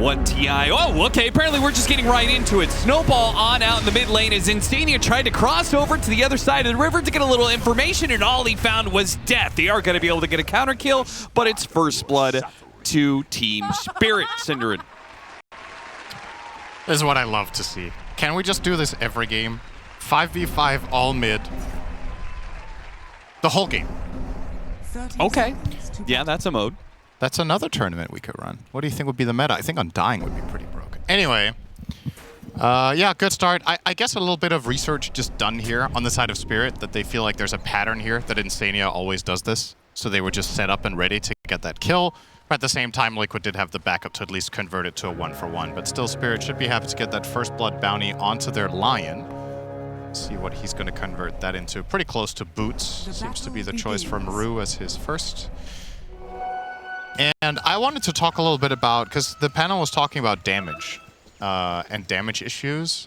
One TI. Oh, okay. Apparently, we're just getting right into it. Snowball on out in the mid lane as Instania tried to cross over to the other side of the river to get a little information, and all he found was death. They are going to be able to get a counter kill, but it's first blood to Team Spirit. Synderen. This is what I love to see. Can we just do this every game? 5v5 all mid. The whole game. Okay. Yeah, that's a mode. That's another tournament we could run. What do you think would be the meta? I think Undying would be pretty broken. Anyway, yeah, good start. I guess a little bit of research just done here on the side of Spirit, that they feel like there's a pattern here, that Insania always does this. So they were just set up and ready to get that kill. But at the same time, Liquid did have the backup to at least convert it to a 1-for-1. But still, Spirit should be happy to get that first blood bounty onto their Lion. See what he's going to convert that into. Pretty close to Boots. Seems to be the choice from Rue as his first. And I wanted to talk a little bit about, because the panel was talking about damage and damage issues.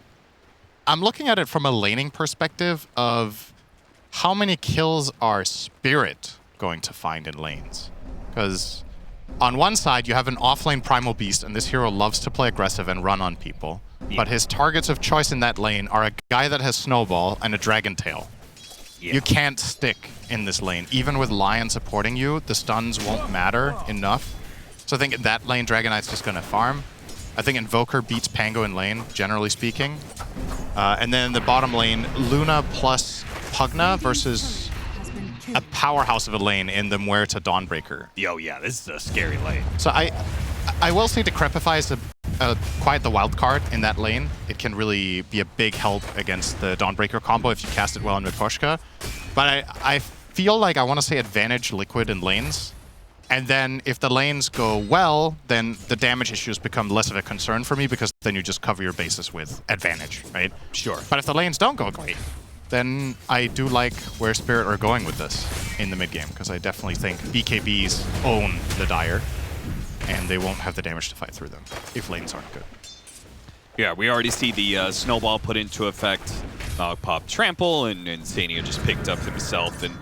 I'm looking at it from a laning perspective of how many kills are Spirit going to find in lanes. Because on one side, you have an offlane Primal Beast, and this hero loves to play aggressive and run on people. Yeah. But his targets of choice in that lane are a guy that has Snowball and a Dragon Tail. Yeah. You can't stick in this lane. Even with Lion supporting you, the stuns won't matter enough. So I think in that lane, Dragon Knight's just going to farm. I think Invoker beats Pango in lane, generally speaking. And then in the bottom lane, Luna plus Pugna versus a powerhouse of a lane in the Muerta Dawnbreaker. Yo, yeah, this is a scary lane. So I will say Decrepify is quite the wild card in that lane. It can really be a big help against the Dawnbreaker combo if you cast it well in Miposhka. But I feel like I want to say advantage Liquid in lanes. And then if the lanes go well, then the damage issues become less of a concern for me, because then you just cover your bases with advantage, right? Sure. But if the lanes don't go great, then I do like where Spirit are going with this in the mid game, because I definitely think BKBs own the Dire, and they won't have the damage to fight through them if lanes aren't good. Yeah, we already see the Snowball put into effect. Pop Trample, and Insania just picked up himself and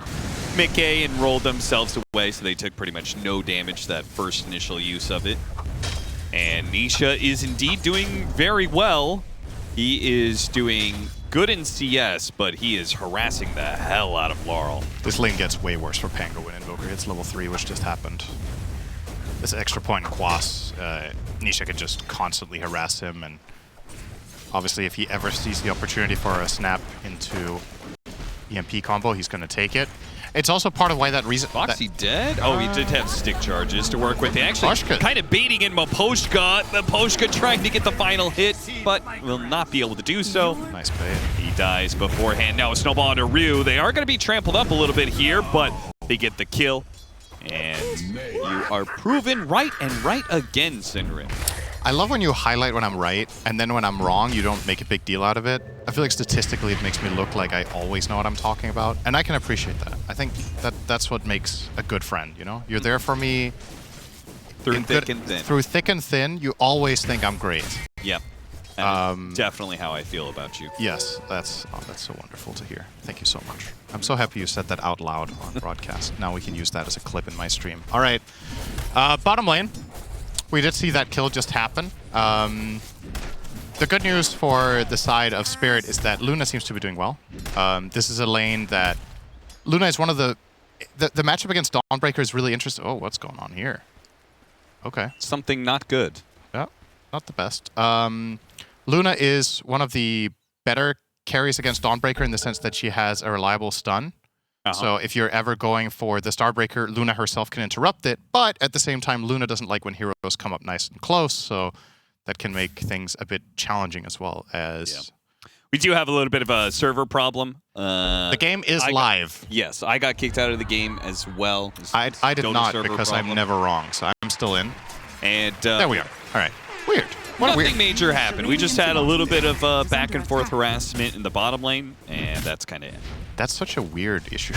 Mickey and rolled themselves away, so they took pretty much no damage that first initial use of it. And Nisha is indeed doing very well. He is doing good in CS, but he is harassing the hell out of Laurel. This lane gets way worse for Pango when Invoker hits level 3, which just happened. This extra point in Quas, Nisha can just constantly harass him, and obviously if he ever sees the opportunity for a snap into EMP combo, he's going to take it. It's also part of why that reason... Foxy dead? Oh, he did have stick charges to work with. They actually kind of baiting in Miposhka. Miposhka trying to get the final hit, but will not be able to do so. Nice bait. He dies beforehand. Now a Snowball onto Ryu. They are going to be trampled up a little bit here, but they get the kill. And you are proven right and right again, Synderen. I love when you highlight when I'm right, and then when I'm wrong, you don't make a big deal out of it. I feel like statistically it makes me look like I always know what I'm talking about, and I can appreciate that. I think that's what makes a good friend, you know? You're there for me through thick and thin. Through thick and thin, you always think I'm great. Yep. Definitely how I feel about you. Yes, that's so wonderful to hear. Thank you so much. I'm so happy you said that out loud on broadcast. Now we can use that as a clip in my stream. All right, bottom lane. We did see that kill just happen. The good news for the side of Spirit is that Luna seems to be doing well. This is a lane that Luna is one of the matchup against Dawnbreaker is really interesting. Oh, what's going on here? Okay. Something not good. Yeah, not the best. Luna is one of the better carries against Dawnbreaker in the sense that she has a reliable stun. So if you're ever going for the Starbreaker, Luna herself can interrupt it, but at the same time, Luna doesn't like when heroes come up nice and close, so that can make things a bit challenging as well as... Yeah. We do have a little bit of a server problem. The game is live. Yes, I got kicked out of the game as well. I did not, because I'm never wrong, so I'm still in. And there we are. All right. Weird. Nothing major happened. We just had a little bit of back and forth harassment in the bottom lane, and that's kind of it. That's such a weird issue.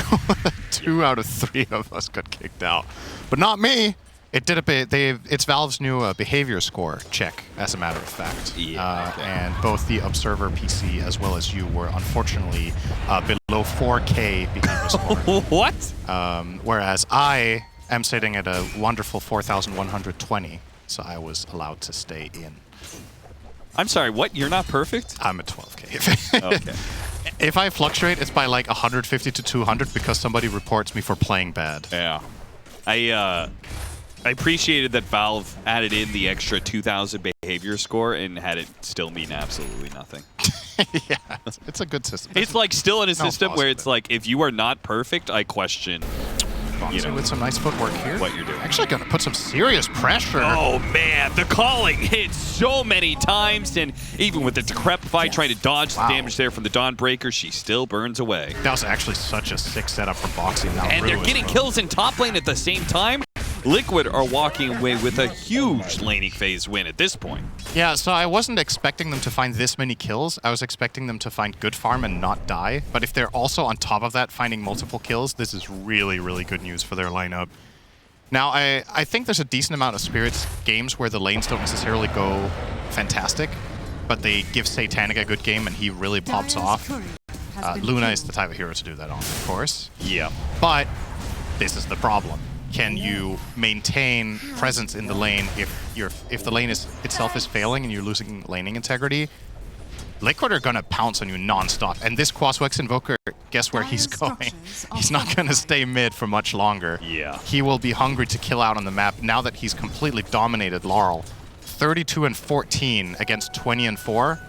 2 out of 3 of us got kicked out, but not me. It did it's Valve's new behavior score check, as a matter of fact. Yeah. And both the Observer PC as well as you were unfortunately below 4K behavior score. What? Whereas I am sitting at a wonderful 4,120. so I was allowed to stay in. I'm sorry, what? You're not perfect? I'm at 12K. Okay. If I fluctuate, it's by like 150 to 200 because somebody reports me for playing bad. Yeah. I appreciated that Valve added in the extra 2,000 behavior score and had it still mean absolutely nothing. Yeah, it's a good system. It's like still in a system where it's positive. like, if you are not perfect, I question, you know, with some nice footwork here. what you're doing. Actually gonna put some serious pressure. Oh man, the calling hits so many times, and even with the Decrepify trying to dodge the damage there from the Dawnbreaker, she still burns away. That was actually such a sick setup from Boxy. Now And they're getting kills in top lane at the same time. Liquid are walking away with a huge laning phase win at this point. Yeah, so I wasn't expecting them to find this many kills. I was expecting them to find good farm and not die. But if they're also on top of that finding multiple kills, this is really, really good news for their lineup. Now, I think there's a decent amount of Spirits games where the lanes don't necessarily go fantastic, but they give Satanic a good game and he really pops off. Luna is the type of hero to do that on, of course. Yeah. But this is the problem. Can you maintain presence in the lane if the lane itself is failing and you're losing laning integrity? Liquid are gonna pounce on you non-stop, and this Quaswex Invoker, guess where he's going? He's not gonna stay mid for much longer. Yeah. He will be hungry to kill out on the map now that he's completely dominated Laurel. 32 and 14 against 20 and 4.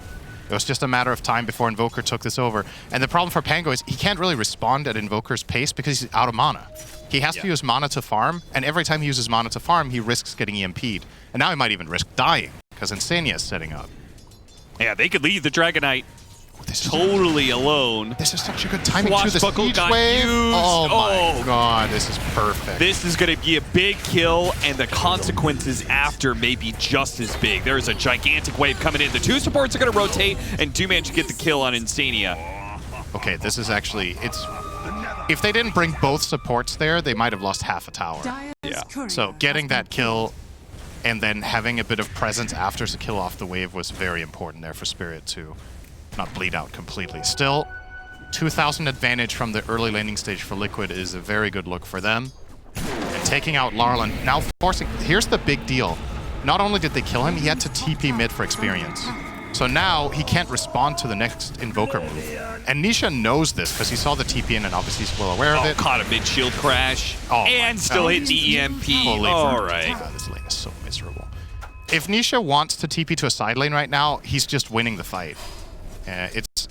It was just a matter of time before Invoker took this over. And the problem for Pango is he can't really respond at Invoker's pace because he's out of mana. He has to use mana to farm, and every time he uses mana to farm, he risks getting EMP'd. And now he might even risk dying, because Insania is setting up. Yeah, they could leave the Dragon Knight This is totally alone. This is such a good timing too. The Swashbuckle siege got wave. used. Oh Oh. my god, this is perfect. This is going to be a big kill, and the consequences after may be just as big. There's a gigantic wave coming in. The two supports are going to rotate and do manage to get the kill on Insania. Okay, this is actually, if they didn't bring both supports there, they might have lost half a tower. Yeah. So getting that kill and then having a bit of presence after to kill off the wave was very important there for Spirit to not bleed out completely. Still, 2,000 advantage from the early laning stage for Liquid is a very good look for them. And taking out Larlan, now forcing, here's the big deal. Not only did they kill him, he had to TP mid for experience. So now he can't respond to the next Invoker move. And Nisha knows this because he saw the TP in and obviously he's well aware of it. Caught a mid-shield crash, Oh and my still God. hit the EMP. Fully All burned. right. God, this lane is so miserable. If Nisha wants to TP to a side lane right now, he's just winning the fight.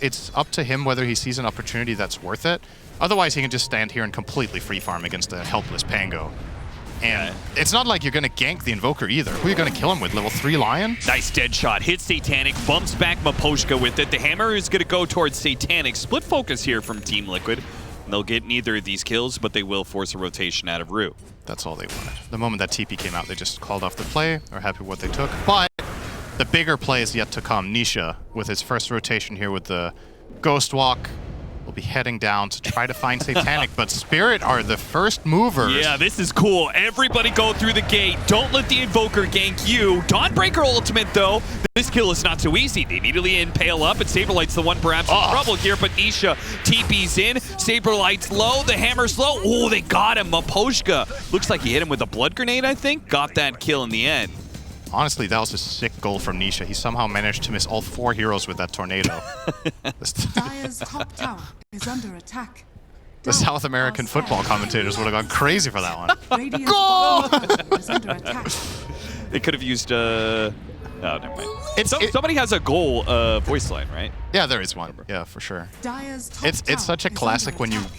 It's up to him whether he sees an opportunity that's worth it. Otherwise, he can just stand here and completely free farm against a helpless Pango. And it's not like you're going to gank the Invoker either. Who are you going to kill him with? Level 3 Lion? Nice dead shot. Hits Satanic, bumps back Maposhka with it. The hammer is going to go towards Satanic. Split focus here from Team Liquid. They'll get neither of these kills, but they will force a rotation out of Rue. That's all they wanted. The moment that TP came out, they just called off the play. They're happy with what they took. But the bigger play is yet to come. Nisha, with his first rotation here with the Ghost Walk, will be heading down to try to find Satanic. But Spirit are the first movers. Yeah, this is cool. Everybody go through the gate. Don't let the Invoker gank you. Dawnbreaker ultimate, though. This kill is not so easy. They immediately impale up, and Saberlight's the one perhaps in trouble here, but Isha TP's in. Saberlight's low. The hammer's low. Oh, they got him. Maposhka. Looks like he hit him with a blood grenade, I think. Got that kill in the end. Honestly, that was a sick goal from Nisha. He somehow managed to miss all 4 heroes with that tornado. Dire's top tower is under attack. The South American football commentators would have gone crazy for that one. Radiant's bottom tower is under attack. They could have used, oh, never mind. Somebody has a goal voice line, right? Yeah, there is one. Yeah, for sure. Dire's top It's such a tower is classic under when you attack.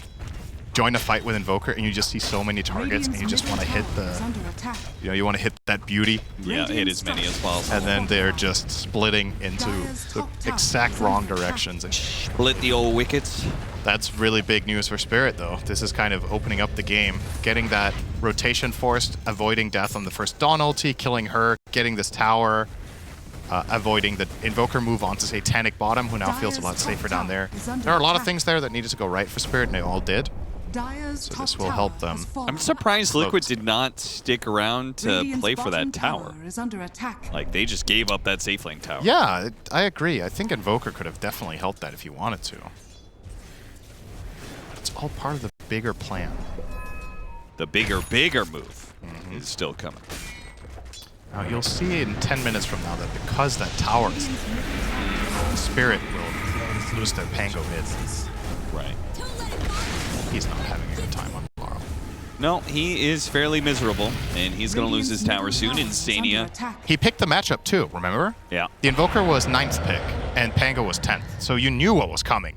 join a fight with Invoker and you just see so many targets and you just want to hit is the, under attack. you want to hit that beauty, Yeah, hit as many as possible. and then they're just splitting into the exact wrong directions. And Split the old wickets. that's really big news for Spirit, though. This is kind of opening up the game, getting that rotation forced, avoiding death on the first Dawn ulti, killing her, getting this tower, avoiding the Invoker move onto Satanic bottom, who now feels a lot safer down there. There are a lot of things there that needed to go right for Spirit, and they all did. Dire's So this top will tower help them. has fallen. I'm surprised Liquid Focused. did not stick around to Radiant's play for bottom that tower. is under attack. Like, they just gave up that safe lane tower. Yeah, I agree. I think Invoker could have definitely helped that if he wanted to. It's all part of the bigger plan. The bigger move is still coming. Now you'll see in 10 minutes from now that because that tower is Spirit will lose their Pango mid. Right. He's not having a good time on Laurel. No, he is fairly miserable, and he's going to lose his tower soon. Insania. He picked the matchup too, remember? Yeah. The Invoker was 9th pick, and Pango was 10th, so you knew what was coming.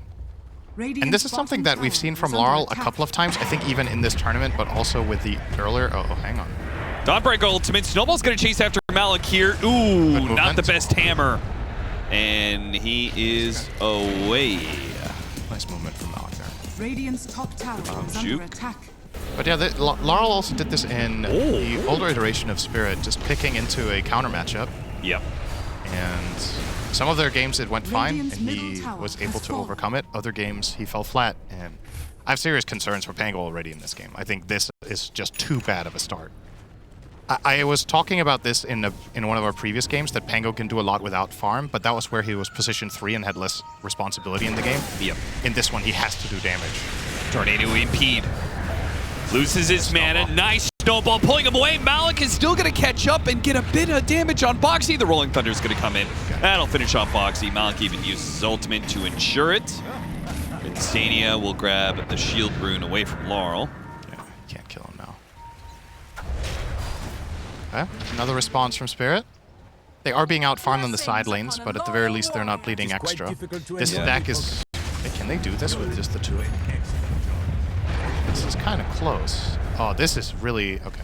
And this is something that we've seen from Laurel a couple of times, I think even in this tournament, but also with the earlier... Oh, hang on. Dawnbreaker ultimate. Snowball's going to chase after Malik here. Ooh, not the best hammer. And he is away. Nice movement from Malik there. Radiant's top tower is Juke. under attack. But yeah, Laurel also did this in the older iteration of Spirit, just picking into a counter matchup. Yep. And some of their games it went fine, and Radiant's he middle tower was has able to fallen. overcome it. Other games he fell flat, and I have serious concerns for Pango already in this game. I think this is just too bad of a start. I was talking about this in one of our previous games, that Pango can do a lot without farm, but that was where he was position 3 and had less responsibility in the game. Yep. In this one, he has to do damage. Tornado impede. Loses his mana. Nice snowball pulling him away. Malik is still going to catch up and get a bit of damage on Boxy. The Rolling Thunder is going to come in. That'll finish off Boxy. Malik even uses his ultimate to ensure it. Insania will grab the shield rune away from Laurel. Yeah, you can't kill him now. Okay, another response from Spirit. They are being out-farmed on the side lanes, but at the very least they're not bleeding extra. This stack is... Can they do this with just the two? This is kind of close. Oh, this is really... Okay.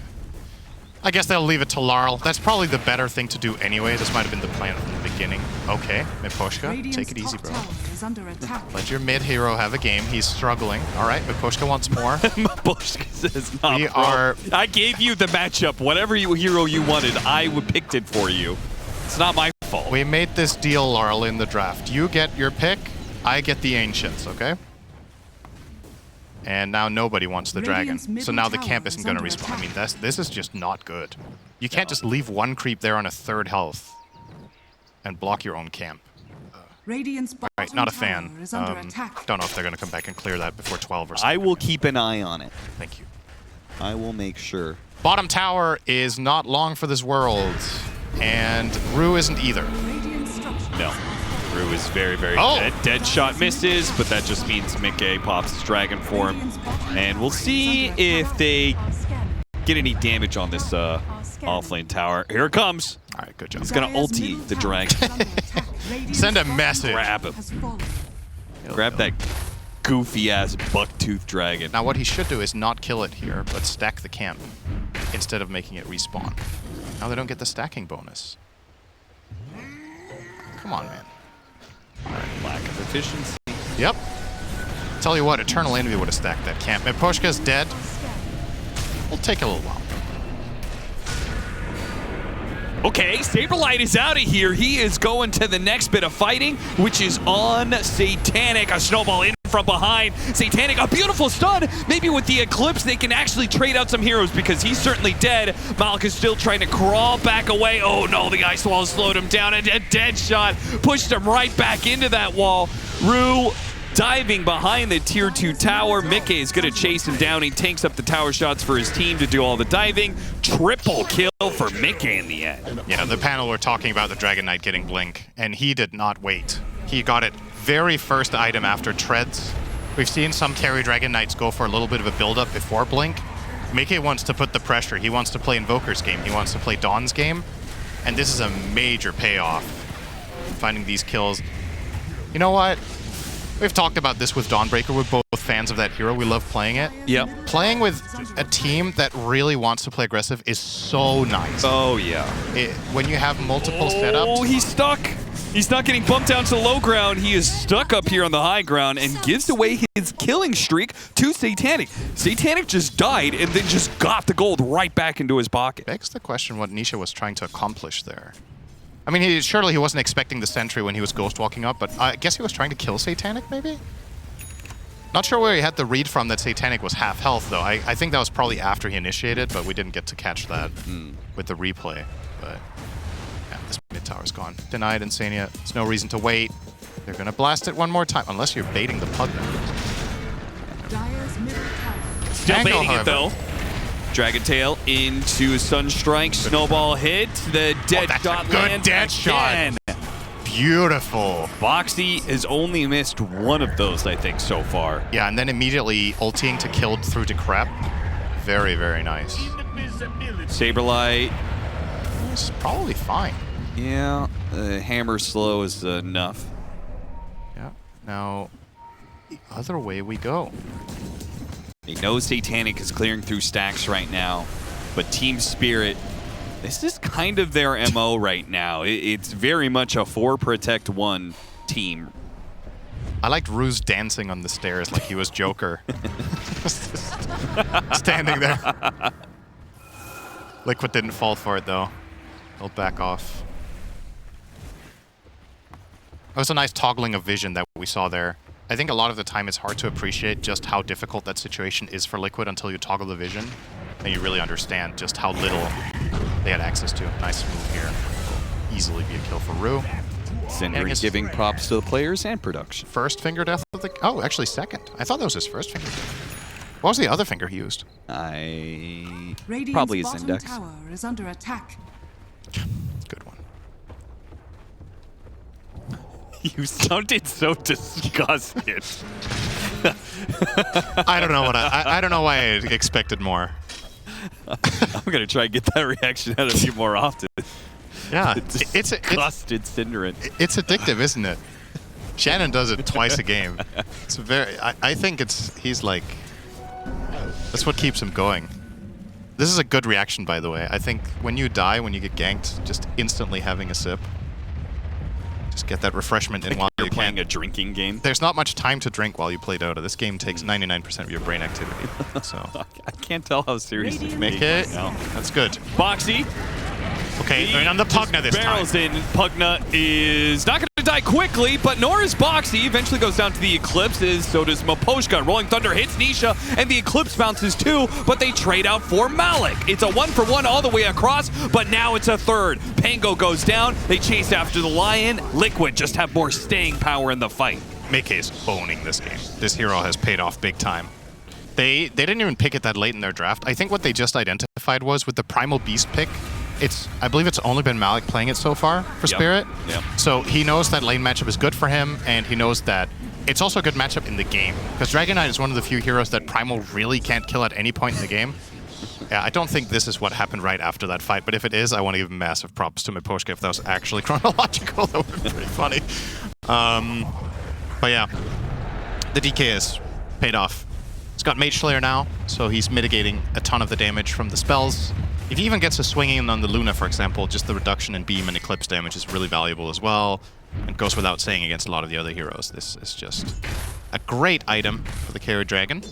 I guess they'll leave it to Laurel. That's probably the better thing to do anyway. This might have been the plan from the beginning. Okay, Miposhka, take it easy, bro. Is under attack. Let your mid hero have a game. He's struggling. All right, Miposhka wants more. Miposhka says, nah, We bro. are... I gave you the matchup. Whatever hero you wanted, I picked it for you. It's not my fault. We made this deal, Laurel, in the draft. You get your pick, I get the Ancients, okay? And now nobody wants the Radiant's dragon. So middle now the tower camp is isn't going to under respawn. I mean, attack. this is just not good. You can't just leave one creep there on a 3rd health and block your own camp. Radiant's bottom Right, not a tower fan. is under attack. Don't know if they're going to come back and clear that before 12 or something. I will keep an eye on it. Thank you. I will make sure. Bottom tower is not long for this world. And Rue isn't either. Radiant structure. No. Rue is very, very Oh! dead. Dead shot misses, but that just means Mickey pops his dragon for him. And we'll see if they get any damage on this offlane tower. Here it comes. All right, good job. He's going to Dire's ulti middle the tower dragon. is under attack. Radiant's Send a bottom message. Grab him. has fallen. Grab that goofy-ass buck-tooth dragon. Now what he should do is not kill it here, but stack the camp instead of making it respawn. Now they don't get the stacking bonus. Come on, man. Lack of efficiency. Yep. Tell you what, Eternal Envy would have stacked that camp. Miposhka's dead. Will take a little while. Okay, Saberlight is out of here. He is going to the next bit of fighting, which is on Satanic. A snowball in from behind. Satanic, a beautiful stun. Maybe with the Eclipse, they can actually trade out some heroes because he's certainly dead. Malik is still trying to crawl back away. Oh no, the Ice Wall slowed him down. And a dead shot pushed him right back into that wall. Rue diving behind the tier 2 tower. Mickey is going to chase him down. He tanks up the tower shots for his team to do all the diving. Triple kill for Mickey in the end. You know, the panel were talking about the Dragon Knight getting Blink, and he did not wait. He got it very first item after Treads. We've seen some carry Dragon Knights go for a little bit of a build-up before Blink. Mickey wants to put the pressure. He wants to play Invoker's game. He wants to play Dawn's game. And this is a major payoff. Finding these kills. You know what? We've talked about this with Dawnbreaker. We're both fans of that hero. We love playing it. Yep. Playing with a team that really wants to play aggressive is so nice. Oh, yeah. When you have multiple Oh, setups... he's stuck. He's not getting bumped down to the low ground. He is stuck up here on the high ground and gives away his killing streak to Satanic. Satanic just died and then just got the gold right back into his pocket. Begs the question what Nisha was trying to accomplish there. I mean, surely he wasn't expecting the sentry when he was ghost walking up, but I guess he was trying to kill Satanic, maybe? Not sure where he had the read from that Satanic was half health, though. I think that was probably after he initiated, but we didn't get to catch that with the replay. But yeah, this mid tower's gone. Denied Insania. There's no reason to wait. They're going to blast it one more time, unless you're baiting the pug now. Dire's middle tower. Still Angle, baiting it, however. though. Dragon Tail into Sunstrike. Snowball hit. The dead that's dot a good lands dead shot. again. Beautiful. Boxy has only missed one of those, I think, so far. Yeah, and then immediately ulting to kill through Decrep. Very, very nice. Saberlight. It's probably fine. Yeah, hammer slow is enough. Yeah. Now, the other way we go. They know Satanic is clearing through stacks right now, but Team Spirit, this is kind of their MO right now. It's very much a 4-protect-1 team. I liked Ruse dancing on the stairs like he was Joker. Standing there. Liquid didn't fall for it, though. He'll back off. That was a nice toggling of vision that we saw there. I think a lot of the time it's hard to appreciate just how difficult that situation is for Liquid until you toggle the vision, and you really understand just how little they had access to. Nice move here. Easily be a kill for Rue. Cinder giving props to the players and production. First finger death of the... Oh, actually second. I thought that was his first finger death. What was the other finger he used? Radiant's Probably his bottom index. tower is under attack. Good one. You sounded so disgusted. I don't know what I don't know why I expected more. I'm gonna try and get that reaction out of you more often. Yeah, it's Disgusted Cinderin. It's addictive, isn't it? Shannon does it twice a game. It's very. I think he's like. That's what keeps him going. This is a good reaction, by the way. I think when you die, when you get ganked, just instantly having a sip. Just get that refreshment in while You're playing a drinking game. There's not much time to drink while you play Dota. This game takes 99% of your brain activity. So. I can't tell how serious it's Make being it. right now. That's good. Boxy. Okay, going on the Pugna this time. Barrels in. Pugna is not going to die quickly, but nor is Boxy. Eventually goes down to the Eclipses. So does Maposhka. Rolling Thunder hits Nisha, and the Eclipse bounces too, but they trade out for Malik. It's a 1-for-1 all the way across, but now it's a third. Pango goes down. They chase after the Lion. Liquid just have more staying power in the fight. Mike is owning this game. This hero has paid off big time. They didn't even pick it that late in their draft. I think what they just identified was with the Primal Beast pick, I believe it's only been Malik playing it so far for Spirit. Yep. So he knows that lane matchup is good for him, and he knows that it's also a good matchup in the game. Because Dragon Knight is one of the few heroes that Primal really can't kill at any point in the game. Yeah, I don't think this is what happened right after that fight, but if it is, I want to give massive props to Miposhka if that was actually chronological. That would be pretty funny. But yeah, the DK has paid off. He's got Mage Slayer now, so he's mitigating a ton of the damage from the spells. If he even gets a swing in on the Luna, for example, just the reduction in beam and eclipse damage is really valuable as well. It goes without saying against a lot of the other heroes. This is just a great item for the carry dragon.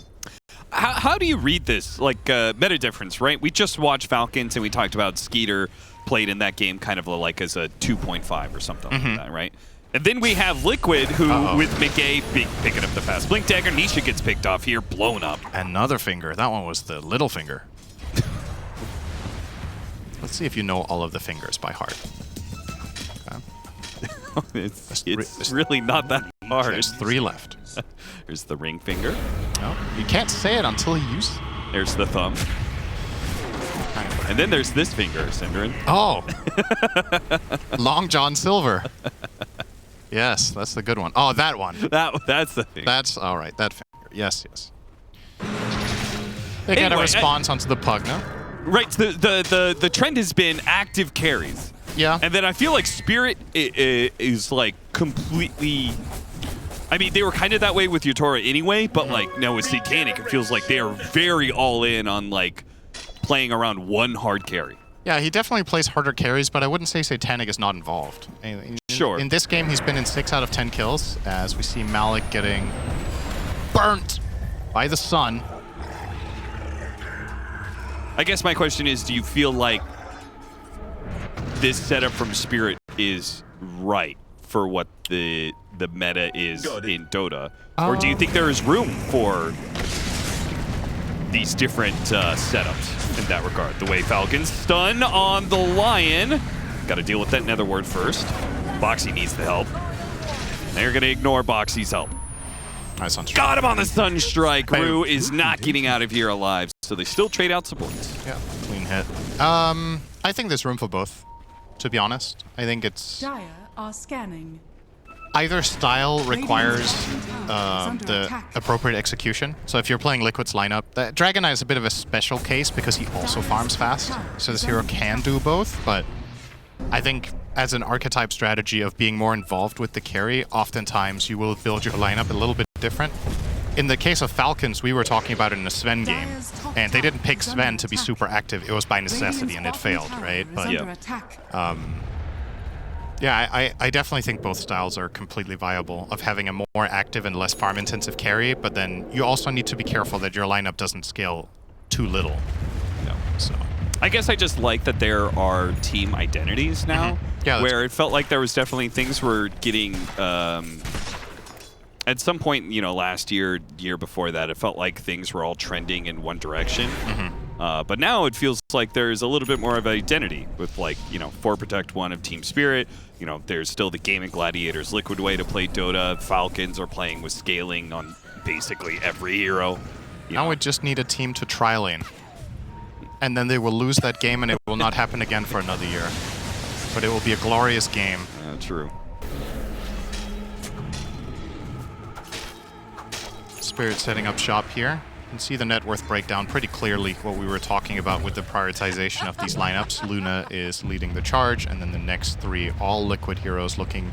How do you read this? Like, meta difference, right? We just watched Falcons, and we talked about Skeeter played in that game kind of like as a 2.5 or something like that, right? And then we have Liquid, who, with McGay picking up the pass. Blink Dagger, Nisha gets picked off here, blown up. Another finger. That one was the little finger. Let's see if you know all of the fingers by heart. Okay. It's really not that hard. There's 3 left. There's the ring finger. No, you can't say it until you use it. There's the thumb. And then there's this finger, Cinderin. Oh! Long John Silver. Yes, that's the good one. Oh, that one. That's the thing. That's all right. That finger. Yes, yes. They get a Anyway, response onto the Pugna. Right, the trend has been active carries. Yeah. And then I feel like Spirit is like completely... I mean, they were kind of that way with Yotora anyway, but like now with Satanic, it feels like they are very all in on like playing around one hard carry. Yeah, he definitely plays harder carries, but I wouldn't say Satanic is not involved. Sure. In this game, he's been in 6 out of 10 kills, as we see Malik getting burnt by the sun. I guess my question is, do you feel like this setup from Spirit is right for what the meta is in Dota? Or do you think there is room for these different setups in that regard? The way Falcons stun on the Lion. Got to deal with that nether ward first. Boxy needs the help. They're going to ignore Boxy's help. Nice on Got him on the Sunstrike. Rue is not getting out of here alive. so they still trade out supports. Yeah, clean hit. I think there's room for both, to be honest. I think it's... Dire are scanning. Either style requires the appropriate execution. So if you're playing Liquid's lineup, Dragon Knight is a bit of a special case because he also farms fast. So this hero can do both, but I think as an archetype strategy of being more involved with the carry, oftentimes you will build your lineup a little bit different. In the case of Falcons, we were talking about it in a Sven game, and they didn't pick Sven to be super active. It was by necessity, and it failed, right? But yeah, I definitely think both styles are completely viable of having a more active and less farm-intensive carry, but then you also need to be careful that your lineup doesn't scale too little. No. So I guess I just like that there are team identities now, yeah, where it felt like there was definitely things were getting... at some point, you know, last year, year before that, it felt like things were all trending in one direction. But now it feels like there's a little bit more of identity with, like, you know, 4 Protect 1 of Team Spirit. You know, there's still the Gaming Gladiators Liquid way to play Dota. Falcons are playing with scaling on basically every hero. Now we just need a team to try lane. And then they will lose that game and it will not happen again for another year. But it will be a glorious game. True. Spirit setting up shop here. You can see the net worth breakdown pretty clearly, what we were talking about with the prioritization of these lineups. Luna is leading the charge, and then the next 3 all Liquid heroes looking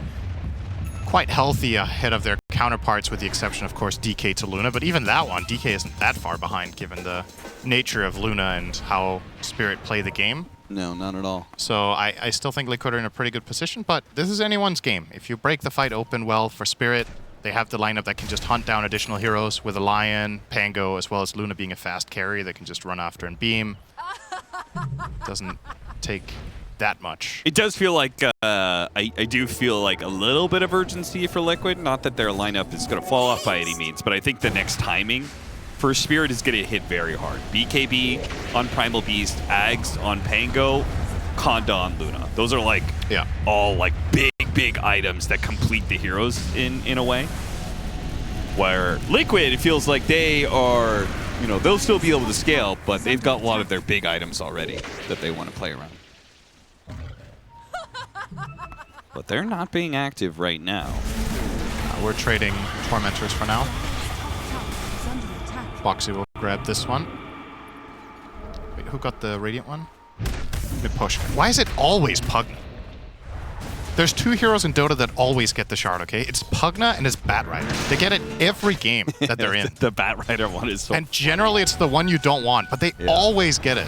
quite healthy ahead of their counterparts, with the exception, of course, DK to Luna. But even that one, DK isn't that far behind given the nature of Luna and how Spirit play the game. No, not at all. So I still think Liquid are in a pretty good position, but this is anyone's game. If you break the fight open well for Spirit, they have the lineup that can just hunt down additional heroes with a Lion, Pango, as well as Luna being a fast carry that can just run after and beam. Doesn't take that much. It does feel like, I do feel like a little bit of urgency for Liquid. Not that their lineup is going to fall off by any means, but I think the next timing for Spirit is going to hit very hard. BKB on Primal Beast, Ags on Pango, Conda on Luna. Those are like all like big items that complete the heroes in a way. Where Liquid, it feels like they are, you know, they'll still be able to scale, but they've got a lot of their big items already that they want to play around. But they're not being active right now. We're trading Tormentors for now. Boxy will grab this one. Wait, who got the Radiant one? Let me push. Why is it always Pugna? There's 2 heroes in Dota that always get the shard, okay? It's Pugna and it's Batrider. They get it every game that they're in. The Batrider one is so And generally it's the one you don't want, but they always get it.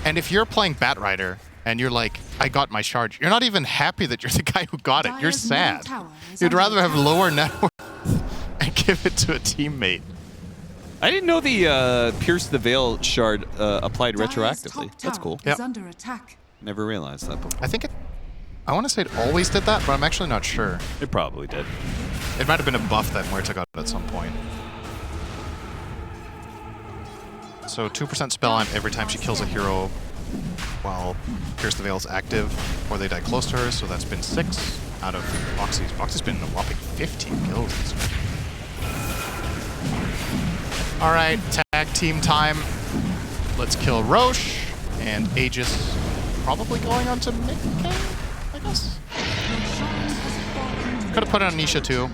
And if you're playing Batrider and you're like, I got my shard, you're not even happy that you're the guy who got it. You're sad. You'd rather have lower net worth and give it to a teammate. I didn't know the Pierce the Veil shard applied retroactively. That's cool. Is under attack. Never realized that before. I think I want to say it always did that, but I'm actually not sure. It probably did. It might have been a buff that Muerta got at some point. So 2% spell amp every time she kills a hero while Pierce the Veil is active, or they die close to her, so that's been 6 out of Boxy's. Boxy's been a whopping 15 kills this game. Alright, tag team time. Let's kill Roche, and Aegis probably going on to mid-game, I guess? Could have put it on Nisha too.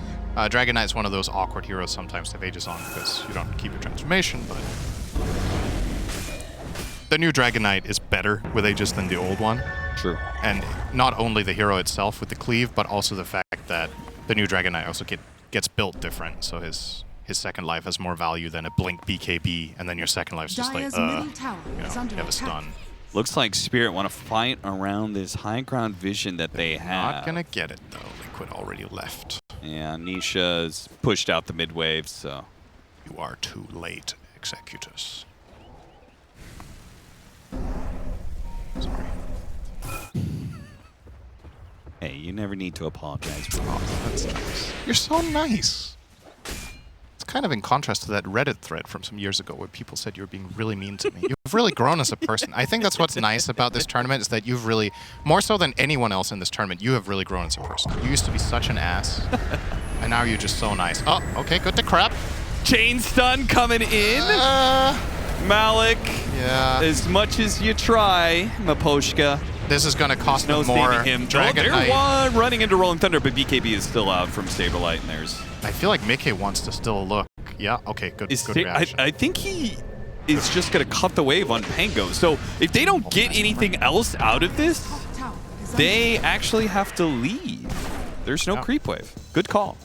Dragon Knight's one of those awkward heroes sometimes to have Aegis on because you don't keep your transformation, but... The new Dragon Knight is better with Aegis than the old one. True. And not only the hero itself with the cleave, but also the fact that the new Dragon Knight also gets built different, so his second life has more value than a blink BKB, and then your second life's just like, you know, you have a stun. Looks like Spirit want to fight around this high ground vision that they have. Not gonna get it though. Liquid already left. Yeah, Nisha's pushed out the mid wave, so. You are too late, Executus. Sorry. Hey, you never need to apologize for That's nice. You're so nice. It's kind of in contrast to that Reddit thread from some years ago where people said you were being really mean to me. You've really grown as a person. I think that's what's nice about this tournament is that you've really, more so than anyone else in this tournament, you have really grown as a person. You used to be such an ass, and now you're just so nice. Oh, okay, good to crap. Chain stun coming in. Malik, Yeah. as much as you try, Maposhka. This is going to cost No them more. saving him. Dragon There Knight. one running into Rolling Thunder, but BKB is still out from Saberlight, and there's... I feel like Mickey wants to still look. Yeah, okay, good reaction. I think he is just going to cut the wave on Pango. So if they don't get anything else out of this, Top tower is they actually have to leave. There's no creep wave. Good call.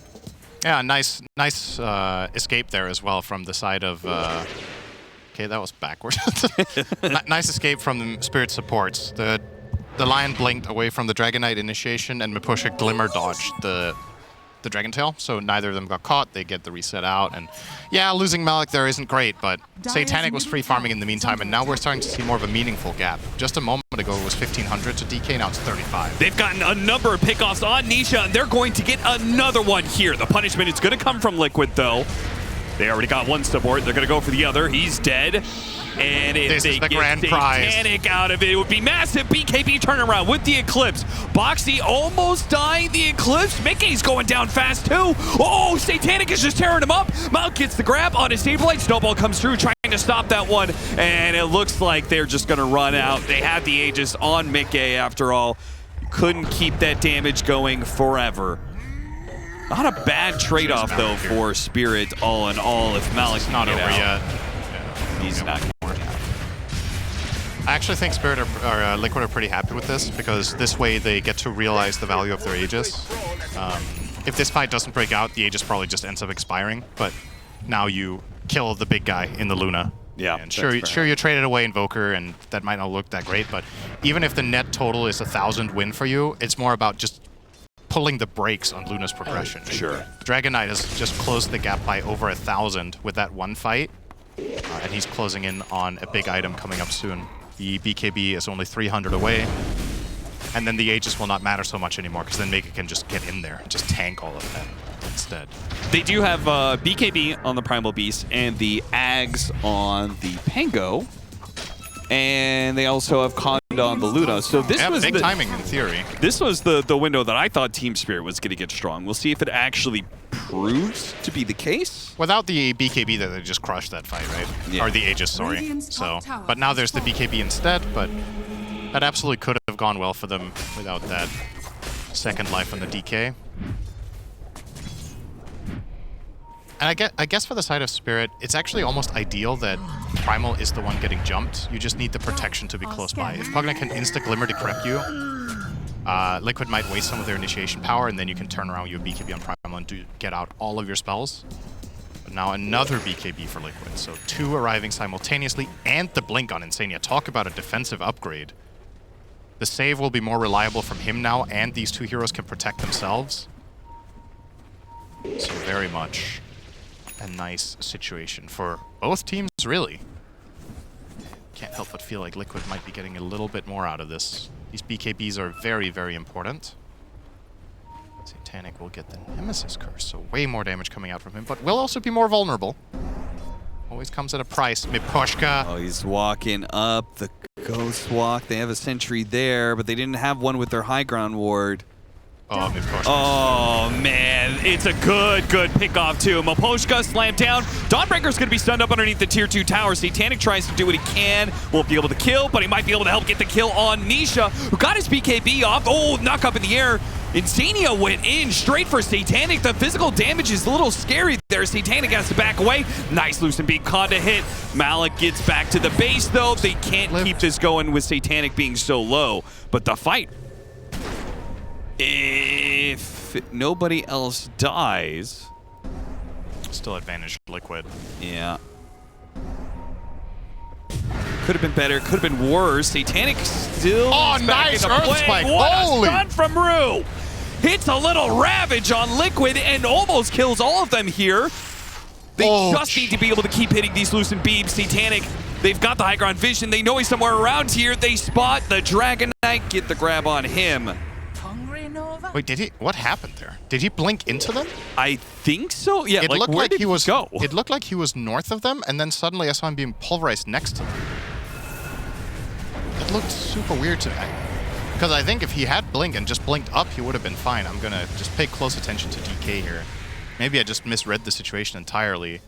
Yeah, nice escape there as well from the side of... okay, that was backwards. Nice escape from the Spirit supports. The Lion blinked away from the Dragon Knight initiation, and Maposhka Glimmer dodged the Dragon Tail, so neither of them got caught. They get the reset out, and yeah, losing Malik there isn't great, but Satanic was free farming in the meantime, and now we're starting to see more of a meaningful gap. Just a moment ago it was 1,500 to DK, now it's 35. They've gotten a number of pickoffs on Nisha, and they're going to get another one here. The punishment is going to come from Liquid, though. They already got one support. They're going to go for the other. He's dead. And if they get Satanic out of it, it would be massive. BKB turnaround with the Eclipse. Boxy almost dying the Eclipse. Mickey's going down fast, too. Oh, Satanic is just tearing him up. Mount gets the grab on his Saberlight. Snowball comes through, trying to stop that one. And it looks like they're just going to run out. They had the Aegis on Mickey, after all. Couldn't keep that damage going forever. Not a bad trade-off, though, for Spirit all in all, if Malik's Not over yet. Yeah, he's not. I actually think Spirit or Liquid are pretty happy with this, because this way they get to realize the value of their Aegis. If this fight doesn't break out, the Aegis probably just ends up expiring, but now you kill the big guy in the Luna. Yeah, and sure you traded away Invoker, and that might not look that great, but even if the net total is 1,000 win for you, it's more about just pulling the brakes on Luna's progression. Sure. Dragon Knight has just closed the gap by over 1,000 with that one fight, and he's closing in on a big item coming up soon. The BKB is only 300 away, and then the Aegis will not matter so much anymore, because then Mega can just get in there and just tank all of them instead. They do have BKB on the Primal Beast and the Ags on the Pango, and they also have Conda on the Luna. So this was big timing in theory. This was the window that I thought Team Spirit was going to get strong. We'll see if it actually proves to be the case. Without the BKB, they just crushed that fight, right? Yeah. Or the Aegis, sorry. Radiant's So, top tower but now is there's the BKB instead, but that absolutely could have gone well for them without that second life on the DK. And I guess for the side of Spirit, it's actually almost ideal that Primal is the one getting jumped. You just need the protection to be close by. If Pugna can insta-Glimmer decrep you, Liquid might waste some of their initiation power, and then you can turn around your BKB on Primal and get out all of your spells. But now another BKB for Liquid, so 2 arriving simultaneously, and the Blink on Insania. Talk about a defensive upgrade. The save will be more reliable from him now, and these 2 heroes can protect themselves. So very much a nice situation for both teams, really. Can't help but feel like Liquid might be getting a little bit more out of this. These BKBs are very, very important. Satanic will get the Nemesis Curse, so way more damage coming out from him, but will also be more vulnerable. Always comes at a price. Miposhka. Oh, he's walking up the Ghost Walk. They have a sentry there, but they didn't have one with their high ground ward. Oh, Miposhka. Oh, man. It's a good pickoff, too. Maposhka slammed down. Dawnbreaker's going to be stunned up underneath the Tier 2 tower. Satanic tries to do what he can. Won't be able to kill, but he might be able to help get the kill on Nisha, who got his BKB off. Oh, knock up in the air. Insania went in straight for Satanic. The physical damage is a little scary there. Satanic has to back away. Nice Lucent Beam Conda hit. Malik gets back to the base, though. They can't keep this going with Satanic being so low. But the fight, if nobody else dies... Still advantage Liquid. Yeah. Could have been better, could have been worse. Satanic still Oh, nice Earth Spike. Holy! What a stun from Rue! Hits a little Ravage on Liquid and almost kills all of them here. They just need to be able to keep hitting these Lucent Beams. Satanic, they've got the high ground vision. They know he's somewhere around here. They spot the Dragon Knight, get the grab on him. Wait, did he? What happened there? Did he blink into them? I think so. Yeah, It looked where like did he was. go? It looked like he was north of them, and then suddenly I saw him being pulverized next to them. It looked super weird to me. Because I think if he had blink and just blinked up, he would have been fine. I'm gonna just pay close attention to DK here. Maybe I just misread the situation entirely.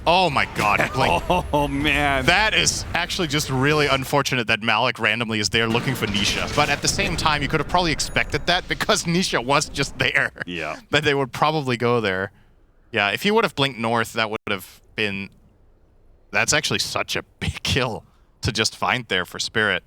Oh my god, he blinked. Oh man. That is actually just really unfortunate that Malik randomly is there looking for Nisha. But at the same time, you could have probably expected that because Nisha was just there. Yeah. That they would probably go there. Yeah, if he would have blinked north, that would have been... That's actually such a big kill to just find there for Spirit.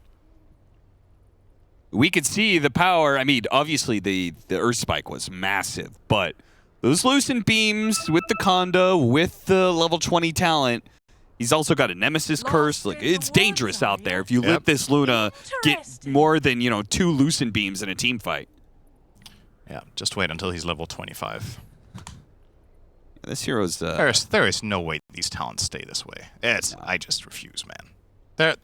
We could see the power. I mean, obviously the Earth Spike was massive, but those Lucent Beams with the Conda, with the level 20 talent, he's also got a Nemesis Curse. Like, it's dangerous out there. If you let this Luna get more than, 2 Lucent Beams in a team fight. Yeah, just wait until he's level 25. This hero's... There is no way these talents stay this way. I just refuse, man.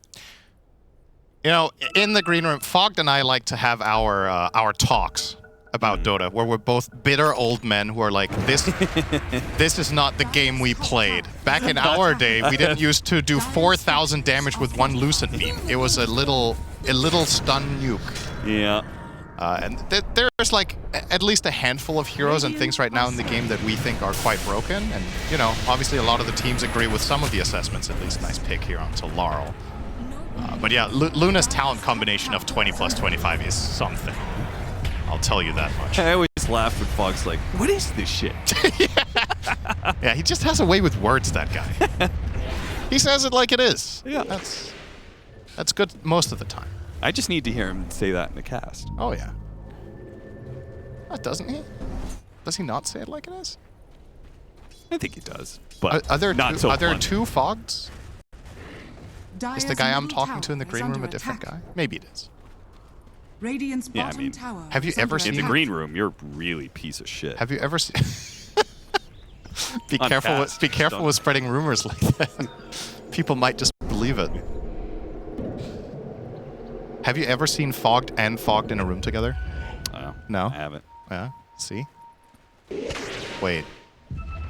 In the green room, Fogged and I like to have our talks about Dota, where we're both bitter old men who are like, this is not the game we played. Back in our day, we didn't used to do 4,000 damage with 1 Lucent Beam. It was a little stun nuke. Yeah. And there's like at least a handful of heroes and things right now in the game that we think are quite broken. And, obviously a lot of the teams agree with some of the assessments. At least nice pick here onto Laurel. But yeah, Luna's talent combination of 20 plus 25 is something. I'll tell you that much. I always laugh when Fogg's like, what is this shit? Yeah, he just has a way with words, that guy. He says it like it is. Yeah. That's good most of the time. I just need to hear him say that in the cast. Oh, yeah. Doesn't he? Does he not say it like it is? I think he does, but are there not two Foggeds? Is the guy I'm middle talking to in the tower green is room a under different attack. guy? Maybe it is. Radiant's Yeah, I bottom mean, tower have you is ever under seen In the attack. green room, you're really piece of shit. Have you ever seen... Be On careful cast, with spreading rumors like that. People might just believe it. Have you ever seen Fogged and Fogged in a room together? No? I haven't. Yeah, see? Wait.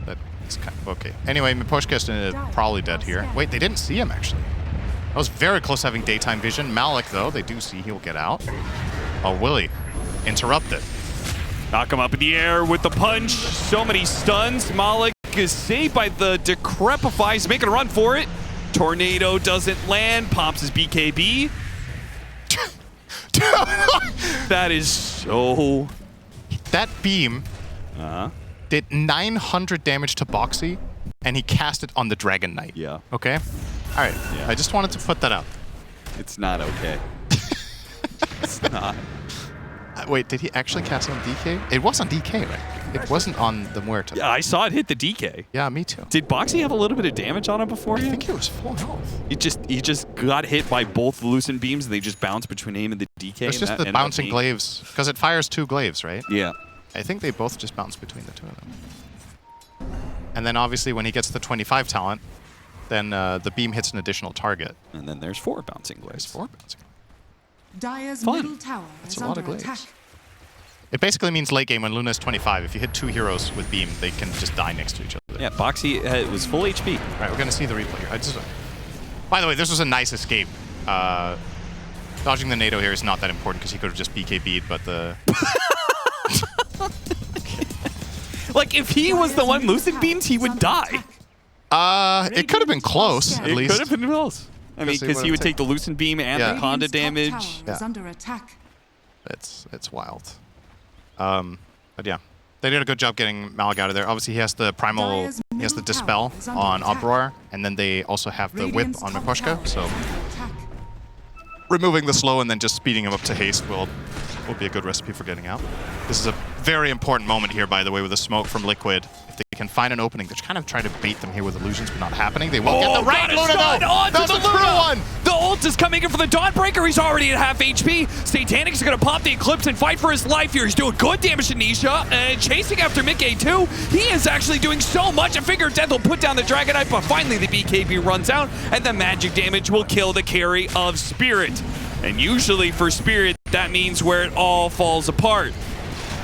That's kind of... Okay. Anyway, Miposhka is probably dead here. Wait, they didn't see him, actually. I was very close to having daytime vision. Malik, though, they do see he'll get out. Oh, Willie. Interrupted. Knock him up in the air with the punch. So many stuns. Malik is saved by the Decrepify. He's making a run for it. Tornado doesn't land. Pops his BKB. That is so... That beam did 900 damage to Boxy, and he cast it on the Dragon Knight. Yeah. Okay? All right. Yeah. I just wanted to put that up. It's not okay. It's not. Wait, did he actually cast it on DK? It was on DK, right? It wasn't on the Muerto. Yeah, I saw it hit the DK. Yeah, me too. Did Boxy have a little bit of damage on him before I you? think it was full health. He just got hit by both Lucent Beams, and they just bounced between him and the DK. It's just the bouncing glaives, because it fires 2 glaives, right? Yeah. I think they both just bounce between the 2 of them. And then obviously when he gets the 25 talent, then the beam hits an additional target. And then there's 4 bouncing There's glaives. 4 bouncing. Dire's Fun. middle tower That's is a lot of under glaives. attack. It basically means late game when Luna is 25, if you hit 2 heroes with beam, they can just die next to each other. Yeah, Boxy was full HP. All right, we're going to see the replay here. By the way, this was a nice escape. Dodging the NATO here is not that important because he could have just BKB'd, but the... Like, if he was the one Lucent Beams, he would die. It could have been close, at It least. could have been close. I mean, because he would take the Lucent Beam and Yeah. the Conda Radiant's top damage. tower is Yeah. under attack. It's wild. But yeah, they did a good job getting Malik out of there. Obviously, he has the primal, he has the Dispel on Uproar, and then they also have the Whip Radiant's on top Miposhka, tower so is under attack. removing the slow and then just speeding him up to haste will be a good recipe for getting out. This is a very important moment here, by the way, with the smoke from Liquid. If they can find an opening, they're kind of trying to bait them here with illusions, but not happening. They will get the right Luna, though! That's a true one! The ult is coming in for the Dawnbreaker. He's already at half HP. Satanic's going to pop the Eclipse and fight for his life here. He's doing good damage to Nisha and chasing after Mickey too. He is actually doing so much. I figure Death will put down the Dragon Knight, but finally the BKB runs out and the magic damage will kill the carry of Spirit. And usually for Spirit, that means where it all falls apart.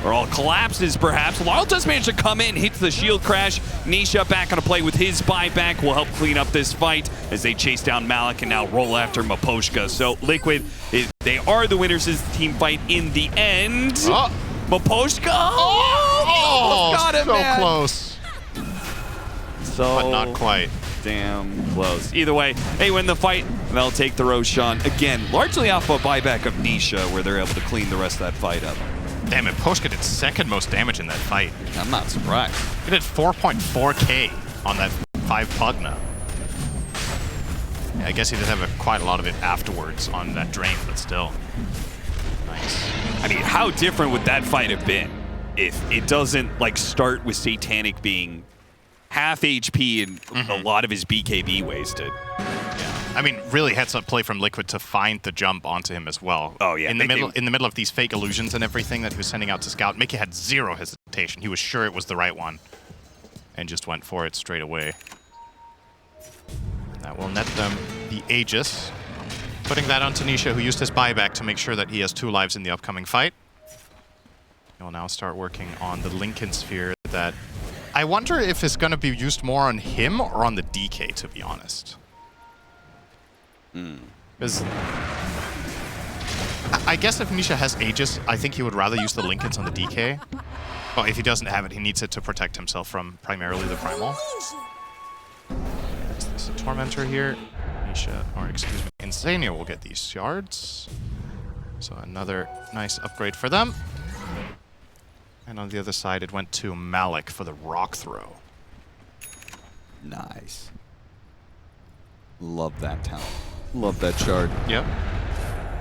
Or all collapses, perhaps. Laurel does manage to come in, hits the shield crash. Nisha back into play with his buyback will help clean up this fight as they chase down Malik and now roll after Miposhka. So Liquid, they are the winners of this team fight in the end. Oh. Miposhka, oh, he almost got him, so man. close. So, But not quite. damn close. Either way, they win the fight, and they'll take the Roshan. Again, largely off a buyback of Nisha, where they're able to clean the rest of that fight up. Damn it, Poshka did second most damage in that fight. I'm not surprised. He did 4.4k on that 5 Pugna. Yeah, I guess he did have quite a lot of it afterwards on that drain, but still. Nice. I mean, how different would that fight have been if it doesn't like start with Satanic being half HP and a lot of his BKB wasted? Yeah. I mean, really heads-up play from Liquid to find the jump onto him as well. Oh yeah. In the middle of these fake illusions and everything that he was sending out to scout, Mickey had zero hesitation. He was sure it was the right one, and just went for it straight away. That will net them the Aegis. Putting that on Tanisha, who used his buyback to make sure that he has 2 lives in the upcoming fight. He will now start working on the Lincoln Sphere that I wonder if it's going to be used more on him or on the DK, to be honest. Because I guess if Nisha has Aegis, I think he would rather use the Lincolns on the DK. But if he doesn't have it, he needs it to protect himself from primarily the Primal. There's a Tormentor here. Nisha, or excuse me, Insania will get these shards. So another nice upgrade for them. And on the other side, it went to Malik for the Rock Throw. Nice. Love that talent. Love that shard. Yep.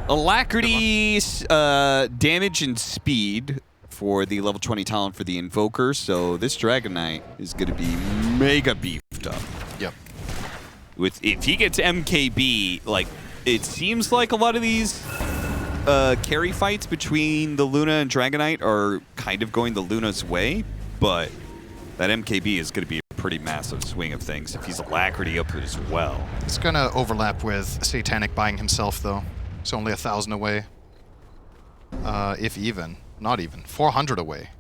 Alacrity, damage, and speed for the level 20 talent for the Invoker. So this Dragon Knight is going to be mega beefed up. Yep. If he gets MKB, like it seems like a lot of these carry fights between the Luna and Dragon Knight are kind of going the Luna's way, but that MKB is going to be a pretty massive swing of things if he's Alacrity up as well. It's going to overlap with Satanic buying himself, though. It's only 1,000 away. If even. Not even. 400 away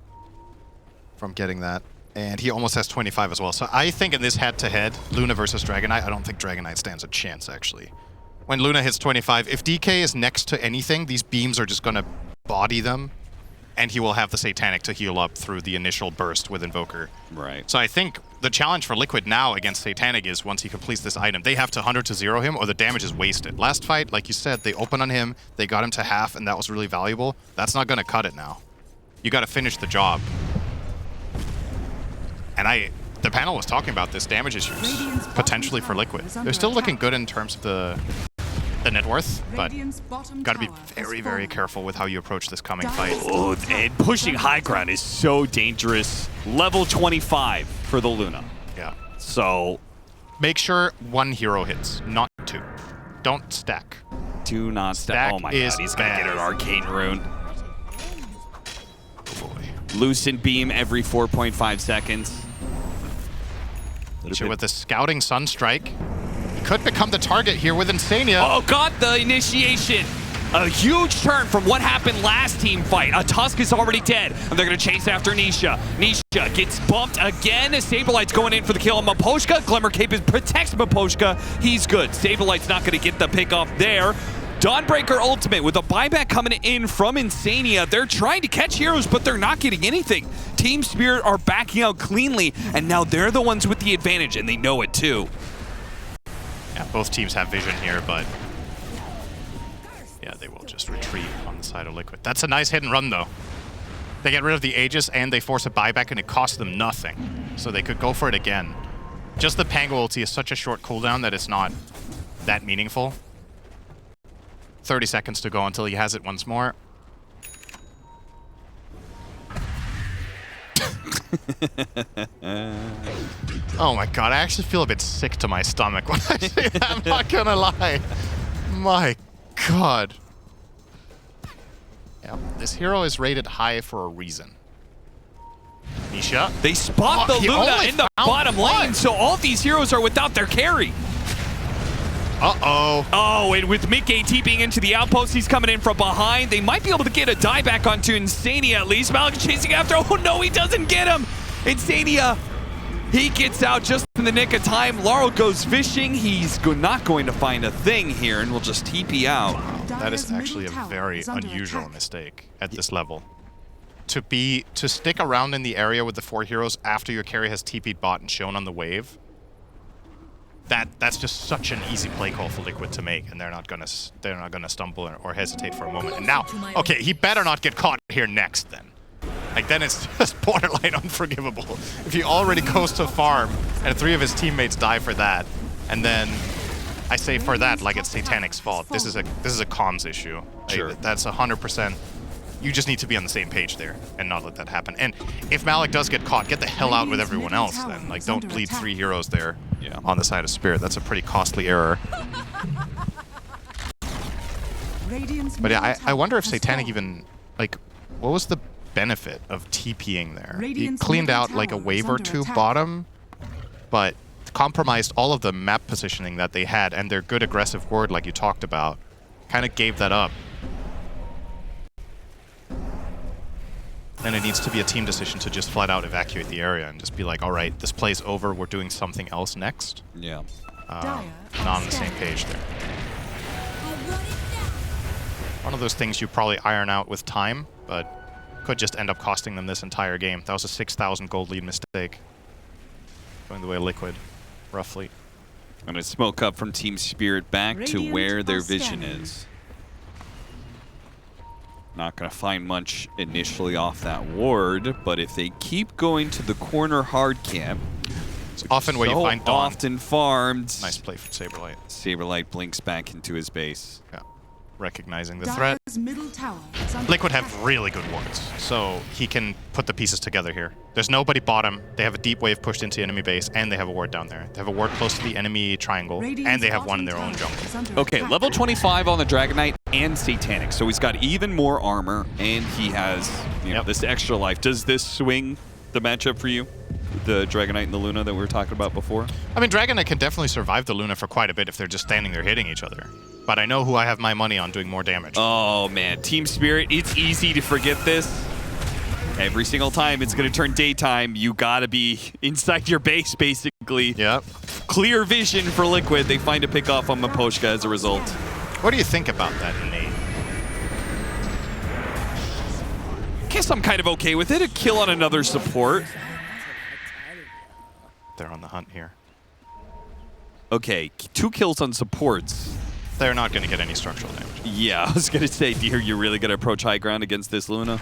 from getting that. And he almost has 25 as well. So I think in this head-to-head, Luna versus Dragon Knight, I don't think Dragon Knight stands a chance, actually. When Luna hits 25, if DK is next to anything, these beams are just going to body them, and he will have the Satanic to heal up through the initial burst with Invoker. Right. So I think the challenge for Liquid now against Satanic is once he completes this item, they have to 100 to 0 him or the damage is wasted. Last fight, like you said, they open on him, they got him to half, and that was really valuable. That's not going to cut it now. You got to finish the job. And the panel was talking about this damage issues potentially for Liquid. They're still looking good in terms of the net worth, but got to be very, very careful with how you approach this coming fight. Oh, and pushing high ground is so dangerous. Level 25 for the Luna. Yeah. So make sure 1 hero hits, not 2. Don't stack. Do not stack. Oh my god, he's going to get an Arcane Rune. Oh boy. Lucent Beam every 4.5 seconds. With the Scouting Sunstrike, he could become the target here with Insania. Oh god, the initiation! A huge turn from what happened last team fight. A Tusk is already dead, and they're going to chase after Nisha. Nisha gets bumped again. Saberlight's going in for the kill on Maposhka. Glimmer Cape protects Maposhka. He's good. Saberlight's not going to get the pick off there. Dawnbreaker ultimate with a buyback coming in from Insania. They're trying to catch heroes, but they're not getting anything. Team Spirit are backing out cleanly, and now they're the ones with the advantage, and they know it too. Yeah, both teams have vision here, but yeah, they will just retreat on the side of Liquid. That's a nice hit and run, though. They get rid of the Aegis, and they force a buyback, and it costs them nothing. So they could go for it again. Just the Pango ulti is such a short cooldown that it's not that meaningful. 30 seconds to go until he has it once more. Oh my god, I actually feel a bit sick to my stomach when I say that, I'm not gonna lie. My god. Yeah, this hero is rated high for a reason. Nisha. They spot the Luna in the bottom lane, so all these heroes are without their carry. Uh-oh. Oh, and with Mickey TPing into the outpost, he's coming in from behind. They might be able to get a dieback onto Insania at least. Malik chasing after. Oh no, he doesn't get him. Insania, he gets out just in the nick of time. Laurel goes fishing. He's not going to find a thing here, and will just TP out. Wow, that is actually a very unusual mistake at this level. To stick around in the area with the 4 heroes after your carry has TP'd bot and shown on the wave. that's just such an easy play call for Liquid to make, and they're not gonna stumble or hesitate for a moment. And now, okay, he better not get caught here next then. Like, then it's just borderline unforgivable. If he already goes to farm and 3 of his teammates die for that, and then I say for that like it's Satanic's fault. This is a comms issue. Sure. Like, that's 100%. You just need to be on the same page there and not let that happen. And if Malik does get caught, get the hell out with everyone else then. Like, don't bleed 3 heroes there on the side of Spirit. That's a pretty costly error. But yeah, I wonder if Satanic even, like, what was the benefit of TPing there? He cleaned out like a wave or 2 bottom, but compromised all of the map positioning that they had, and their good aggressive ward, like you talked about, kind of gave that up. And it needs to be a team decision to just flat out evacuate the area and just be like, all right, this play's over, we're doing something else next. Yeah. Not on the same page there. One of those things you probably iron out with time, but could just end up costing them this entire game. That was a 6,000 gold lead mistake. Going the way of Liquid, roughly. I'm going to smoke up from Team Spirit back to where their vision is. Not going to find much initially off that ward, but if they keep going to the corner hard camp, it's often where you find Dawn. Often farmed. Nice play from Saberlight. Saberlight blinks back into his base. Yeah, recognizing the threat. Liquid have really good wards, so he can put the pieces together here. There's nobody bottom. They have a deep wave pushed into enemy base, and they have a ward down there. They have a ward close to the enemy triangle, and they have one in their own jungle. Okay, level 25 on the Dragon Knight and Satanic, so he's got even more armor, and he has this extra life. Does this swing the matchup for you? The Dragon Knight and the Luna that we were talking about before? I mean, Dragon Knight can definitely survive the Luna for quite a bit if they're just standing there hitting each other. But I know who I have my money on doing more damage. Oh, man. Team Spirit, it's easy to forget this. Every single time it's going to turn daytime, you got to be inside your base, basically. Yep. Clear vision for Liquid. They find a pick off on Maposhka as a result. What do you think about that, Nate? Guess I'm kind of okay with it. A kill on another support. They're on the hunt here. Okay, 2 kills on supports. They're not going to get any structural damage. Yeah, I was going to say, dear, you're really going to approach high ground against this Luna?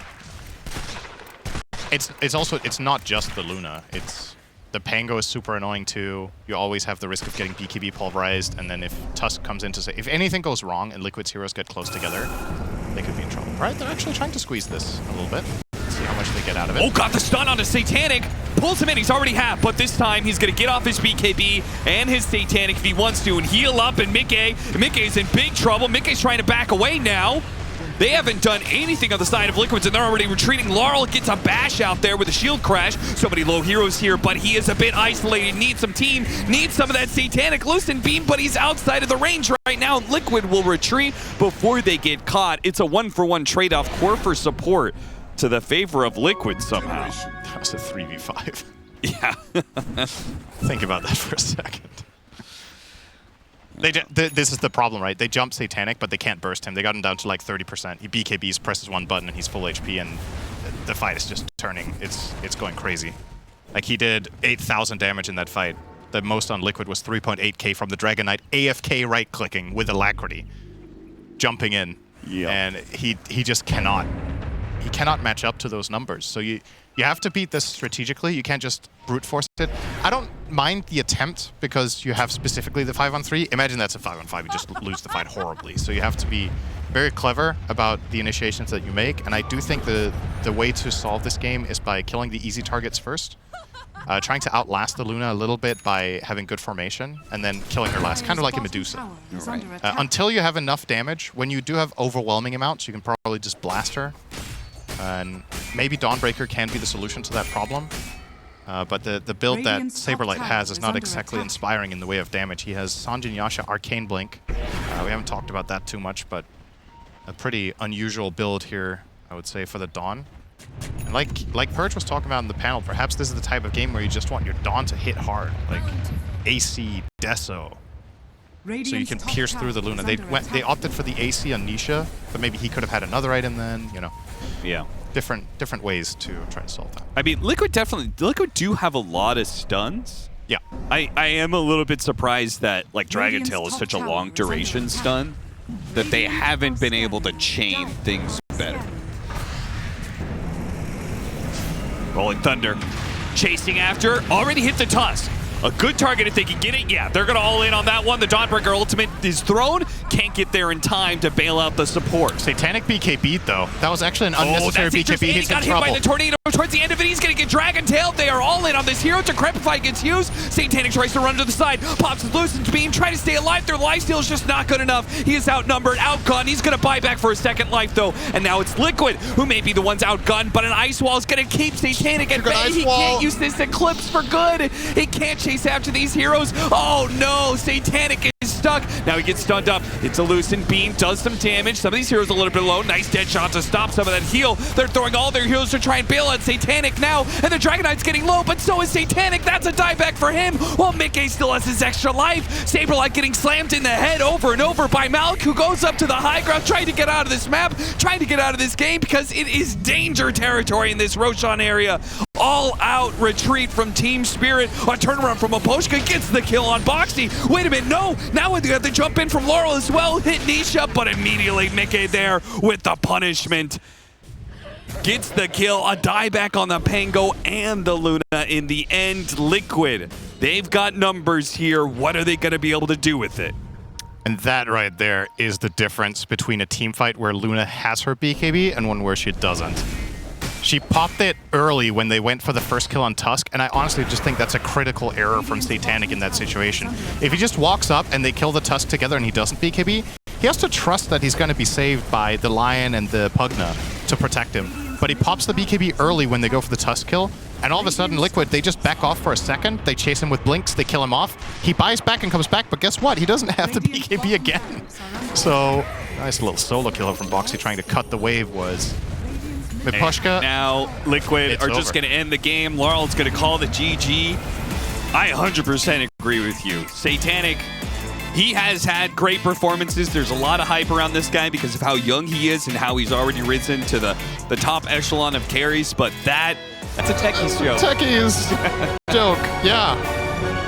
It's not just the Luna. It's the Pango is super annoying too. You always have the risk of getting BKB pulverized, and then if Tusk comes in to say, if anything goes wrong and Liquid's heroes get close together, they could be in trouble. Right, they're actually trying to squeeze this a little bit. See how much they get out of it. Oh, got the stun onto Satanic. Pulls him in, he's already half, but this time he's going to get off his BKB and his Satanic if he wants to and heal up, and Mickey's in big trouble. Mickey's trying to back away now. They haven't done anything on the side of Liquids, and they're already retreating. Laurel gets a bash out there with a shield crash. So many low heroes here, but he is a bit isolated. Needs some team, needs some of that Satanic Loosen Beam, but he's outside of the range right now. Liquid will retreat before they get caught. It's a 1-for-1 trade-off, core for support to the favor of Liquid somehow. That was a 3v5. Yeah. Think about that for a second. This is the problem, right? They jump Satanic, but they can't burst him. They got him down to like 30%. He BKBs, presses 1 button, and he's full HP, and the fight is just turning. It's going crazy. Like, he did 8,000 damage in that fight. The most on Liquid was 3.8k from the Dragon Knight, AFK right-clicking with alacrity, jumping in. Yeah. And he just cannot. He cannot match up to those numbers. So you have to beat this strategically. You can't just brute force it. I don't mind the attempt because you have specifically the 5-on-3. Imagine that's a 5-on-5. You just lose the fight horribly. So you have to be very clever about the initiations that you make. And I do think the way to solve this game is by killing the easy targets first. Trying to outlast the Luna a little bit by having good formation, and then killing her last, kind of like a Medusa. Right. Until you have enough damage, when you do have overwhelming amounts, you can probably just blast her. And maybe Dawnbreaker can be the solution to that problem. But the build that Saberlight has is not exactly inspiring in the way of damage. He has Sanjin Yasha Arcane Blink. We haven't talked about that too much, but a pretty unusual build here, I would say, for the Dawn. And like Purge was talking about in the panel, perhaps this is the type of game where you just want your Dawn to hit hard, like AC, Deso. So you can pierce through the Luna. They opted for the AC on Nisha, but maybe he could have had another item then, you know. Yeah. Different ways to try to solve that. I mean, Liquid do have a lot of stuns. Yeah. I am a little bit surprised that like Dragon Tail is such a long duration stun that they haven't been able to chain things better. Rolling Thunder, chasing after, already hit the Tusk. A good target if they can get it. Yeah, they're going to all in on that one. The Dawnbreaker ultimate is thrown. Can't get there in time to bail out the support. Satanic BK beat, though. That was actually an unnecessary BK beat. He got hit by the tornado towards the end of it. He's going to get Dragon Tailed. They are all in on this hero. Decrepify gets used. Satanic tries to run to the side. Pops his Lucen's beam. Trying to stay alive. Their lifesteal is just not good enough. He is outnumbered, outgunned. He's going to buy back for a second life, though. And now it's Liquid, who may be the ones outgunned, but an Ice Wall is going to keep Satanic at bay. He can't use this Eclipse for good. He can't chase after these heroes. Oh, no. Satanic is stuck. Now he gets stunned up. It's a Lucent beam. Does some damage. Some of these heroes a little bit low. Nice dead shot to stop some of that heal. They're throwing all their heroes to try and bail out Satanic now. And the Dragon Knight's getting low, but so is Satanic. That's a dieback for him. While Mickey still has his extra life. Saberlight getting slammed in the head over and over by Malik, who goes up to the high ground, trying to get out of this map, trying to get out of this game because it is danger territory in this Roshan area. All-out retreat from Team Spirit. A turnaround from Aposhka gets the kill on Boxy. Wait a minute, no! Now we have to jump in from Laurel as well. Hit Nisha, but immediately Mickey there with the punishment. Gets the kill, a dieback on the Pango and the Luna in the end. Liquid, they've got numbers here. What are they going to be able to do with it? And that right there is the difference between a team fight where Luna has her BKB and one where she doesn't. She popped it early when they went for the first kill on Tusk, and I honestly just think that's a critical error from Satanic in that situation. If he just walks up and they kill the Tusk together and he doesn't BKB, he has to trust that he's going to be saved by the Lion and the Pugna to protect him. But he pops the BKB early when they go for the Tusk kill, and all of a sudden Liquid, they just back off for a second, they chase him with blinks, they kill him off, he buys back and comes back, but guess what? He doesn't have the BKB again. So, nice little solo kill from Boxy trying to cut the wave was... Aposhka. Now Liquid are just going to end the game. Laurel's going to call the GG. I 100% agree with you. Satanic, he has had great performances. There's a lot of hype around this guy because of how young he is and how he's already risen to the top echelon of carries, but that's a Techies joke. Techies joke, yeah.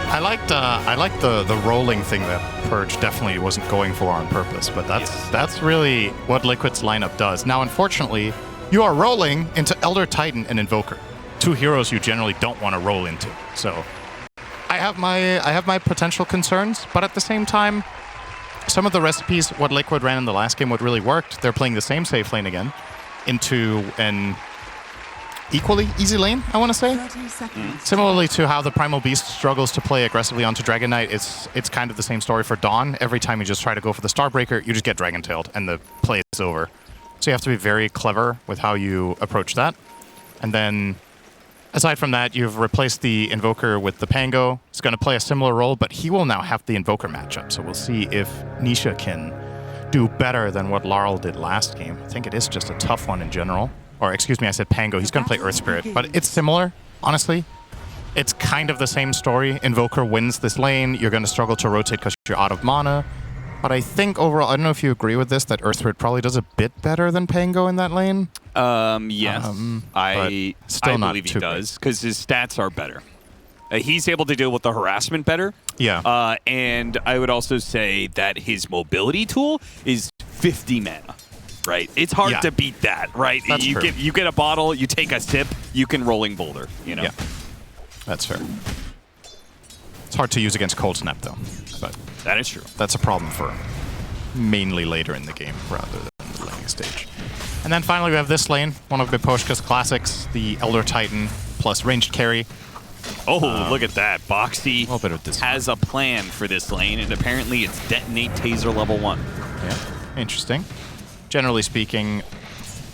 I liked the rolling thing that Purge definitely wasn't going for on purpose, but that's really what Liquid's lineup does. Now, unfortunately, you are rolling into Elder Titan and Invoker, two heroes you generally don't want to roll into. So I have my potential concerns, but at the same time, some of the recipes what Liquid ran in the last game what really worked. They're playing the same safe lane again into an equally easy lane, I want to say. 30 seconds. Similarly to how the Primal Beast struggles to play aggressively onto Dragon Knight, it's kind of the same story for Dawn. Every time you just try to go for the Starbreaker, you just get Dragon Tailed and the play is over. So you have to be very clever with how you approach that. And then, aside from that, you've replaced the Invoker with the Pango. It's going to play a similar role, but he will now have the Invoker matchup. So we'll see if Nisha can do better than what Laurel did last game. I think it is just a tough one in general. Or, excuse me, I said Pango. He's going to play Earth Spirit. But it's similar, honestly. It's kind of the same story. Invoker wins this lane. You're going to struggle to rotate because you're out of mana. But I think overall, I don't know if you agree with this, that Earth Spirit probably does a bit better than Pango in that lane. Yes. I believe he does, because his stats are better. He's able to deal with the harassment better. Yeah. And I would also say that his mobility tool is 50 mana. Right? It's hard to beat that, right? That's you true. get a bottle, you take a sip, you can Rolling Boulder, you know? Yeah. That's fair. It's hard to use against Cold Snap, though. But that is true. that's a problem for mainly later in the game rather than the laning stage. And then finally we have this lane, one of Biposhka's classics, the Elder Titan plus ranged carry. Oh, look at that. Boxy A little bit of this has a plan for this lane, and apparently it's Detonate Taser level 1. Yeah, interesting. Generally speaking,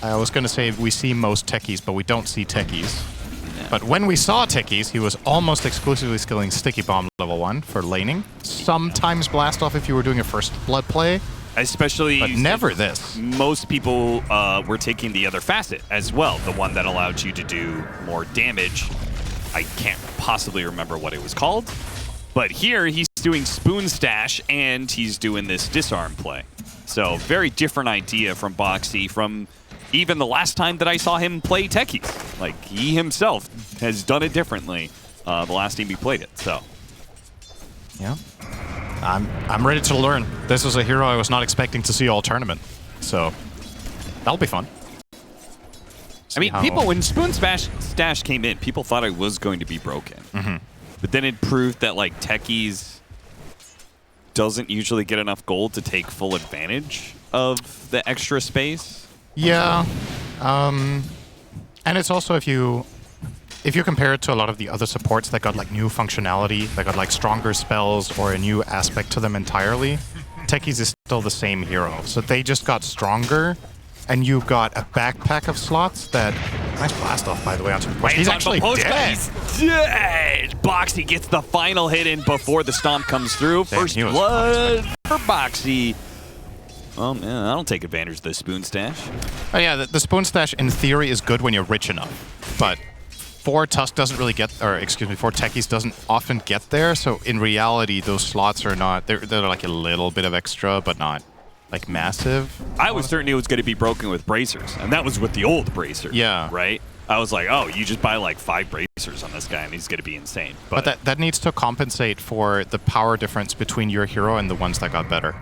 I was going to say we see most techies, but we don't see techies. Yeah. But when we saw techies, he was almost exclusively skilling Sticky Bomb level 1 for laning. Sometimes Blast Off if you were doing a First Blood play. Especially, but never this. Most people were taking the other facet as well, the one that allowed you to do more damage. I can't possibly remember what it was called, but here he's doing Spoon Stash and he's doing this disarm play. So very different idea from Boxy from even the last time that I saw him play techies. Like, he himself has done it differently the last time he played it. So Yeah. I'm ready to learn. This is a hero I was not expecting to see all tournament. So that'll be fun. I mean, people, when Spoon Stash came in, people thought it was going to be broken. But then it proved that, like, Techies doesn't usually get enough gold to take full advantage of the extra space. Yeah. And it's also, if you compare it to a lot of the other supports that got, like, new functionality, that got, like, stronger spells or a new aspect to them entirely, Techies is still the same hero. So they just got stronger. And you got a backpack of slots that... Nice blast off, by the way. He's actually dead. He's dead. Boxy gets the final hit in before the stomp comes through. Damn, First blood for Boxy. Oh, man, I don't take advantage of the Spoon Stash. Oh, yeah, the Spoon Stash, in theory, is good when you're rich enough. But 4 Tusk doesn't really get... Or, excuse me, 4 Techies doesn't often get there. So, in reality, those slots are not... They're like a little bit of extra, but not... like massive. I was certain it was going to be broken with bracers, and that was with the old bracer. Yeah. Right? I was like, oh, you just buy like 5 bracers on this guy, and he's going to be insane. But that needs to compensate for the power difference between your hero and the ones that got better.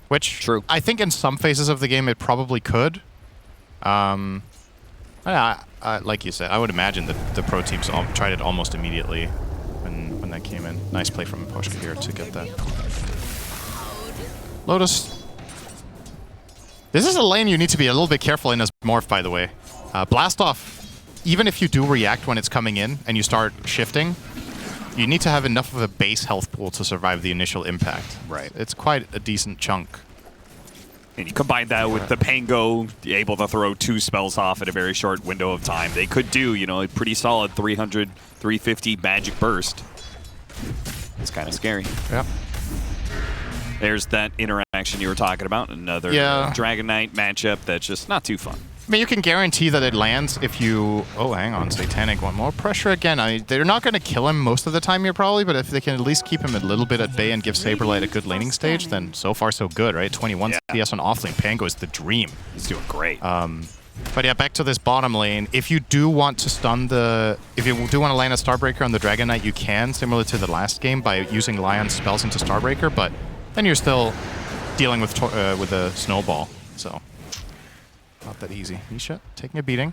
Which, true. I think in some phases of the game it probably could. Like you said, I would imagine that the pro teams tried it almost immediately when that came in. Nice play from Poshka here to get that. Lotus. This is a lane you need to be a little bit careful in as Morph, by the way. Blast off, even if you do react when it's coming in and you start shifting, you need to have enough of a base health pool to survive the initial impact. Right. It's quite a decent chunk. And you combine that with the Pango, able to throw 2 spells off in a very short window of time. They could do, you know, a pretty solid 300, 350 magic burst. It's kind of scary. Yep. There's that interaction you were talking about. Another Dragon Knight matchup that's just not too fun. I mean, you can guarantee that it lands if you... Oh, hang on. Satanic want more pressure again. They're not going to kill him most of the time here, probably, but if they can at least keep him a little bit at bay and give Saberlight a good laning stage, then so far so good, right? 21 CS on offlane. Pango is the dream. He's doing great. But yeah, back to this bottom lane. If you do want to stun the... If you do want to land a Starbreaker on the Dragon Knight, you can, similar to the last game, by using Lion's spells into Starbreaker, but... then you're still dealing with a snowball, so not that easy. Nisha taking a beating.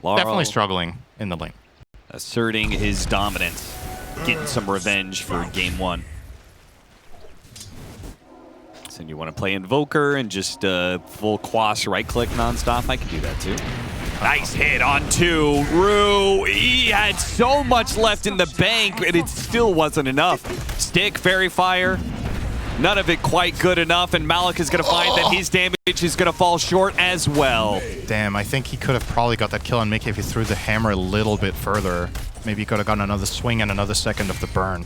Laurel Definitely struggling in the lane. Asserting his dominance, getting some revenge for game 1. So you want to play Invoker and just full quash right-click nonstop? I can do that too. Nice hit on 2. Rue, he had so much left in the bank, and it still wasn't enough. Stick, Fairy Fire. None of it quite good enough, and Malik is going to find that his damage is going to fall short as well. Damn, I think he could have probably got that kill on Mickey if he threw the hammer a little bit further. Maybe he could have gotten another swing and another second of the burn.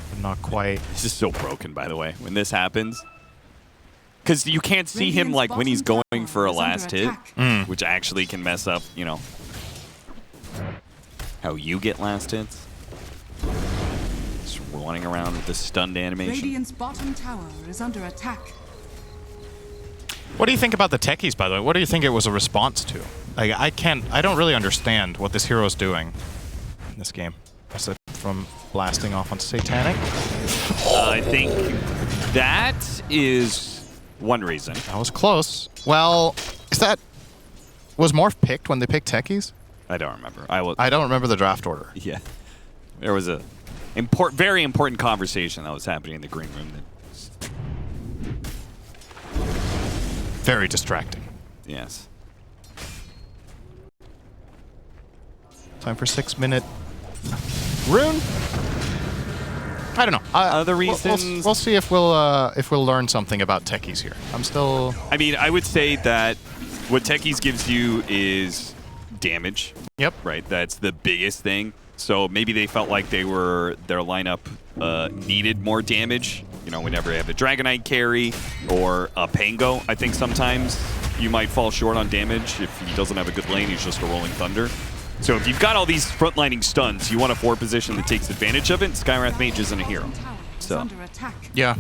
But not quite. This is so broken, by the way, when this happens. Because you can't see him like when he's going for a last hit, which actually can mess up, you know, how you get last hits. Running around with the stunned animation. Radiant's bottom tower is under attack. What do you think about the Techies, by the way? What do you think it was a response to? Like, I don't really understand what this hero is doing in this game. Aside from blasting off on Satanic. I think that is one reason. That was close. Well, was Morph picked when they picked Techies? I don't remember. I don't remember the draft order. Yeah. There was a very important conversation that was happening in the green room. Very distracting. Yes. Time for 6-minute rune. I don't know. Other reasons. We'll see if we'll learn something about Techies here. I'm still. I mean, I would say that what Techies gives you is damage. Yep. Right. That's the biggest thing. So maybe they felt like their lineup needed more damage. You know, whenever you have a Dragon Knight carry or a Pango, I think sometimes you might fall short on damage if he doesn't have a good lane. He's just a Rolling Thunder. So if you've got all these frontlining stuns, you want a 4 position that takes advantage of it. Skywrath Mage isn't a hero. So yeah.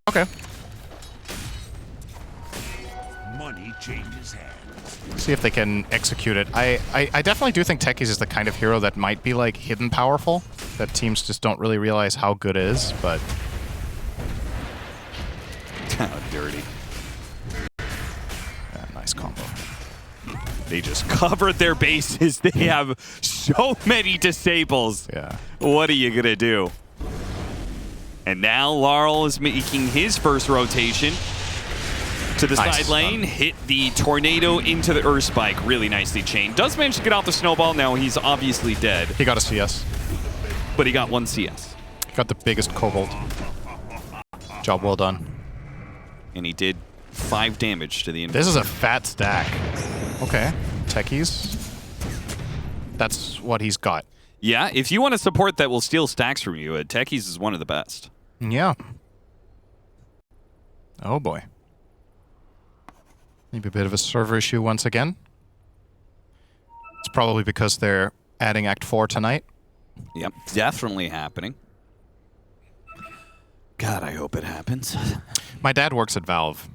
Okay. Money changes hands. See if they can execute it. I definitely do think Techies is the kind of hero that might be like hidden powerful. that teams just don't really realize how good it is, but... Dirty. Yeah, nice combo. They just covered their bases. They have so many disables. Yeah. What are you going to do? And now Laurel is making his first rotation to the Nice side lane. Hit the tornado into the Earth Spike. Really nicely chained. Does manage to get off the snowball. Now he's obviously dead. He got a CS. But he got 1 CS. Got the biggest kobold. Job well done. And he did 5 damage to the enemy. This is a fat stack. Okay. Techies. That's what he's got. Yeah, if you want a support that will steal stacks from you, Techies is one of the best. Yeah. Oh boy. Maybe a bit of a server issue once again. It's probably because they're adding Act 4 tonight. Yep, definitely happening. God, I hope it happens. My dad works at Valve.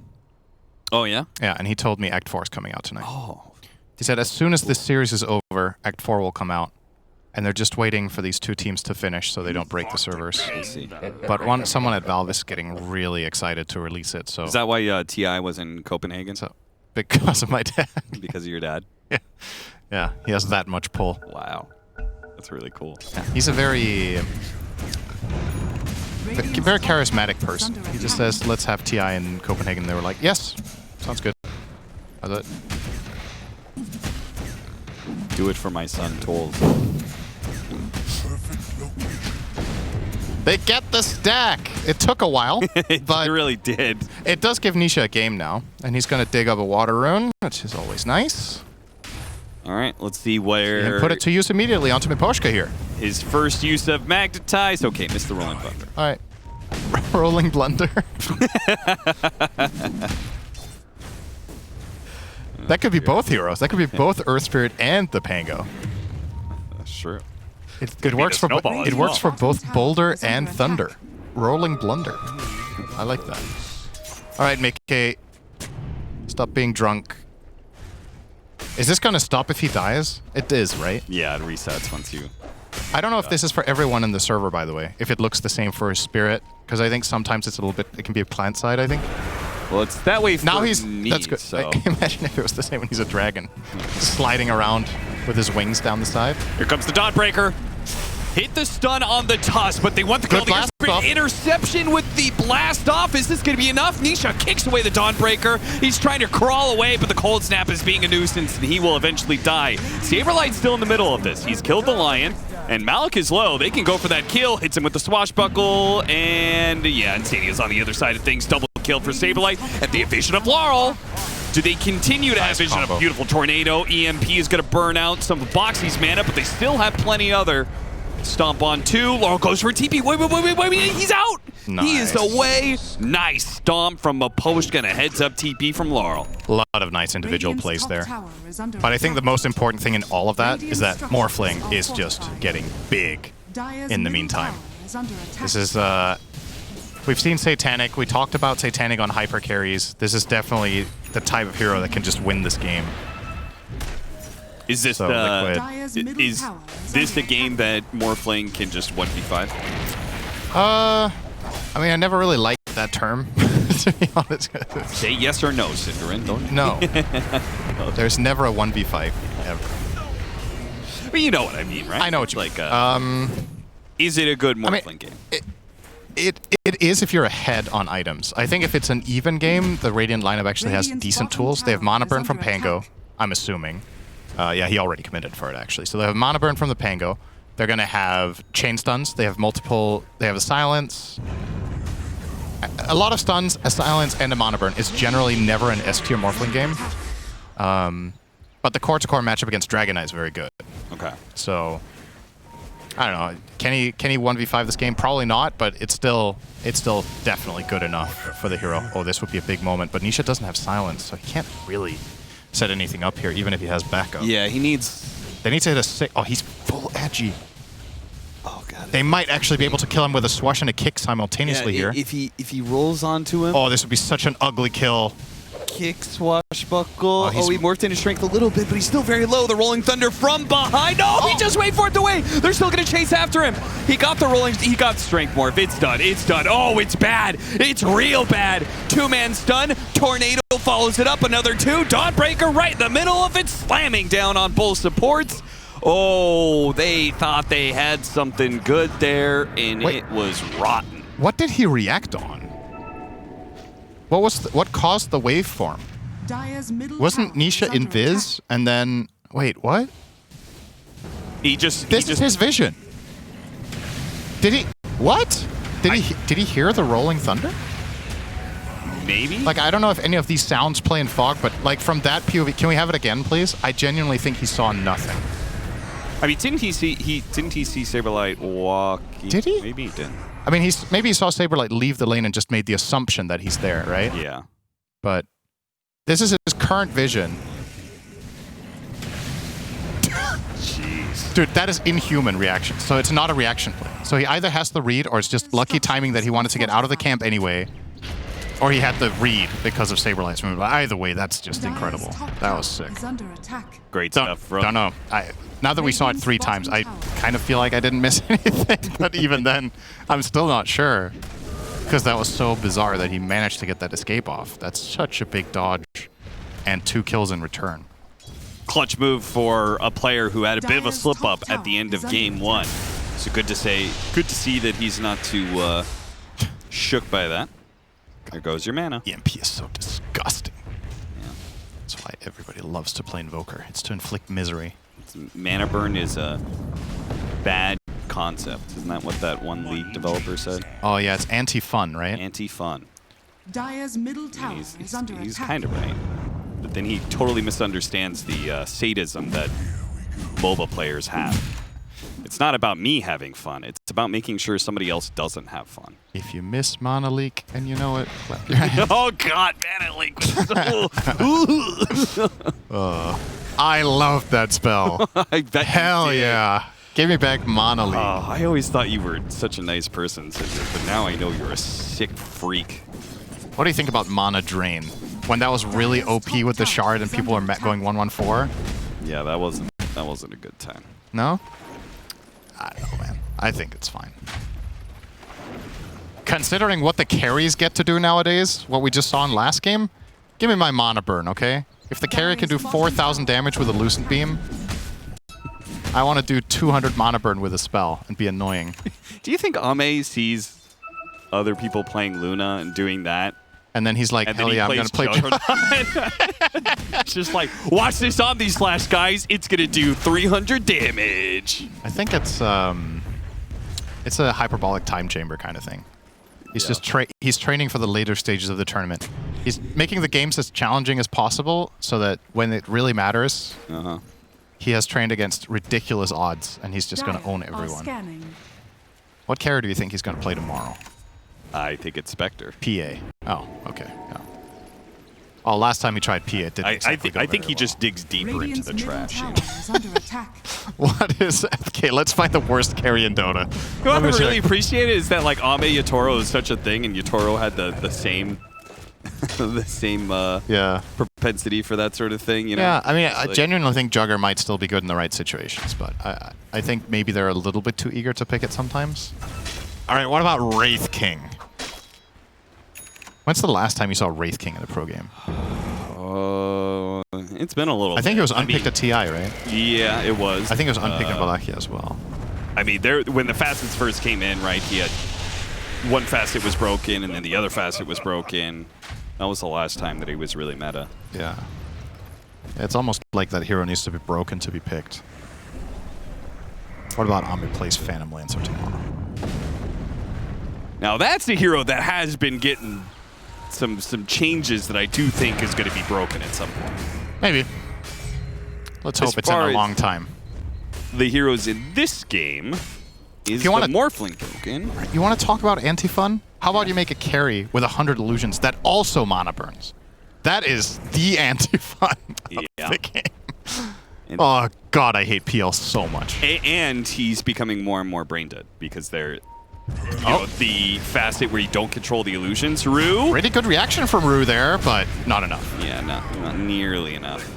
Oh, yeah? Yeah, and he told me Act 4 is coming out tonight. Oh. He said as soon as this series is over, Act 4 will come out. And they're just waiting for these 2 teams to finish so they don't break the servers. I see. But someone at Valve is getting really excited to release it. So Is that why TI was in Copenhagen? So because of my dad. Because of your dad? Yeah, he has that much pull. Wow. That's really cool. Yeah, he's a very charismatic person. He just says, let's have TI in Copenhagen. They were like, yes, sounds good. I thought, Do it for my son, Tolls. they get the stack. It took a while, It but really did. it does give Nisha a game now. And he's going to dig up a water rune, which is always nice. All right, let's see where And put it to use immediately onto Miposhka here. his first use of magnetize. Okay, missed the rolling thunder. All right. Rolling blunder. That could be both heroes. That could be both Earth Spirit and the Pango. That's true. It works for snowball it as works well. for both Boulder and Thunder. Rolling blunder. I like that. All right, Mickey. Stop being drunk. Is this gonna stop if he dies? It is, right? Yeah, it resets once you... I don't know if this is for everyone in the server, by the way. If it looks the same for his Spirit, because I think sometimes it's a little bit. It can be a plant side, I think. Well, it's that way for Now he's me, that's good. so... Imagine if it was the same when he's a dragon, sliding around with his wings down the side. Here comes the Dawnbreaker. Hit the stun on the toss, but they want the Good kill. The blast off. interception with the blast off. Is this going to be enough? Nisha kicks away the Dawnbreaker. He's trying to crawl away, but the cold snap is being a nuisance, and he will eventually die. Saberlight's still in the middle of this. He's killed the Lion, and Malik is low. They can go for that kill. Hits him with the Swashbuckle, and yeah, Insania's on the other side of things. Double kill for Saberlight, and the vision of Laurel. Do they continue to have vision of a beautiful tornado? EMP is going to burn out some of Boxy's mana, but they still have plenty other. Stomp on 2. Laurel goes for a TP. Wait. He's out. Nice. He is away. Nice stomp from a post and a heads up TP from Laurel. A lot of nice individual Radiant's plays top there. tower is under But I think the attack. most important thing in all of that is that Morphling is just getting big Dire's in the middle meantime. tower is under attack. This is, we've seen Satanic. We talked about Satanic on hyper carries. This is definitely the type of hero that can just win this game. Is this So, Liquid. Dire's middle is tower is this under a game that Morphling can just 1v5? I mean, I never really liked that term, to be honest. Say yes or no, Cinderin. Don't. No. There's never a 1v5 ever. But you know what I mean, right? I know what you like. mean. Is it a good mean, Morphling game? It is if you're ahead on items. I think if it's an even game, the Radiant lineup actually has Radiant's decent bottom tools. They have tower Mana is Burn from under Pango, attack. I'm assuming. Yeah, he already committed for it, actually. So they have Mana Burn from the Pango. They're going to have Chain Stuns. They have multiple... They have a Silence. A lot of stuns, a Silence, and a Mana Burn is generally never an S-tier Morphling game. But the core-to-core matchup against Dragon Knight is very good. Okay. So... I don't know. Can he 1v5 this game? Probably not, but it's still definitely good enough for the hero. Oh, this would be a big moment, but Nisha doesn't have silence, so he can't really set anything up here, even if he has backup. Yeah, he needs. They need to hit a 6. Oh, he's full edgy. Oh god. They might actually be able to kill him with a swash and a kick simultaneously here. If he rolls onto him. Oh, this would be such an ugly kill. kick swashbuckle. he's- Oh, he morphed into strength a little bit, but he's still very low. The Rolling Thunder from behind. No, he just wait for it to wait. They're still going to chase after him. He got the rolling. He got strength morph. It's done. It's done. Oh, it's bad. It's real bad. Two-man stun. Tornado follows it up. Another two. Dawnbreaker right in the middle of it, slamming down on both supports. Oh, they thought they had something good there, and it was rotten. What did he react on? What caused the waveform? Dire's middle Wasn't tower is Nisha under invis and then wait, what? This This is his vision. Did he what? Did he hear the rolling thunder? Maybe. Like I don't know if any of these sounds play in fog, but like from that POV, can we have it again, please? I genuinely think he saw nothing. I mean, didn't he see Saberlight walking? Did he? Maybe he didn't. I mean, maybe he saw Saberlight leave the lane and just made the assumption that he's there, right? Yeah. But this is his current vision. Jeez. Dude, that is inhuman reaction. So it's not a reaction play. So he either has the read or it's just lucky timing that he wanted to get out of the camp anyway. Or he had the read because of Saberlight's move. But either way, that's just Dire's incredible. top That tower was sick. is under attack. Great Don't, stuff, bro. don't know. Now that we saw it 3 times, I kind of feel like I didn't miss anything. But even then, I'm still not sure. Because that was so bizarre that he managed to get that escape off. That's such a big dodge. And 2 kills in return. Clutch move for a player who had a bit of a Dire's slip top up at the tower end of is under game attack. 1. So good to see that he's not too shook by that. There goes your mana. EMP is so disgusting. That's why everybody loves to play Invoker. It's to inflict misery. Mana burn is a bad concept. Isn't that what that one League developer said? Oh yeah, it's anti-fun, right? Anti-fun. Dire's middle tower is under He's attack. kind of right. But then he totally misunderstands the sadism that MOBA players have. It's not about me having fun. It's about making sure somebody else doesn't have fun. If you miss Mana Leak and you know it, clap your hands. Oh God, Mana Leak was so... I love that spell. I bet you Hell did. yeah. Give me back Mana Leak. Oh, I always thought you were such a nice person, Cinder, but now I know you're a sick freak. What do you think about Mana Drain? When that was really OP with the shard and people were going 1-1-4? Yeah, that wasn't a good time. No? I don't know, man. I think it's fine. Considering what the carries get to do nowadays, what we just saw in last game, give me my Mana Burn, okay? If the carry can do 4,000 damage with a Lucent Beam, I want to do 200 Mana Burn with a spell and be annoying. Do you think Ame sees other people playing Luna and doing that? And then he's like, And then hell he yeah, I'm going plays to play... Juggernaut. It's just like, watch this Omni Slash, guys. It's going to do 300 damage. I think it's a hyperbolic time chamber kind of thing. He's just he's training for the later stages of the tournament. He's making the games as challenging as possible so that when it really matters, he has trained against ridiculous odds and he's just going to own Dire are everyone. scanning. What character do you think he's going to play tomorrow? I think it's Spectre. PA. Oh, okay. Yeah. Oh, last time he tried PA, it didn't I exactly go think very he just digs deeper into Radiant's the middle trash. tower is under attack. What is... Okay, let's find the worst carry in Dota. What I Let me really check. appreciate is that like Ame Yatoro is such a thing, and Yatoro had the same the same Yeah. propensity for that sort of thing. You know? Yeah, I mean, It's I like- genuinely think Jugger might still be good in the right situations, but I think maybe they're a little bit too eager to pick it sometimes. All right, what about Wraith King? When's the last time you saw Wraith King in a pro game? It's been a little. I think bit. it was I unpicked mean, at TI, right? Yeah, it was. I think it was unpicked in Valakia as well. I mean, when the facets first came in, right? He had one facet was broken, and then the other facet was broken. That was the last time that he was really meta. Yeah. It's almost like that hero needs to be broken to be picked. What about Ame plays Phantom Lancer tomorrow? Now that's a hero that has been getting some changes that I do think is going to be broken at some point. Maybe. Let's hope it's in far a as- long time. The heroes in this game is you the wanna- Morphling broken. You want to talk about anti-fun? How about you make a carry with 100 illusions that also mana burns? That is the anti-fun of Yeah. the game. Oh god, I hate PL so much. And he's becoming more and more brain dead because you know, the facet where you don't control the illusions. Rue? Pretty good reaction from Rue there, but not enough. Yeah, not nearly enough.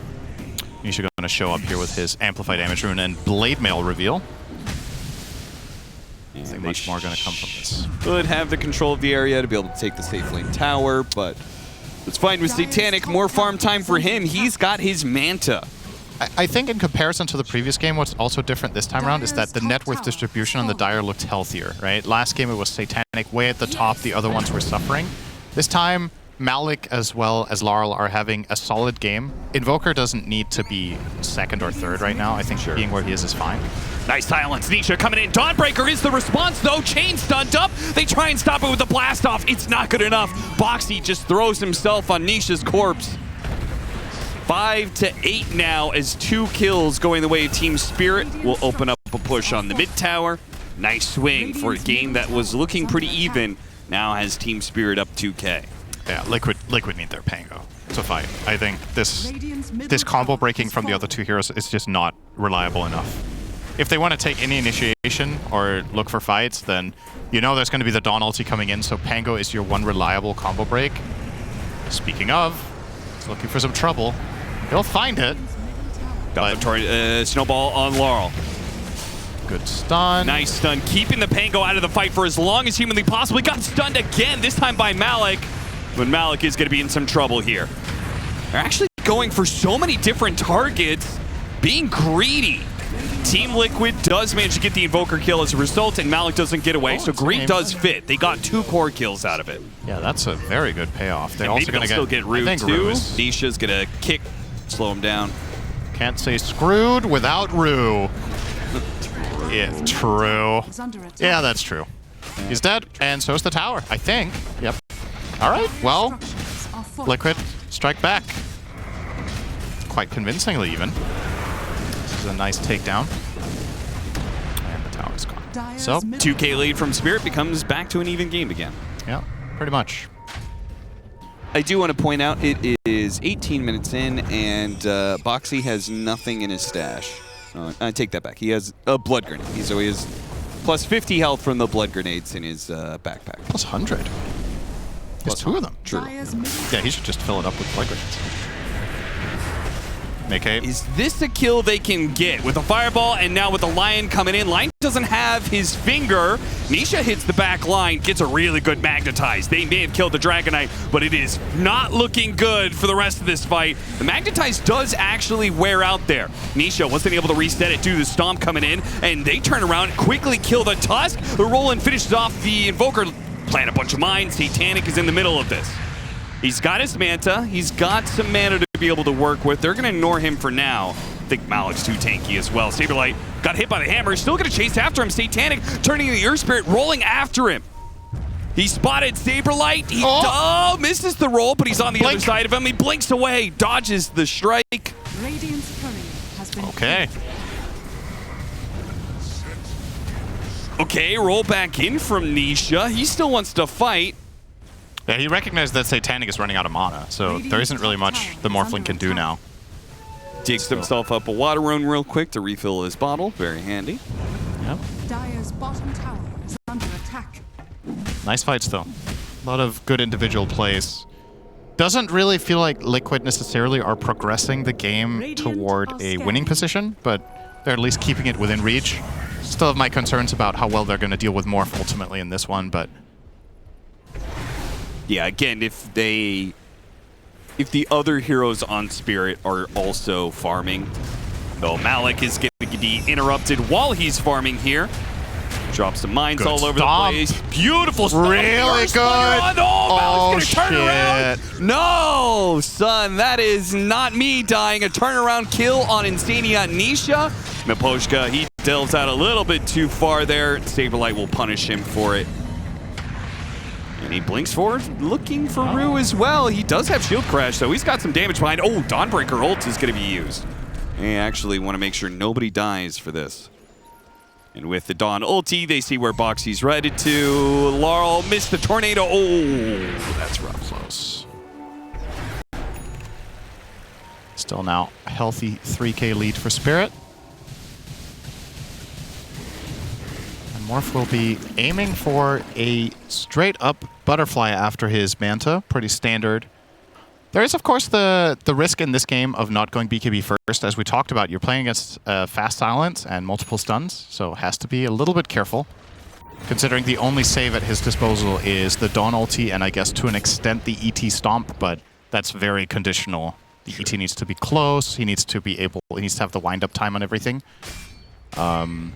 Nisha going to show up here with his Amplify Damage Rune and Blade Mail reveal. I think much more going to come from this. Could have the control of the area to be able to take the safe lane tower, but it's fine with Satanic. More farm time for him. He's got his Manta. I think in comparison to the previous game, what's also different this time around is that the net worth distribution on the Dire looked healthier, right? Last game it was Satanic way at the top, the other ones were suffering. This time, Malik as well as Laurel are having a solid game. Invoker doesn't need to be second or third right now. I think being where he is fine. Nice silence. Nisha coming in. Dawnbreaker is the response, though. Chain stunned up. They try and stop it with the blast off. It's not good enough. Boxy just throws himself on Nisha's corpse. 5 to 8 now as 2 kills going the way of Team Spirit. Will open up a push on the mid tower. Nice swing for a game that was looking pretty even. Now has Team Spirit up 2K. Yeah, Liquid need their Pango to fight. I think this combo breaking from the other two heroes is just not reliable enough. If they want to take any initiation or look for fights, then you know there's going to be the Dawn ulti coming in, so Pango is your one reliable combo break. Speaking of, it's looking for some trouble. He'll find it. Got the snowball on Laurel. Good stun. Nice stun, keeping the Pango out of the fight for as long as humanly possible. He got stunned again, this time by Malik. But Malik is going to be in some trouble here. They're actually going for so many different targets, being greedy. Team Liquid does manage to get the Invoker kill as a result, and Malik doesn't get away, so greed does fit. They got 2 core kills out of it. Yeah, that's a very good payoff. They're and also going to still get Rue too. Nisha's going to kick, slow him down. Can't say screwed without Rue. Yeah, true. Yeah, that's true. He's dead, and so is the tower, I think. Yep. All right, well, Liquid, strike back. Quite convincingly, even. This is a nice takedown. And the tower's gone. So, 2K lead from Spirit becomes back to an even game again. Yeah, pretty much. I do want to point out it is 18 minutes in, and Boxy has nothing in his stash. I take that back. He has a blood grenade. So he has plus 50 health from the blood grenades in his backpack. Plus 100. He has 2 of them. True. Yeah, he should just fill it up with blood grenades. Is this a kill they can get with a fireball and now with the Lion coming in? Lion doesn't have his finger. Nisha hits the back line, gets a really good magnetize. They may have killed the Dragonite, but it is not looking good for the rest of this fight. The magnetize does actually wear out there. Nisha wasn't able to reset it due to the stomp coming in, and they turn around, quickly kill the Tusk. The Roland finishes off the Invoker, plant a bunch of mines. Satanic is in the middle of this. He's got his Manta. He's got some mana to be able to work with. They're going to ignore him for now. I think Malik's too tanky as well. Saberlight got hit by the hammer. Still going to chase after him. Satanic turning the Earth Spirit, rolling after him. He spotted Saberlight. He misses the roll, but he's on the other side of him. He blinks away, dodges the strike. Radiant's flurry has been Okay. Okay, roll back in from Nisha. He still wants to fight. Yeah, he recognized that Satanic is running out of mana, so there isn't really much the Morphling can do now. Digs himself up a water rune real quick to refill his bottle. Very handy. Yep. Dire's bottom tower is under attack. Nice fights, though. A lot of good individual plays. Doesn't really feel like Liquid necessarily are progressing the game toward a winning position, but they're at least keeping it within reach. Still have my concerns about how well they're going to deal with Morph ultimately in this one, but... Yeah, again, if the other heroes on Spirit are also farming, though Malik is going to be interrupted while he's farming here. Drop some mines all over the place. Beautiful stuff. Really good. Oh, Malik's going to turn around. No, son, that is not me dying. A turnaround kill on Insania Nisha. Miposhka, he delves out a little bit too far there. Saberlight will punish him for it. And he blinks forward, looking for Rue as well. He does have shield crash, so he's got some damage behind. Oh, Dawnbreaker ult is going to be used. They actually want to make sure nobody dies for this. And with the Dawn ulti, they see where Boxy's headed to. Laurel missed the tornado. Oh, that's rough. Close. Still now a healthy 3K lead for Spirit. And Morph will be aiming for a straight-up butterfly after his Manta. Pretty standard. There is, of course, the risk in this game of not going BKB first. As we talked about, you're playing against fast silence and multiple stuns, so has to be a little bit careful. Considering the only save at his disposal is the Dawn ulti and I guess to an extent the ET Stomp, but that's very conditional. The ET needs to be close, he needs to have the wind-up time on everything. But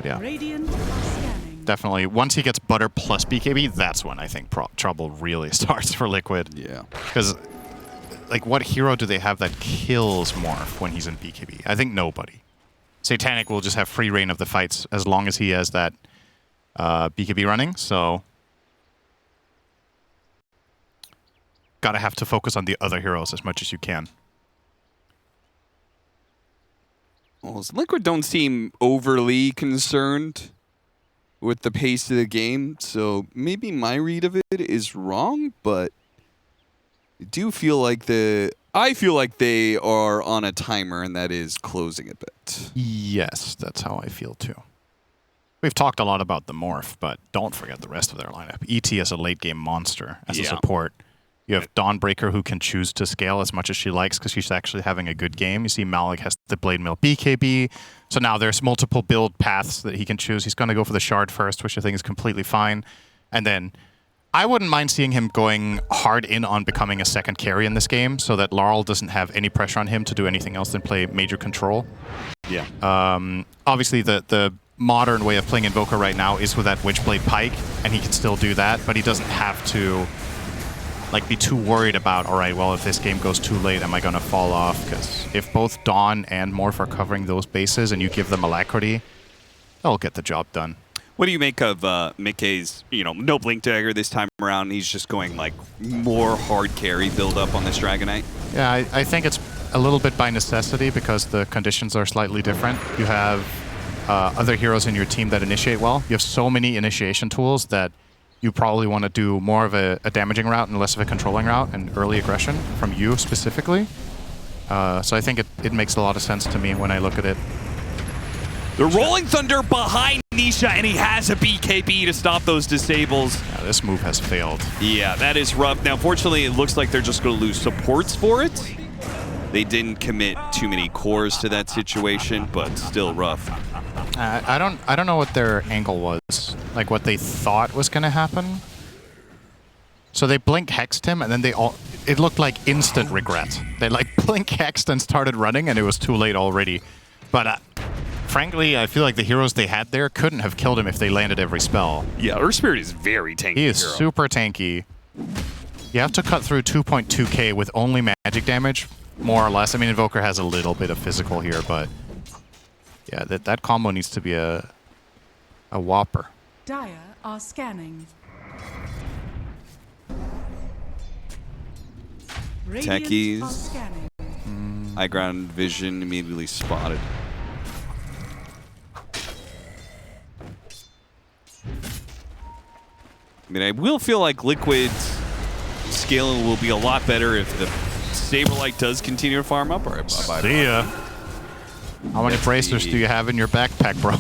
yeah. Radiant are scanning. Definitely, once he gets Butter plus BKB, that's when I think trouble really starts for Liquid. Yeah. Because, like, what hero do they have that kills Morph when he's in BKB? I think nobody. Satanic will just have free reign of the fights as long as he has that BKB running, so... Gotta have to focus on the other heroes as much as you can. Well, Liquid don't seem overly concerned with the pace of the game, so maybe my read of it is wrong, but I do feel like I feel like they are on a timer, and that is closing a bit. Yes, that's how I feel too. We've talked a lot about the Morph, but don't forget the rest of their lineup. ET is a late game monster as a support. You have Dawnbreaker who can choose to scale as much as she likes because she's actually having a good game. You see Malik has the Blade Mill BKB. So now there's multiple build paths that he can choose. He's going to go for the Shard first, which I think is completely fine. And then I wouldn't mind seeing him going hard in on becoming a second carry in this game so that Laurel doesn't have any pressure on him to do anything else than play major control. Yeah. Obviously, the modern way of playing Invoker right now is with that Witchblade Pike, and he can still do that, but he doesn't have to like be too worried about, all right, well, if this game goes too late, am I going to fall off? Because if both Dawn and Morph are covering those bases and you give them Alacrity, they'll get the job done. What do you make of Mickey's, no Blink Dagger this time around? He's just going like more hard carry build up on this Dragonite. Yeah, I think it's a little bit by necessity because the conditions are slightly different. You have other heroes in your team that initiate well. You have so many initiation tools that you probably want to do more of a damaging route and less of a controlling route and early aggression from you specifically. So I think it makes a lot of sense to me when I look at it. The Rolling Thunder behind Nisha, and he has a BKB to stop those disables. Yeah, this move has failed. Yeah, that is rough. Now, fortunately, it looks like they're just going to lose supports for it. They didn't commit too many cores to that situation, but still rough. I don't know what their angle was, like what they thought was going to happen. So they blink hexed him, and then it looked like instant regret. They like blink hexed and started running, and it was too late already. But frankly, I feel like the heroes they had there couldn't have killed him if they landed every spell. Yeah, Earth Spirit is very tanky. He is super tanky. You have to cut through 2.2k with only magic damage, more or less. I mean, Invoker has a little bit of physical here, but yeah, that combo needs to be a whopper. Dire are scanning. Radiant Techies. are scanning. High ground vision immediately spotted. I mean, I will feel like Liquid's scaling will be a lot better if the Saberlight does continue to farm up. All right, bye-bye. See ya. How many bracers do you have in your backpack, bro?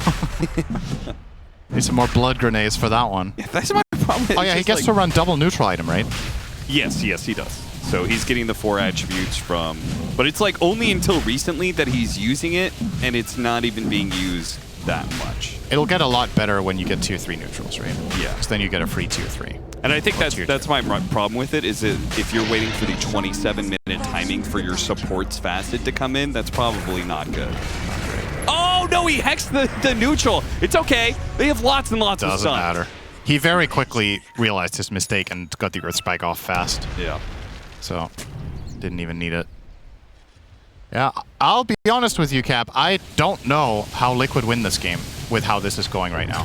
Need some more blood grenades for that one. Yeah, that's my problem. Oh yeah, he gets to run double neutral item, right? Yes, he does. So he's getting the 4 attributes from... But it's like only until recently that he's using it, and it's not even being used that much. It'll get a lot better when you get tier 3 neutrals, right? Yeah. Because then you get a free tier 3. And I think that's my problem with it, is that if you're waiting for the 27-minute timing for your support's facet to come in, that's probably not good. Oh, no, he hexed the neutral. It's okay. They have lots and lots of stuff. Doesn't matter. He very quickly realized his mistake and got the Earth Spike off fast. Yeah. So, didn't even need it. Yeah, I'll be honest with you, Cap. I don't know how Liquid win this game with how this is going right now.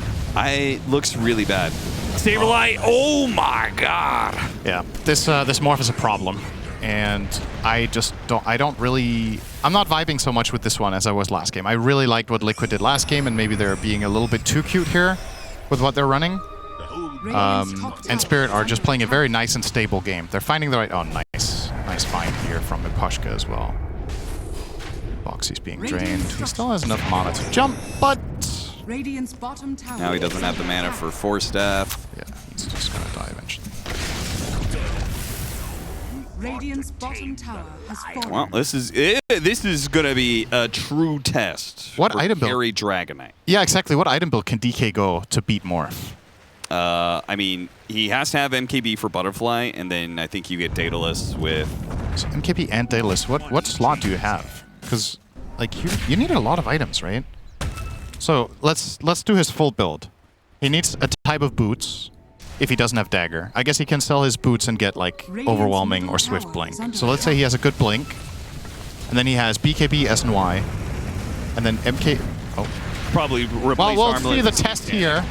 Looks really bad. Saberlight, oh my god. Yeah, this morph is a problem. And I'm not vibing so much with this one as I was last game. I really liked what Liquid did last game, and maybe they're being a little bit too cute here with what they're running. And Spirit are just playing a very nice and stable game. They're finding the right... Oh, nice. Nice find here from Miposhka as well. Boxy's being drained. He still has enough mana to jump, but Radiant's bottom tower. Now he doesn't have the mana for Force Staff. Yeah, he's just gonna die eventually. Radiant's bottom tower has fallen. Well, this is gonna be a true test. What for item build? Carry Dragonite. Yeah, exactly. What item build can DK go to beat Morph? I mean, he has to have MKB for Butterfly, and then I think you get Daedalus with. So MKB and Daedalus. What slot do you have? Because like you need a lot of items, right? So let's do his full build. He needs a type of boots. If he doesn't have dagger, I guess he can sell his boots and get like overwhelming or swift blink. So let's say he has a good blink, and then he has BKB, S and Y, and then MK. Oh, Probably replace well, we'll Armlet. see the test here.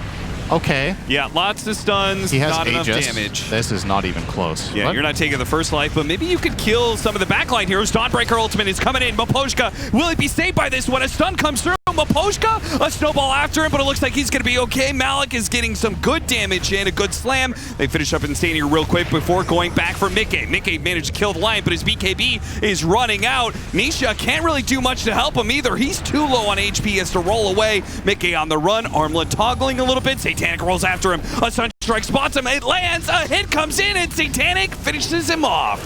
Okay. Yeah, lots of stuns, He has not enough Aegis. damage. This is not even close. Yeah, What? you're not taking the first life, but maybe you could kill some of the backline heroes. Dawnbreaker ultimate is coming in. Maposhka, will he be saved by this when a stun comes through? Maposhka, a snowball after him, but it looks like he's going to be okay. Malik is getting some good damage and a good slam. They finish up Insania real quick before going back for Mickey. Mickey managed to kill the Lion, but his BKB is running out. Nisha can't really do much to help him either. He's too low on HP, he has to roll away. Mickey on the run, Armlet toggling a little bit. Satanic rolls after him. A Sun Strike spots him, it lands, a hit comes in, and Satanic finishes him off.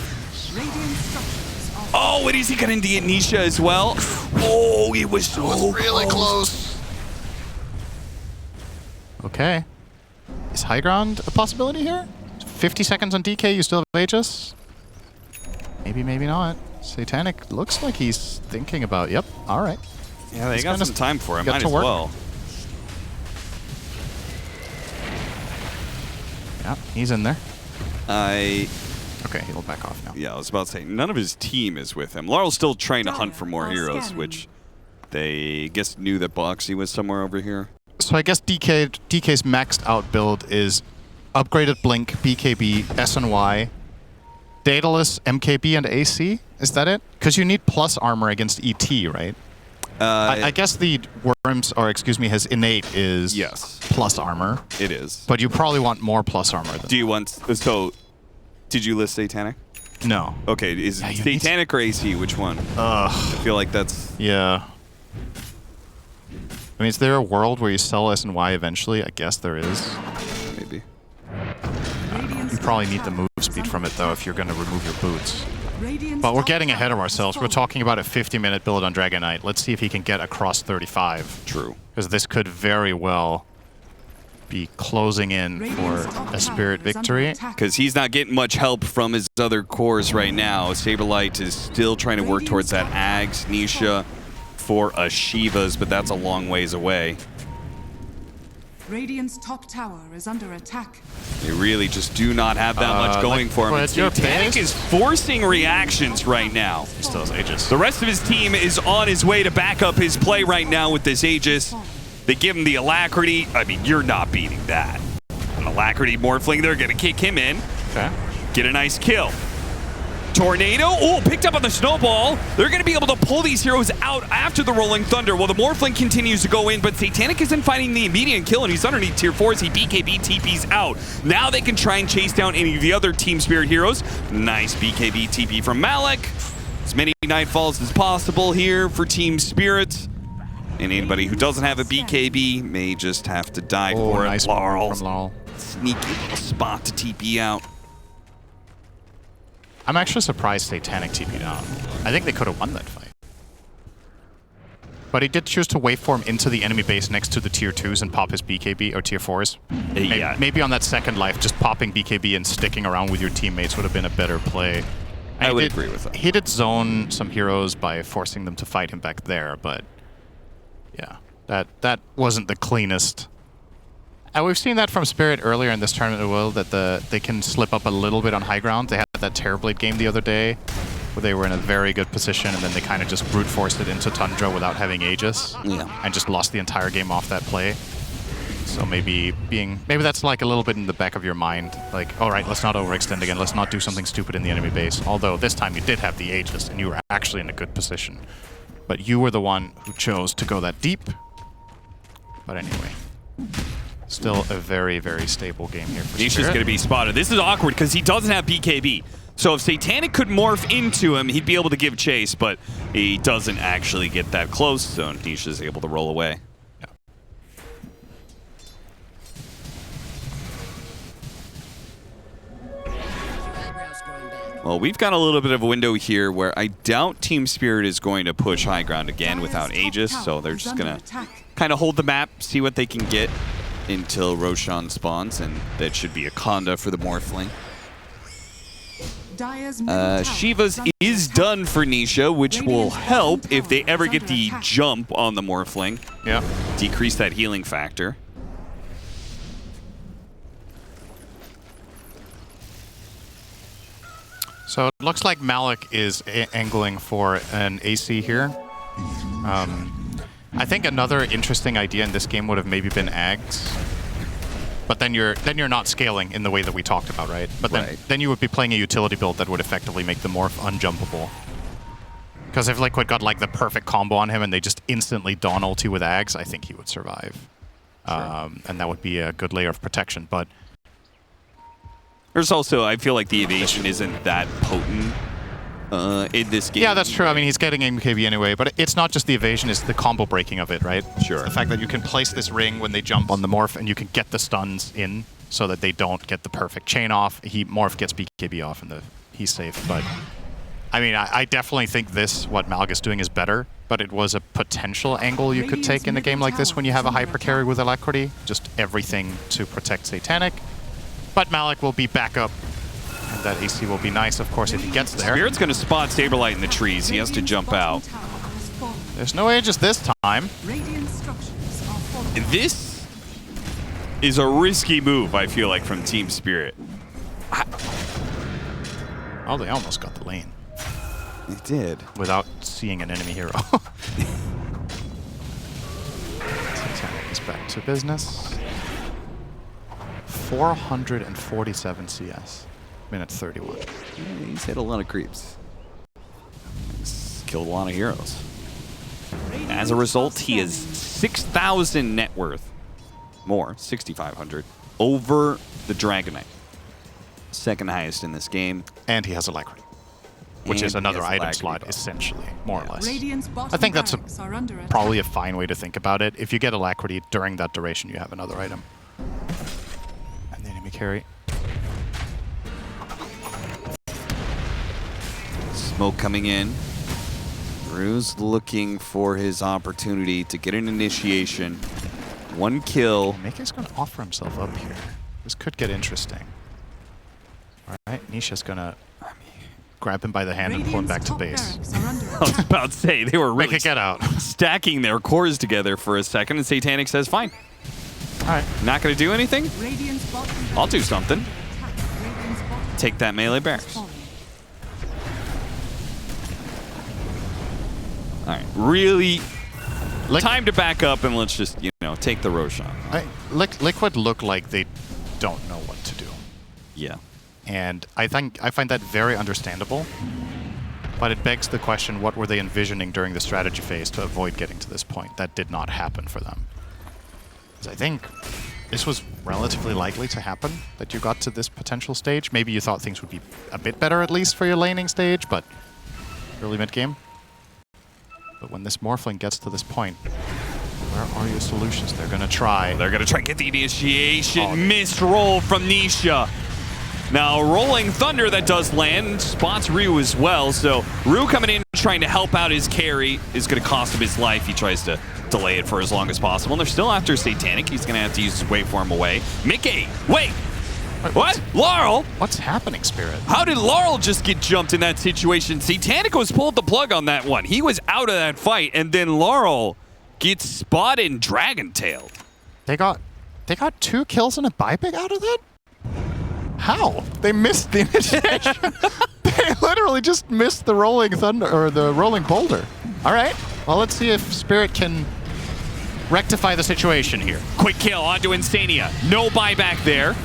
Radiant structures are Oh, and is he going to get Nisha as well? Oh, it was so Really close. Okay. Is high ground a possibility here? 50 seconds on DK, you still have Aegis? Maybe, maybe not. Satanic looks like he's thinking about, yep, alright. Yeah, they He's got gonna some time for him. get Might to as work. well. Yeah, he's in there. Okay, he'll back off now. Yeah, I was about to say, none of his team is with him. Laurel's still trying to hunt for more heroes, which they guess knew that Boxy was somewhere over here. So I guess DK's maxed out build is upgraded Blink, BKB, S and Y, Daedalus, MKB, and AC? Is that it? Because you need plus armor against ET, right? I guess the Worms, or excuse me, his innate is Yes. plus armor. It is. But you probably want more plus armor than Do you want... So, did you list Satanic? No. Okay, is Yeah, it you need Satanic or AC? Which one? Ugh. I feel like that's... Yeah. I mean, is there a world where you sell S and Y eventually? I guess there is. Maybe. You probably need the move speed from it, though, if you're going to remove your boots. Radiant's But we're top getting ahead of tower ourselves. has We're fallen. talking about a 50-minute build on Dragonite. Let's see if he can get across 35. True. Because this could very well be closing in Radiant's for top a tower Spirit is under victory. attack. Because he's not getting much help from his other cores right now. Saberlight is still trying to work towards that Ags, Nisha for a Shiva's, but that's a long ways away. Radiant's top tower is under attack. They really just do not have that much going for him. but And your Satanic base- is forcing reactions right now. He still has Aegis. The rest of his team is on his way to back up his play right now with this Aegis. They give him the Alacrity. I mean, you're not beating that. An Alacrity Morphling, they're going to kick him in. Okay. Get a nice kill. Tornado, oh, picked up on the snowball. They're going to be able to pull these heroes out after the Rolling Thunder while the Morphling continues to go in, but Satanic isn't finding the immediate kill, and he's underneath tier 4 as he BKB TP's out. Now they can try and chase down any of the other Team Spirit heroes. Nice BKB TP from Malik. As many Nightfalls as possible here for Team Spirit. And anybody who doesn't have a BKB may just have to die for nice it. Laurel, from Laurel. sneaky little spot to TP out. I'm actually surprised Satanic TP'd out. I think they could have won that fight. But he did choose to waveform into the enemy base next to the tier 2s and pop his BKB, or tier 4s. Yeah. Maybe on that second life, just popping BKB and sticking around with your teammates would have been a better play. I And would he did- agree with that. He did zone some heroes by forcing them to fight him back there, but yeah, that wasn't the cleanest. And we've seen that from Spirit earlier in this tournament as well, that they can slip up a little bit on high ground. They had that Terrorblade game the other day, where they were in a very good position, and then they kind of just brute forced it into Tundra without having Aegis, and just lost the entire game off that play. So maybe that's like a little bit in the back of your mind, like, all right, let's not overextend again, let's not do something stupid in the enemy base. Although this time you did have the Aegis, and you were actually in a good position. But you were the one who chose to go that deep. But anyway, still a very, very stable game here for Nisha's Spirit. going to be spotted. This is awkward because he doesn't have BKB. So if Satanic could morph into him, he'd be able to give chase, but he doesn't actually get that close, so Nisha's able to roll away. Well, we've got a little bit of a window here where I doubt Team Spirit is going to push high ground again without Aegis, so they're just going to kind of hold the map, see what they can get until Roshan spawns, and that should be a Conda for the Morphling. Shiva's is done for Nisha, which will help if they ever get the jump on the Morphling. Yeah. Decrease that healing factor. So it looks like Malik is angling for an AC here. I think another interesting idea in this game would have maybe been Ags. But then you're not scaling in the way that we talked about, right? But then you would be playing a utility build that would effectively make the Morph unjumpable. Because if Liquid got like the perfect combo on him and they just instantly Dawn ulti with Ags, I think he would survive. Sure. And that would be a good layer of protection. But there's also, I feel like the evasion isn't that potent in this game. Yeah, that's true. I mean, he's getting MKB anyway, but it's not just the evasion, it's the combo breaking of it, right? Sure. It's the fact that you can place this ring when they jump on the Morph and you can get the stuns in so that they don't get the perfect chain off. Morph gets BKB off and he's safe. But I mean, I definitely think what Malg is doing is better, but it was a potential angle you could take in a game like this when you have a hyper carry with Alacrity. Just everything to protect Satanic. But Malik will be back up, and that AC will be nice, of course, if he gets there. Spirit's going to spot Saberlight in the trees. He has to jump out. There's no Aegis this time. This is a risky move, I feel like, from Team Spirit. Oh, they almost got the lane. They did. Without seeing an enemy hero. Satanic is back to business. 447 CS. Minute 31. Yeah, he's hit a lot of creeps. He's killed a lot of heroes. As a result, he is 6,000 net worth. More, 6,500. Over the Dragon Knight. Second highest in this game. And he has Alacrity. Which is another item slot, essentially, more or less. I think that's probably a fine way to think about it. If you get Alacrity during that duration, you have another item. And the enemy carry. Smoke coming in. Rue's looking for his opportunity to get an initiation. One kill. Make's going to offer himself up here. This could get interesting. All right, Nisha's going to grab him by the hand and pull him back to base. I was about to say, they were really Make it get out. stacking their cores together for a second, and Satanic says, fine. All right. Not going to do anything? I'll do something. Take that melee barracks. All right, really time to back up and let's just, take the Roshan. Liquid look like they don't know what to do. Yeah. And I find that very understandable, but it begs the question, what were they envisioning during the strategy phase to avoid getting to this point? That did not happen for them. Because I think this was relatively likely to happen, that you got to this potential stage. Maybe you thought things would be a bit better at least for your laning stage, but early mid-game. But when this Morphling gets to this point, where are your solutions? They're going to try. They're going to try to get the initiation. Missed roll from Nisha. Now, Rolling Thunder that does land, spots Ryu as well, so Ryu coming in trying to help out his carry is going to cost him his life. He tries to delay it for as long as possible, and they're still after Satanic. He's going to have to use his waveform away. Mickey, wait! What? Laurel? What's happening, Spirit? How did Laurel just get jumped in that situation? Satanic was pulled the plug on that one. He was out of that fight, and then Laurel gets spotted and dragon-tailed. They got 2 kills and a buyback out of that? How? They missed the initiation. They literally just missed the Rolling Thunder, or the Rolling Boulder. All right. Well, let's see if Spirit can rectify the situation here. Quick kill onto Insania. No buyback there.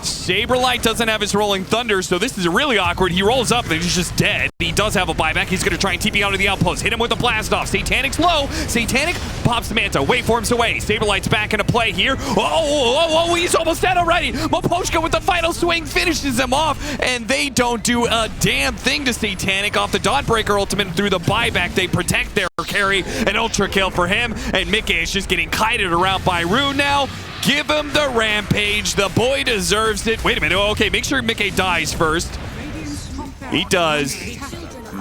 Saberlight doesn't have his Rolling Thunder, so this is really awkward. He rolls up and he's just dead. He does have a buyback. He's going to try and TP out of the outpost. Hit him with a blast off. Satanic's low. Satanic pops the Manta. Waveforms away. Saberlight's back into play here. Oh, he's almost dead already. Mapochka with the final swing finishes him off, and they don't do a damn thing to Satanic off the Dawnbreaker ultimate through the buyback. They protect their carry. An ultra kill for him, and Mickey is just getting kited around by Rue now. Give him the rampage. The boy deserves it. Wait a minute. Okay, make sure Mickey dies first. He does.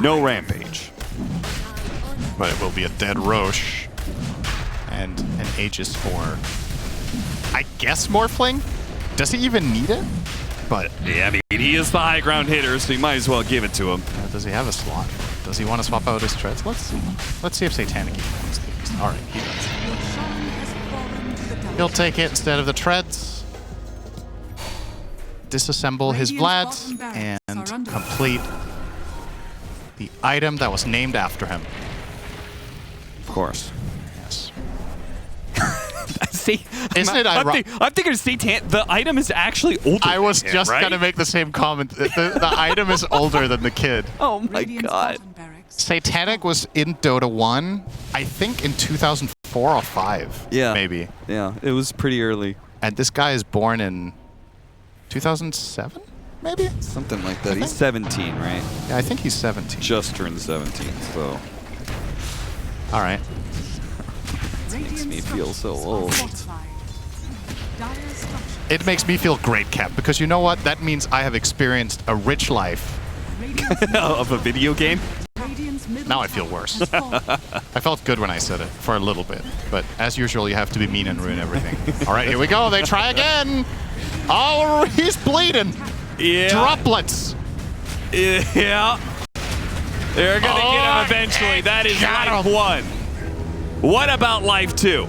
No rampage. But it will be a dead Roche. And an Aegis for, I guess, Morphling? Does he even need it? But Yeah, I mean, he is the high ground hitter, so you might as well give it to him. does he have a slot? Does he want to swap out his treads? Let's see. Let's see if Satanic even wants to use. All right, he does. Your shrine has fallen to the dark. He'll take it instead of the treads. Disassemble his Radiant's Vlads bottom barracks and are under complete the item that was named after him. Of course. Yes. See, Isn't it ironic? I'm thinking Satan. The item is actually older. I was than him, just right? gonna make the same comment. The item is older than the kid. Oh my Radiant's god. bottom barracks. Satanic was in Dota 1, I think in 2004 or 5. Yeah. Maybe. Yeah, it was pretty early. And this guy is born in 2007, maybe? Something like that. He's 17, right? Yeah, I think he's 17. Just turned 17, so All right. Radiant me feel so structures are old. fortified. Dire structures. It makes me feel great, Cap, because you know what? That means I have experienced a rich life. Radiant's of a video game. Radiant's middle Now I feel tower worse. has fallen. I felt good when I said it for a little bit, but as usual, you have to be mean and ruin everything. All right, here we go. They try again. Oh, he's bleeding. Yeah. Droplets. Yeah. They're gonna Oh, get him eventually. That is got life 1. What about life 2?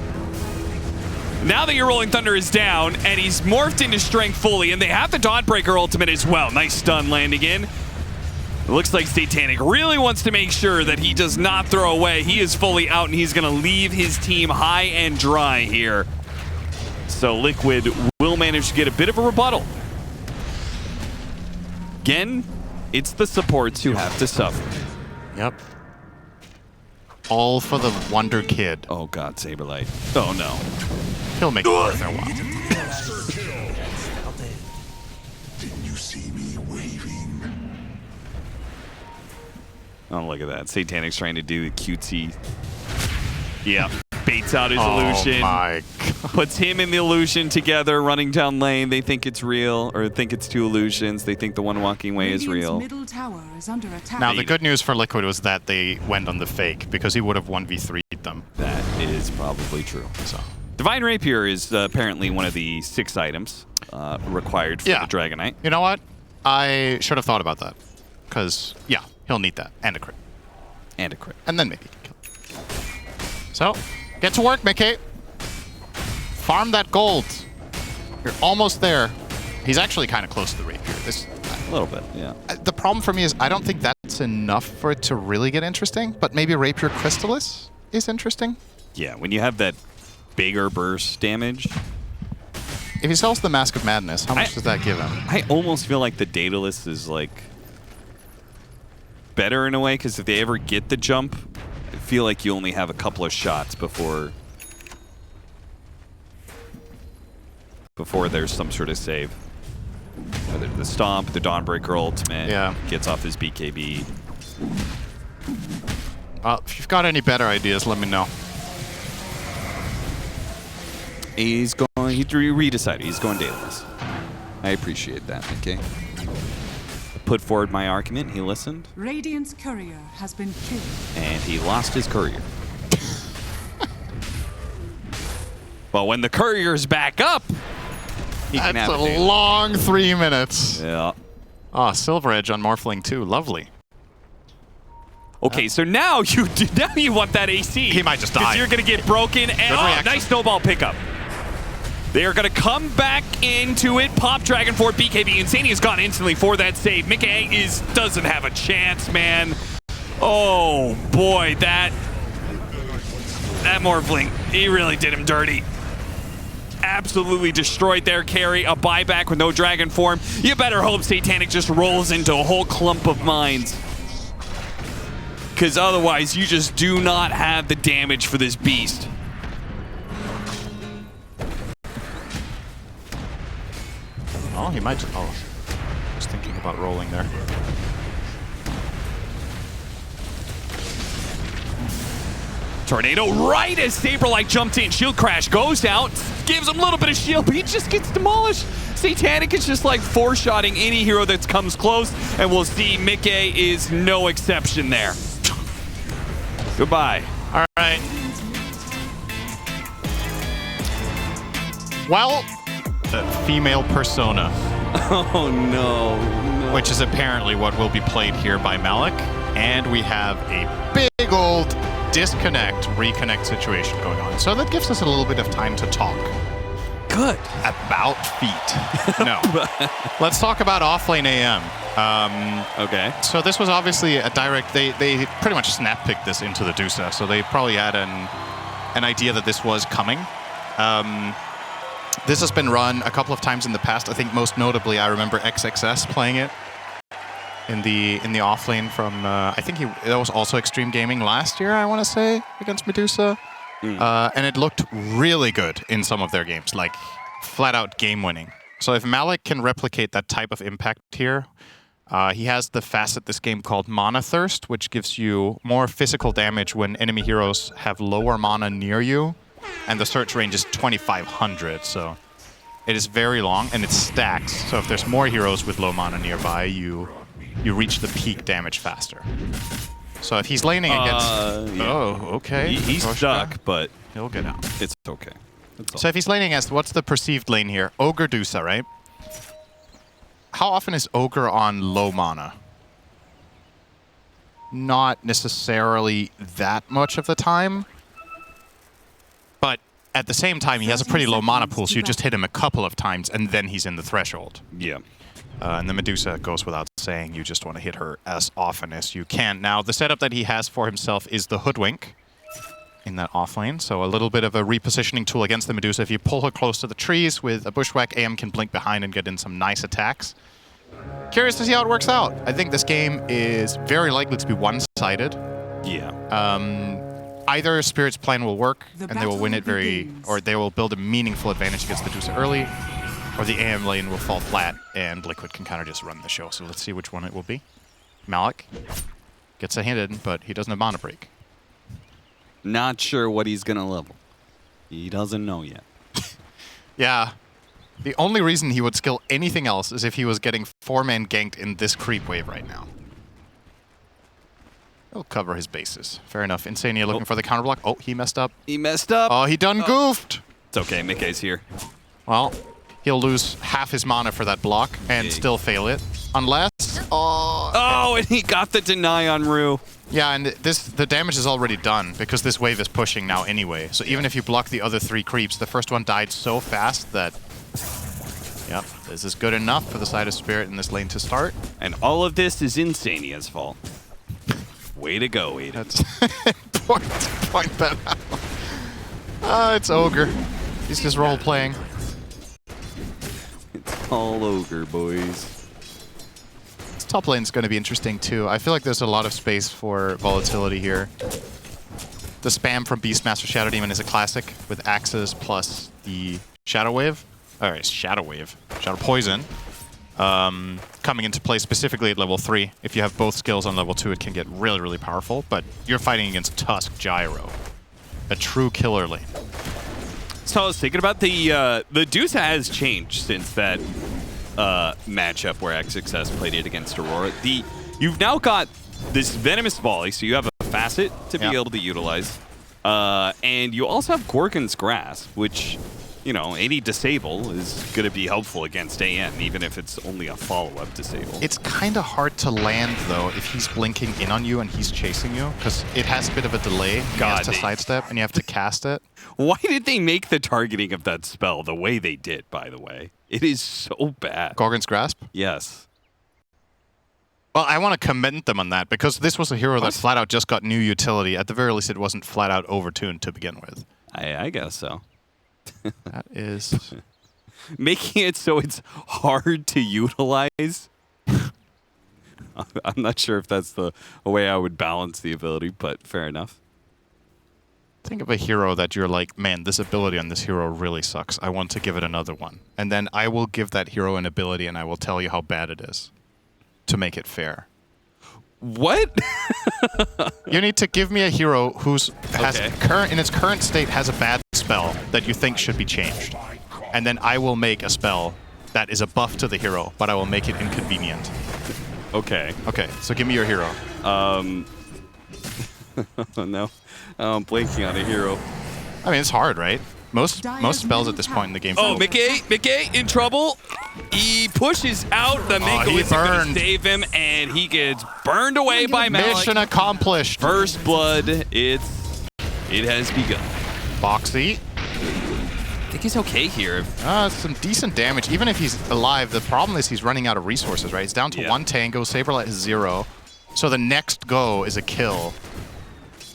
Now that your Rolling Thunder is down and he's morphed into strength fully, and they have the Dawnbreaker ultimate as well. Nice stun landing in. It looks like Satanic really wants to make sure that he does not throw away. He is fully out, and he's going to leave his team high and dry here. So Liquid will manage to get a bit of a rebuttal. Again, it's the supports who have to suffer. Yep. All for the Wonder Kid. Oh god, Saberlight. Oh no. He'll make it worth their while. Didn't you see me waving? Oh, look at that. Satanic's trying to do the cutesy. Yeah. Baits out his Oh illusion. my god. Puts him and the illusion together, running down lane. They think it's real, or think it's 2 illusions. They think the one walking away is Radiant's real. middle tower is under attack. Now, the good news for Liquid was that they went on the fake, because he would have 1v3'd them. That is probably true. So. Divine Rapier is apparently one of the 6 items required for the Dragonite. You know what? I should have thought about that. Because, yeah, he'll need that. And a crit. And a crit. And then maybe he can kill him. So, get to work, Mickey. Farm that gold. You're almost there. He's actually kind of close to the rapier. A little bit, yeah. The problem for me is I don't think that's enough for it to really get interesting, but maybe Rapier Crystallis is interesting. Yeah, when you have that bigger burst damage, If he sells the Mask of Madness, how much does that give him? I almost feel like the Daedalus is like better in a way, because if they ever get the jump, I feel like you only have a couple of shots before there's some sort of save. Whether the Stomp, the Dawnbreaker ultimate, gets off his BKB. Well, if you've got any better ideas, let me know. He redecided. He's going Daedalus. I appreciate that, okay? I put forward my argument. He listened. Radiant's courier has been killed. And he lost his courier. But when the courier's back up, he can That's have a long 3 minutes. Yeah. Oh, Silver Edge on Morphling 2. Lovely. Okay, so now you want that AC. He might just die. Because you're going to get broken. And reaction. nice snowball pickup. They are going to come back into it. Pop Dragon for BKB. Insane has gone instantly for that save. Mickey doesn't have a chance, man. Oh, boy. That Morphling, he really did him dirty. Absolutely destroyed their carry. A buyback with no dragon form. You better hope Satanic just rolls into a whole clump of mines. Because otherwise, you just do not have the damage for this beast. Oh, he might just... Oh, just thinking about rolling there. Tornado right as Saberlight jumped in. Shield crash goes out. gives him a little bit of shield, but he just gets demolished. Satanic is just like four-shotting any hero that comes close, and we'll see Mickey is no exception there. Goodbye. All right. Well, the female persona, Oh, no. which is apparently what will be played here by Malik. And we have a big old disconnect, reconnect situation going on. So that gives us a little bit of time to talk Good. about feet. No. Let's talk about offlane AM. Okay. So this was obviously a direct, they pretty much snap-picked this into the Dusa, so they probably had an idea that this was coming. This has been run a couple of times in the past. I think most notably I remember XXS playing it in the offlane from, I think that was also Extreme Gaming last year, I want to say, against Medusa. And it looked really good in some of their games, like flat-out game-winning. So if Malik can replicate that type of impact here, he has the facet this game called Mana Thirst, which gives you more physical damage when enemy heroes have lower mana near you, and the search range is 2,500, so it is very long, and it stacks. So if there's more heroes with low mana nearby, you reach the peak damage faster. So if he's laning against... Yeah. Oh, okay. He's Roshka, stuck, but he'll get out. it's okay. That's all. So if he's laning against... What's the perceived lane here? Ogre Dusa, right? How often is Ogre on low mana? Not necessarily that much of the time. But at the same time, he has a pretty low mana pool, so you just hit him a couple of times, and then he's in the threshold. Yeah. And the Medusa goes without saying. You just want to hit her as often as you can. Now, the setup that he has for himself is the Hoodwink in that offlane. So a little bit of a repositioning tool against the Medusa. If you pull her close to the trees with a Bushwhack, AM can blink behind and get in some nice attacks. Curious to see how it works out. I think this game is very likely to be one-sided. Yeah. Either Spirit's plan will work, The and they will win it battle very... begins. Or they will build a meaningful advantage against the Medusa early, or the AM lane will fall flat, and Liquid can kind of just run the show. So let's see which one it will be. Malik gets a hit in, but he doesn't have mana break. Not sure what he's going to level. He doesn't know yet. Yeah. The only reason he would skill anything else is if he was getting 4-man ganked in this creep wave right now. He'll cover his bases. Fair enough. Insania looking for the counterblock. Oh, he messed up. He messed up. Oh, he done goofed. It's okay. Mickey's here. Well, he'll lose half his mana for that block and Big. still fail it. Unless... Oh, Oh, and he got the deny on Rue. yeah, and the damage is already done because this wave is pushing now anyway. So even if you block the other 3 creeps, the first one died so fast that... Yep, this is good enough for the side of Spirit in this lane to start. And all of this is Insania's fault. Way to go, Aiden. That's point that out. It's Ogre. He's just role-playing. It's all ogre, boys. This top lane's going to be interesting too. I feel like there's a lot of space for volatility here. The spam from Beastmaster Shadow Demon is a classic with Axes plus the Shadow Wave. Alright, Shadow Wave. Shadow Poison. Coming into play specifically at level 3. If you have both skills on level 2, it can get really, really powerful. But you're fighting against Tusk Gyro. A true killer lane. So I was thinking about the Dusa has changed since that matchup where XXS played it against Aurora. You've now got this Venomous Volley, so you have a facet to be able to utilize. And you also have Gorgon's Grasp, which, you know, any disable is going to be helpful against AM, even if it's only a follow-up disable. It's kind of hard to land, though, if he's blinking in on you and he's chasing you, because it has a bit of a delay. He has to sidestep, and you have to cast it. Why did they make the targeting of that spell the way they did, by the way? It is so bad. Gorgon's Grasp? Yes. Well, I want to commend them on that, because this was a hero that flat out just got new utility. At the very least, it wasn't flat out overtuned to begin with. I guess so. That is... Making it so it's hard to utilize. I'm not sure if that's the way I would balance the ability, but fair enough. Think of a hero that you're like, man, this ability on this hero really sucks. I want to give it another one. And then I will give that hero an ability and I will tell you how bad it is to make it fair. What? You need to give me a hero who's in its current state has a bad spell that you think should be changed. And then I will make a spell that is a buff to the hero, but I will make it inconvenient. Okay. Okay, so give me your hero. No. I'm blanking on a hero. I mean, it's hard, right? Most spells at this point in the game. Oh, Mickey in trouble. He pushes out the Mako he is going burned. to save him, and he gets burned away by Malik. Mission accomplished. First blood, it has begun. Boxy. I think he's okay here. Some decent damage. Even if he's alive, the problem is he's running out of resources, right? He's down to 1 tango. Saberlight is 0. So the next go is a kill.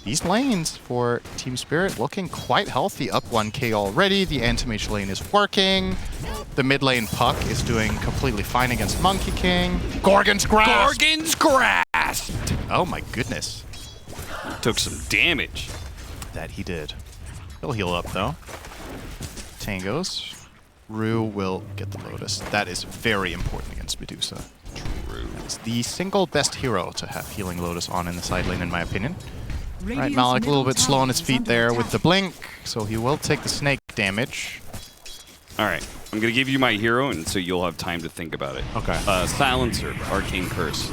These lanes for Team Spirit looking quite healthy. Up 1k already. The anti-mage lane is working. The mid lane Puck is doing completely fine against Monkey King. Gorgon's Grasp! Gorgon's Grasp! Oh my goodness. Took some damage. That he did. He'll heal up though. Tangos. Rue will get the Lotus. That is very important against Medusa. True. It's the single best hero to have healing Lotus on in the side lane, in my opinion. Right, Radiant's Malik a little middle bit slow on his tower feet is there under with the attack. blink, so he will take the snake damage. All right. I'm going to give you my hero, and so you'll have time to think about it. Okay. Silencer, Arcane Curse.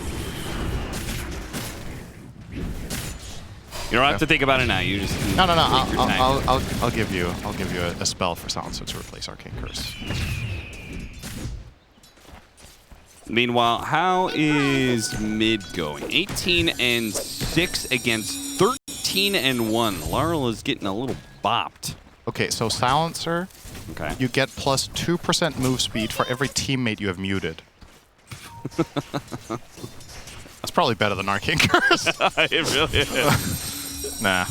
You don't have to think about it now. You just No. take your time. I'll give you a spell for Silencer to replace Arcane Curse. Meanwhile, how is mid going? 18-6 against 13-1. Laurel is getting a little bopped. Okay, so Silencer, Okay. you get plus 2% move speed for every teammate you have muted. That's probably better than Arcane Curse. It really is. Nah.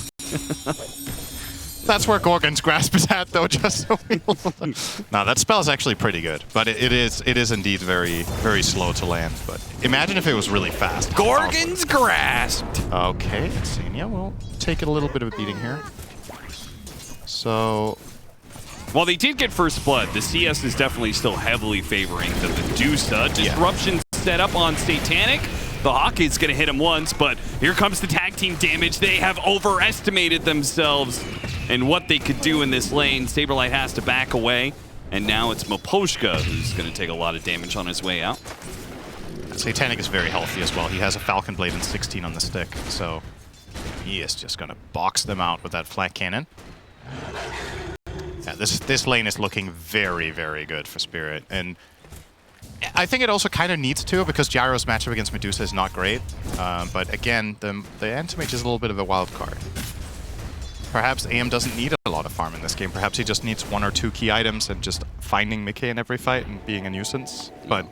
That's where Gorgon's Grasp is at, though, just so we No, that spell is actually pretty good, but it is indeed very, very slow to land. But imagine if it was really fast. Gorgon's Grasp. Okay, Xenia will take it a little bit of a beating here. So, While they did get first blood, the CS is definitely still heavily favoring the Medusa. Disruption set up on Satanic. The Hawk is going to hit him once, but here comes the tag team damage. They have overestimated themselves and what they could do in this lane. Saberlight has to back away, and now it's Miposhka who's going to take a lot of damage on his way out. Satanic is very healthy as well. He has a Falcon Blade and 16 on the stick, so he is just going to box them out with that flat cannon. Yeah, this lane is looking very, very good for Spirit, and I think it also kind of needs to, because Gyro's matchup against Medusa is not great. But again, the anti-mage is a little bit of a wild card. Perhaps AM doesn't need a lot of farm in this game. Perhaps he just needs 1 or 2 key items and just finding Mickey in every fight and being a nuisance. But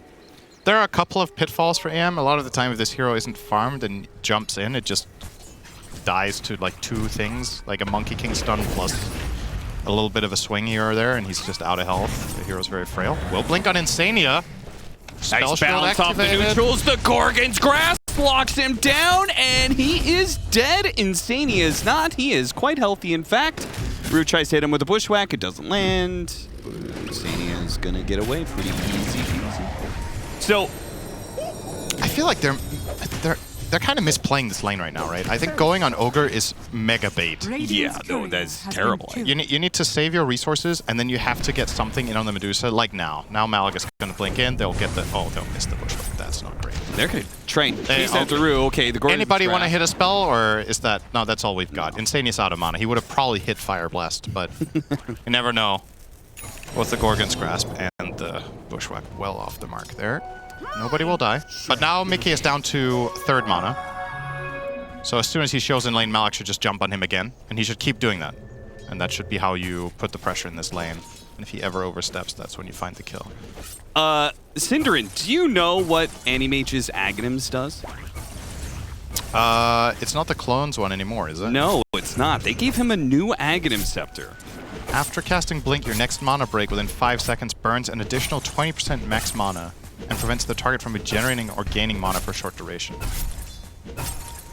there are a couple of pitfalls for AM. A lot of the time, if this hero isn't farmed and jumps in, it just dies to like 2 things, like a Monkey King stun plus a little bit of a swing here or there, and he's just out of health. The hero's very frail. Will blink on Insania. Spell Nice shield bounce off the activated. neutrals. The Gorgon's Grasp locks him down, and he is dead. Insania is not. He is quite healthy, in fact. Rue tries to hit him with a bushwhack. It doesn't land. Insania is going to get away pretty easy. So, I feel like they're kind of misplaying this lane right now, right? I think going on Ogre is mega bait. yeah, no, that's terrible. You need to save your resources, and then you have to get something in on the Medusa, like now. Now Malik is going to blink in. They'll get the... Oh, they'll miss the bushwhack. That's not great. they're going to train. Hey, Chase after Rue. Okay, the Gorgon's Anybody want to Grasp. hit a spell, or is that... No, that's all we've got. Insania's out of mana. He would have probably hit Fire Blast, but you never know. With the Gorgon's Grasp and the bushwhack well off the mark there. Nobody will die. But now Mickey is down to 3rd mana. So as soon as he shows in lane, Malik should just jump on him again. And he should keep doing that. And that should be how you put the pressure in this lane. And if he ever oversteps, that's when you find the kill. Cinderin, do you know what Animage's Aghanims does? It's not the clones one anymore, is it? No, it's not. They gave him a new Aghanim Scepter. After casting Blink, your next mana break within 5 seconds burns an additional 20% max mana and prevents the target from regenerating or gaining mana for a short duration.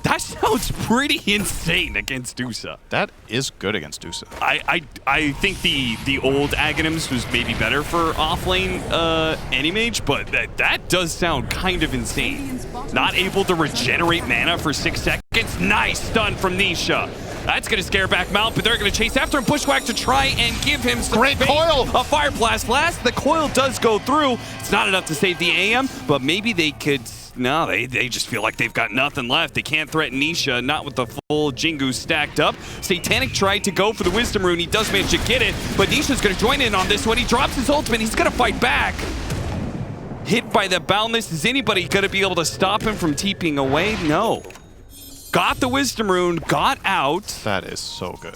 That sounds pretty insane against Dusa. That is good against Dusa. I think the old Aghanims was maybe better for offlane Animage, but that does sound kind of insane. Not able to regenerate mana for 6 seconds. Nice stun from Nisha. That's going to scare back Mount, but they're going to chase after him. Bushwhack to try and give him some Great bait. coil! A Fire Blast last. The coil does go through. It's not enough to save the AM, but maybe they could... No, they just feel like they've got nothing left. They can't threaten Nisha, not with the full Jingu stacked up. Satanic tried to go for the Wisdom Rune. He does manage to get it, but Nisha's going to join in on this one. He drops his ultimate. He's going to fight back. Hit by the Boundless. Is anybody going to be able to stop him from TPing away? No. Got the Wisdom Rune, got out. That is so good.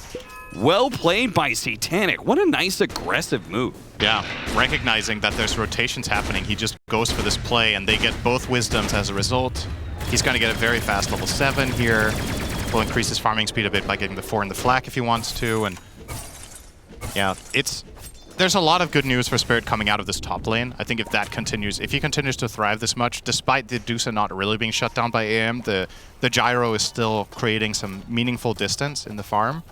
Well played by Satanic. What a nice aggressive move. Yeah, recognizing that there's rotations happening, he just goes for this play, and they get both Wisdoms as a result. He's going to get a very fast level 7 here. Will increase his farming speed a bit by getting the 4 in the flak if he wants to, and yeah, there's a lot of good news for Spirit coming out of this top lane. I think if that continues, if he continues to thrive this much, despite the Dusa not really being shut down by AM, the gyro is still creating some meaningful distance in the farm.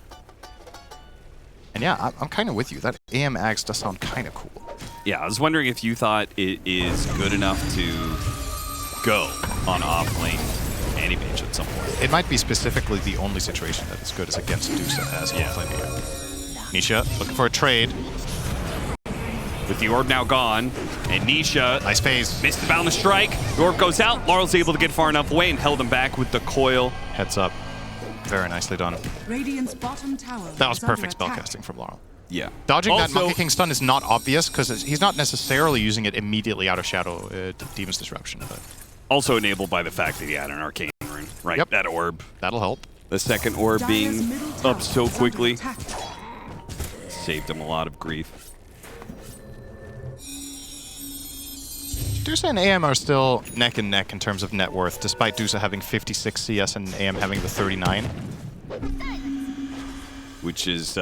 And yeah, I'm kind of with you. That AM Ags does sound kind of cool. Yeah, I was wondering if you thought it is good enough to go on off lane any mage at some point. It might be specifically the only situation that is good is against Dusa as off-lane AM. Nisha looking for a trade. With the orb now gone, and Nisha Nice phase. missed the Boundless Strike. The orb goes out. Laurel's able to get far enough away and held him back with the coil. Heads up. Very nicely done. Radiant's bottom tower That was is under perfect attack. spellcasting from Laurel. Yeah. Dodging that Also- Monkey King stun is not obvious because he's not necessarily using it immediately out of Shadow Demon's Disruption. But Also enabled by the fact that he had an Arcane Rune. Right, Yep. that orb. that'll help. The second orb Dire's being middle tower up so is under quickly attack. saved him a lot of grief. Dusa and AM are still neck and neck in terms of net worth, despite Dusa having 56 CS and AM having the 39. Which is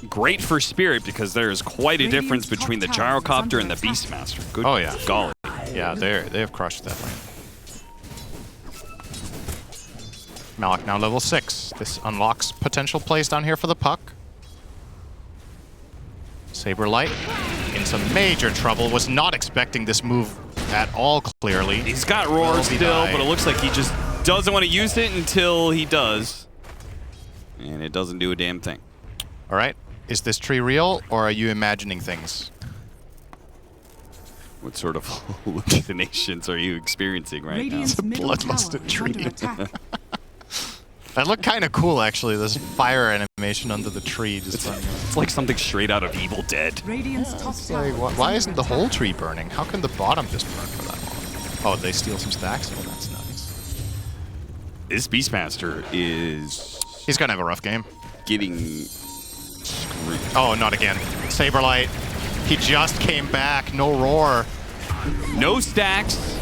great for Spirit because there is quite a difference Radiant's between the top tower is Gyrocopter under and the attack. Beastmaster. Good Oh, yeah. golly. Yeah, they have crushed that lane. Malak now level 6. This unlocks potential plays down here for the puck. Saberlight in some major trouble. Was not expecting this move at all, clearly. He's got Roar Will he still, die? but it looks like he just doesn't want to use it until he does. And it doesn't do a damn thing. All right. Is this tree real, or are you imagining things? What sort of hallucinations are you experiencing right Radiant's a middle tower bloodlusted is tree. under attack. That looked kind of cool, actually. This fire animation under the tree. Just now? It's like something straight out of Evil Dead. Radiant's top tower. like, is why under isn't the whole attack. tree burning? How can the bottom just burn for that long? Oh, they steal some stacks? Oh, that's nice. This Beastmaster is He's gonna have a rough game. getting screwed. Oh, not again. Saberlight. He just came back. No roar. No stacks,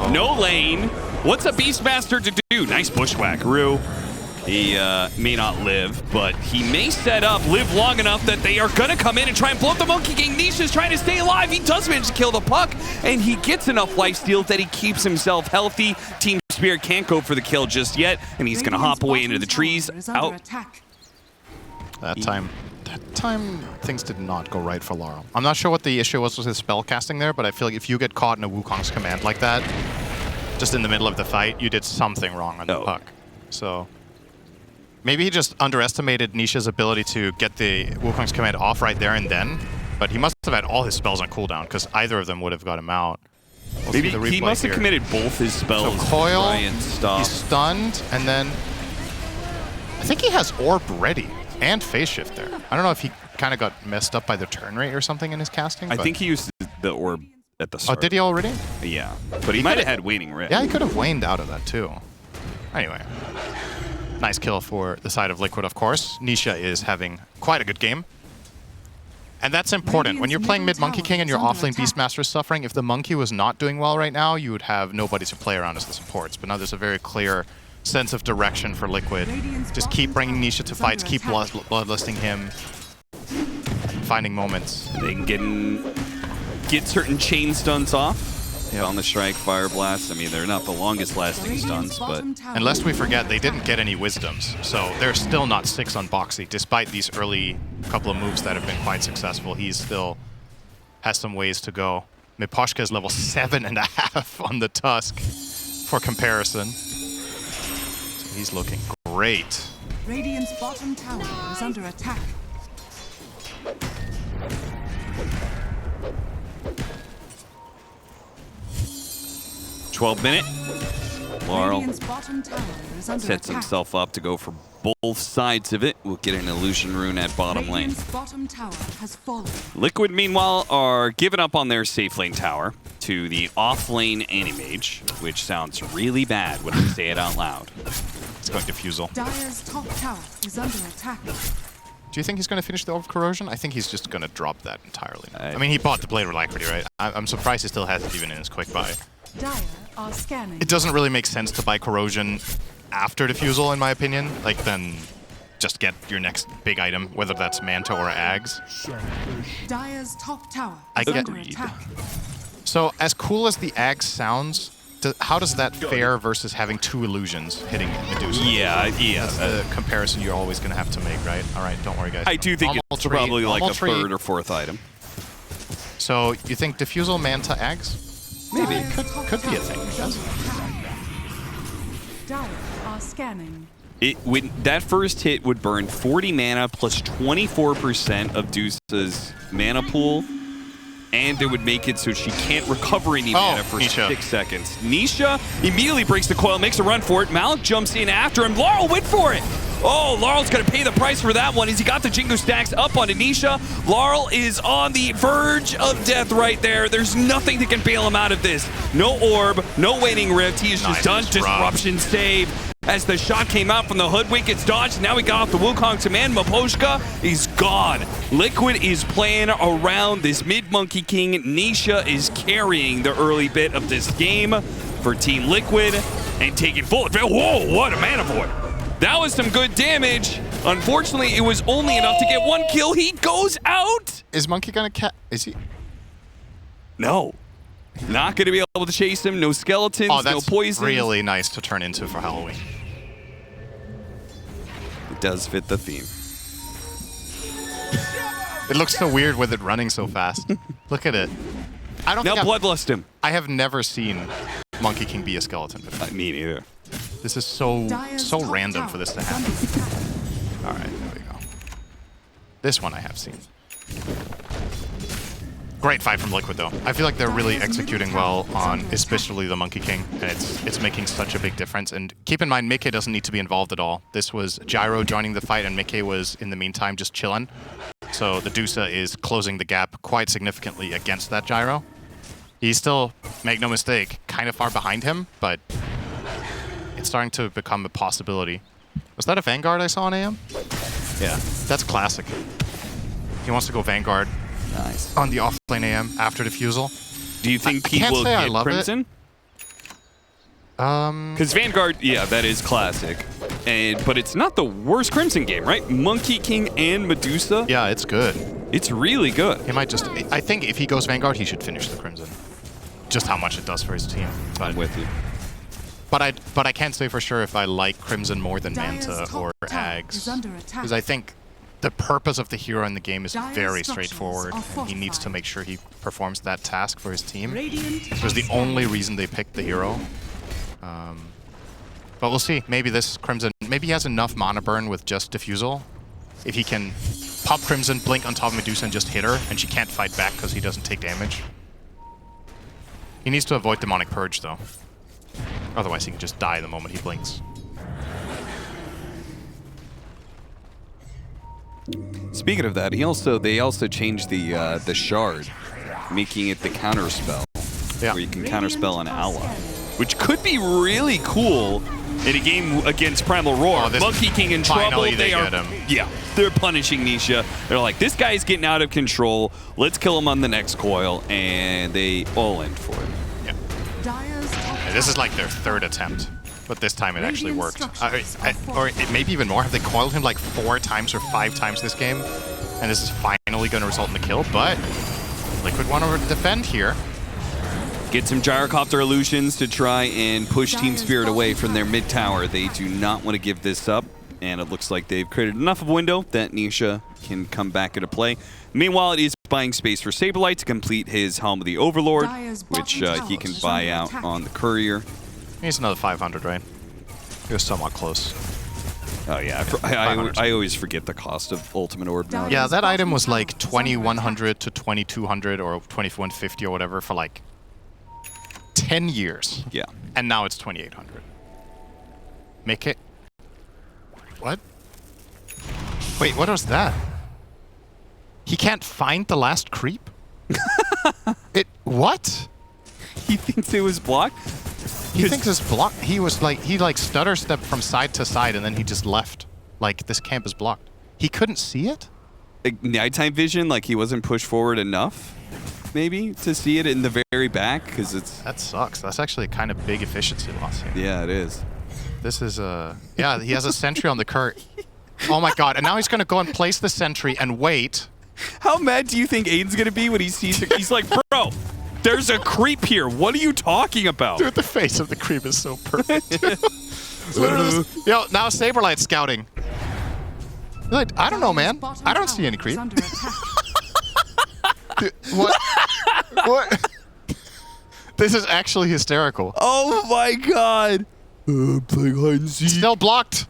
no lane. What's a Beastmaster to do? Nice bushwhack, Rue. He may not live, but he may set up, live long enough that they are going to come in and try and blow up the Monkey King. Nisha's trying to stay alive. He does manage to kill the puck, and he gets enough lifesteal that he keeps himself healthy. Team Spirit can't go for the kill just yet, and he's going to hop away into the Radiant's trees. bottom tower is under Out. attack. That time, things did not go right for Laurel. I'm not sure what the issue was with his spell casting there, but I feel like if you get caught in a Wukong's command like that, just in the middle of the fight, you did something wrong on the Oh. puck. So maybe he just underestimated Nisha's ability to get the Wukong's command off right there and then, but he must have had all his spells on cooldown because either of them would have got him out. We'll Maybe see the he replay must have here. committed both his spells So coil, to try and stop. he's stunned, and then I think he has orb ready and phase shift there. I don't know if he kind of got messed up by the turn rate or something in his casting. I but- think he used the orb at the Oh, start. did he already? Yeah, but he might have had Waning Red. Yeah, he could have waned out of that too. Anyway, nice kill for the side of Liquid, of course. Nisha is having quite a good game. And that's important. When you're playing mid Monkey King and your offlane Beastmaster is suffering, if the Monkey was not doing well right now, you would have nobody to play around as the supports. But now there's a very clear sense of direction for Liquid. Just keep bringing Nisha to fights, keep bloodlusting him, finding moments. They can get certain chain stuns off. On the Strike, Fire Blast. I mean, they're not the longest lasting Radiant's stuns, but bottom tower And lest we is forget, under they didn't attack. get any Wisdoms, so they're still not 6 on Boxy, despite these early couple of moves that have been quite successful. He still has some ways to go. Miposhka is level 7.5 on the Tusk, for comparison. So he's looking great. Radiant's bottom tower is under attack. 12-minute. Laurel Radiant's bottom tower is under sets attack. himself up to go for both sides of it. We'll get an illusion rune at bottom lane. Radiant's bottom tower has fallen. Liquid, meanwhile, are giving up on their safe lane tower to the off lane Animage, which sounds really bad when I say it out loud. It's going to Fusel. Dire's top tower is under attack. Do you think he's going to finish the Orb of Corrosion? I think he's just going to drop that entirely. I I mean, he bought the Blade of Alacrity, right? I'm surprised he still has it even in his quick buy. Dire are scanning. It doesn't really make sense to buy Corrosion after Diffusal, in my opinion. Like, then just get your next big item, whether that's Manta or Ags. Dire's top tower I is get- under attack. So, as cool as the Ags sounds, how does that fare versus having 2 illusions hitting Medusa? Yeah. That's the comparison you're always going to have to make, right? All right, don't worry, guys. I do think Normal it's tree, probably like normal a tree. third or fourth item. So, you think Diffusal, Manta, Ags? Maybe. Could be a thing, I guess. Dire are scanning. That first hit would burn 40 mana plus 24% of Deuce's mana pool, and it would make it so she can't recover any mana for Nisha. 6 seconds. Nisha immediately breaks the coil, makes a run for it. Malik jumps in after him. Laurel went for it. Oh, Laurel's going to pay the price for that one as he got the Jingu stacks up onto Nisha. Laurel is on the verge of death right there. There's nothing that can bail him out of this. No orb, no waning rift. He is just done. Disruption save. As the shot came out from the Hoodwink, it's dodged. Now he got off the Wukong command. Maposhka is gone. Liquid is playing around this mid-Monkey King. Nisha is carrying the early bit of this game for Team Liquid and taking full advantage. Whoa, what a mana void. That was some good damage. Unfortunately, it was only enough to get 1 kill. He goes out. Is Monkey gonna Is he? No. Not going to be able to chase him. No skeletons, Oh, no that's poison. really nice to turn into for Halloween. It does fit the theme. It looks so weird with it running so fast. Look at it. I don't Now think Bloodlust him. I have never seen Monkey King be a skeleton before. Me neither. This is so Dire's so top random tower for this to is happen. under attack. All right, there we go. This one I have seen. Great fight from Liquid, though. I feel like they're really executing well on especially the Monkey King, and it's making such a big difference. And keep in mind, Mickey doesn't need to be involved at all. This was Gyro joining the fight, and Mickey was, in the meantime, just chilling. So the Dusa is closing the gap quite significantly against that Gyro. He's still, make no mistake, kind of far behind him, but it's starting to become a possibility. Was that a Vanguard I saw on AM? Yeah, that's classic. He wants to go Vanguard Nice. on the offlane AM after Diffusal. Do you think I can't people say I get love it. Crimson? Because Vanguard, yeah, that is classic. But it's not the worst Crimson game, right? Monkey King and Medusa. Yeah, it's good. It's really good. He might just... I think if he goes Vanguard, he should finish the Crimson. Just how much it does for his team. I'm with you. But I can't say for sure if I like Crimson more than Dire's Manta top or tower Ags. is under attack. Because I think the purpose of the hero in the game is Dire's very structures straightforward. are And he needs to fortified. make sure he performs that task for his team. Radiant It was are the scanning. only reason they picked the hero. But we'll see. Maybe this Crimson... Maybe he has enough mana burn with just Diffusal. If he can pop Crimson, blink on top of Medusa, and just hit her, and she can't fight back because he doesn't take damage. He needs to avoid Demonic Purge, though. Otherwise, he can just die the moment he blinks. Speaking of that, they also changed the shard, making it the counter spell, Yeah. where you can counterspell an ally, which could be really cool in a game against Primal Roar. Oh, this- Monkey King in trouble. finally they are, get him. Yeah, they're punishing Nisha. They're like, this guy's getting out of control. Let's kill him on the next coil, and they all end for it. Yeah. Dire's top Yeah, this is tower like their third attempt. But this time it actually Radiant worked. structures are Or it maybe even more. Have they coiled him like 4 times or 5 times this game? And this is finally going to result in the kill, but Liquid want to defend here. Get some gyrocopter illusions to try and push Team Spirit away from their mid tower. They do not want to give this up, and it looks like they've created enough of a window that Nisha can come back into play. Meanwhile, it is buying space for Saberlight to complete his Helm of the Overlord, Dire's which bottom he tower can is buy under out attack. on the Courier. He's another 500, right? He was somewhat close. Oh yeah, I always forget the cost of Ultimate Orb now. Yeah, that item was like 2100 to 2200 or 2150 or whatever for like 10 years. Yeah. And now it's 2800. Make it. What? Wait, what was that? He can't find the last creep? What? He thinks it was blocked? He thinks it's blocked. He stutter stepped from side to side and then he just left. Like, this camp is blocked. He couldn't see it? Like nighttime vision, like he wasn't pushed forward enough, maybe, to see it in the very back, because it's... That sucks. That's actually a kind of big efficiency loss here. Yeah, it is. This is yeah, he has a sentry on the cart. Oh my god, and now he's gonna go and place the sentry and wait. How mad do you think Aiden's gonna be when he sees it? He's like, bro, there's a creep here. What are you talking about? Dude, the face of the creep is so perfect. Yo, now Saberlight's scouting. Like, I don't know, man. I don't see any creep. Dude, what? What? This is actually hysterical. Oh my god. Playing hide and seek. Still blocked.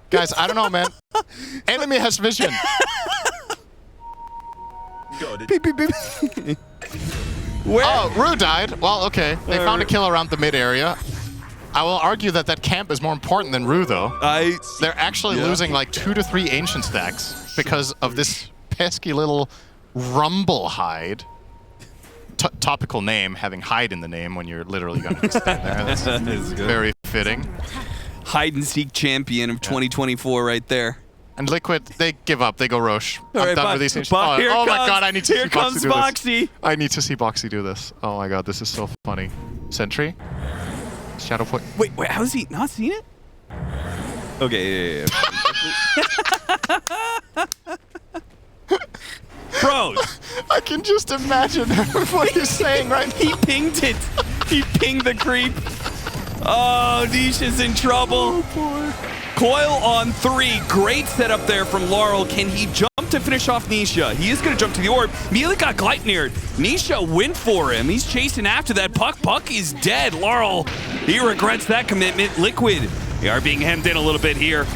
Guys, I don't know, man. Enemy has vision. Beep, beep, beep. Where? Oh, Rue died. Well, okay. They found a kill around the mid area. I will argue that that camp is more important than Rue, though. They're actually losing like 2 to 3 ancient stacks because of this pesky little Rumble Hide. Topical name, having hide in the name when you're literally going to stand there. That's very fitting. Hide and seek champion of 2024 right there. And Liquid, they give up. They go Roche. All I'm right, done with these things. Bo Oh my god, I need to see here Boxy comes do this. Boxy. I need to see Boxy do this. Oh my god, this is so funny. Sentry. Shadow point. Wait, how has he not seen it? Okay, yeah. Bros. I can just imagine what he's saying right now. He pinged it. He pinged the creep. Oh, Nisha's in trouble. Oh, boy. Coil on 3. Great setup there from Laurel. Can he jump to finish off Nisha? He is going to jump to the orb. Immediately got Gleipnir. Nisha went for him. He's chasing after that puck. Puck is dead. Laurel, he regrets that commitment. Liquid, they are being hemmed in a little bit here.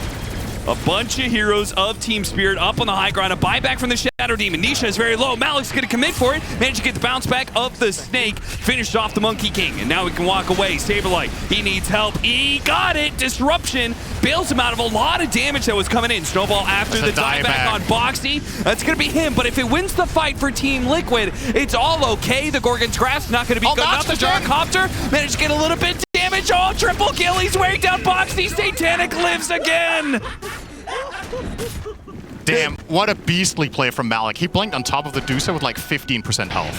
A bunch of heroes of Team Spirit up on the high ground. A buyback from the Shadow Demon. Nisha is very low. Malik's going to commit for it. Managed to get the bounce back of the Snake. Finished off the Monkey King. And now he can walk away. Saberlight, he needs help. He got it. Disruption. Bails him out of a lot of damage that was coming in. Snowball after the dieback on Boxy. That's going to be him. But if it wins the fight for Team Liquid, it's all okay. The Gorgon's Grasp not going to be good enough. The Gyrocopter managed to get a little bit of damage. Oh, triple kill. He's wearing down Boxy. Satanic lives again. Damn, what a beastly play from Malik. He blinked on top of the Dusa with like 15% health.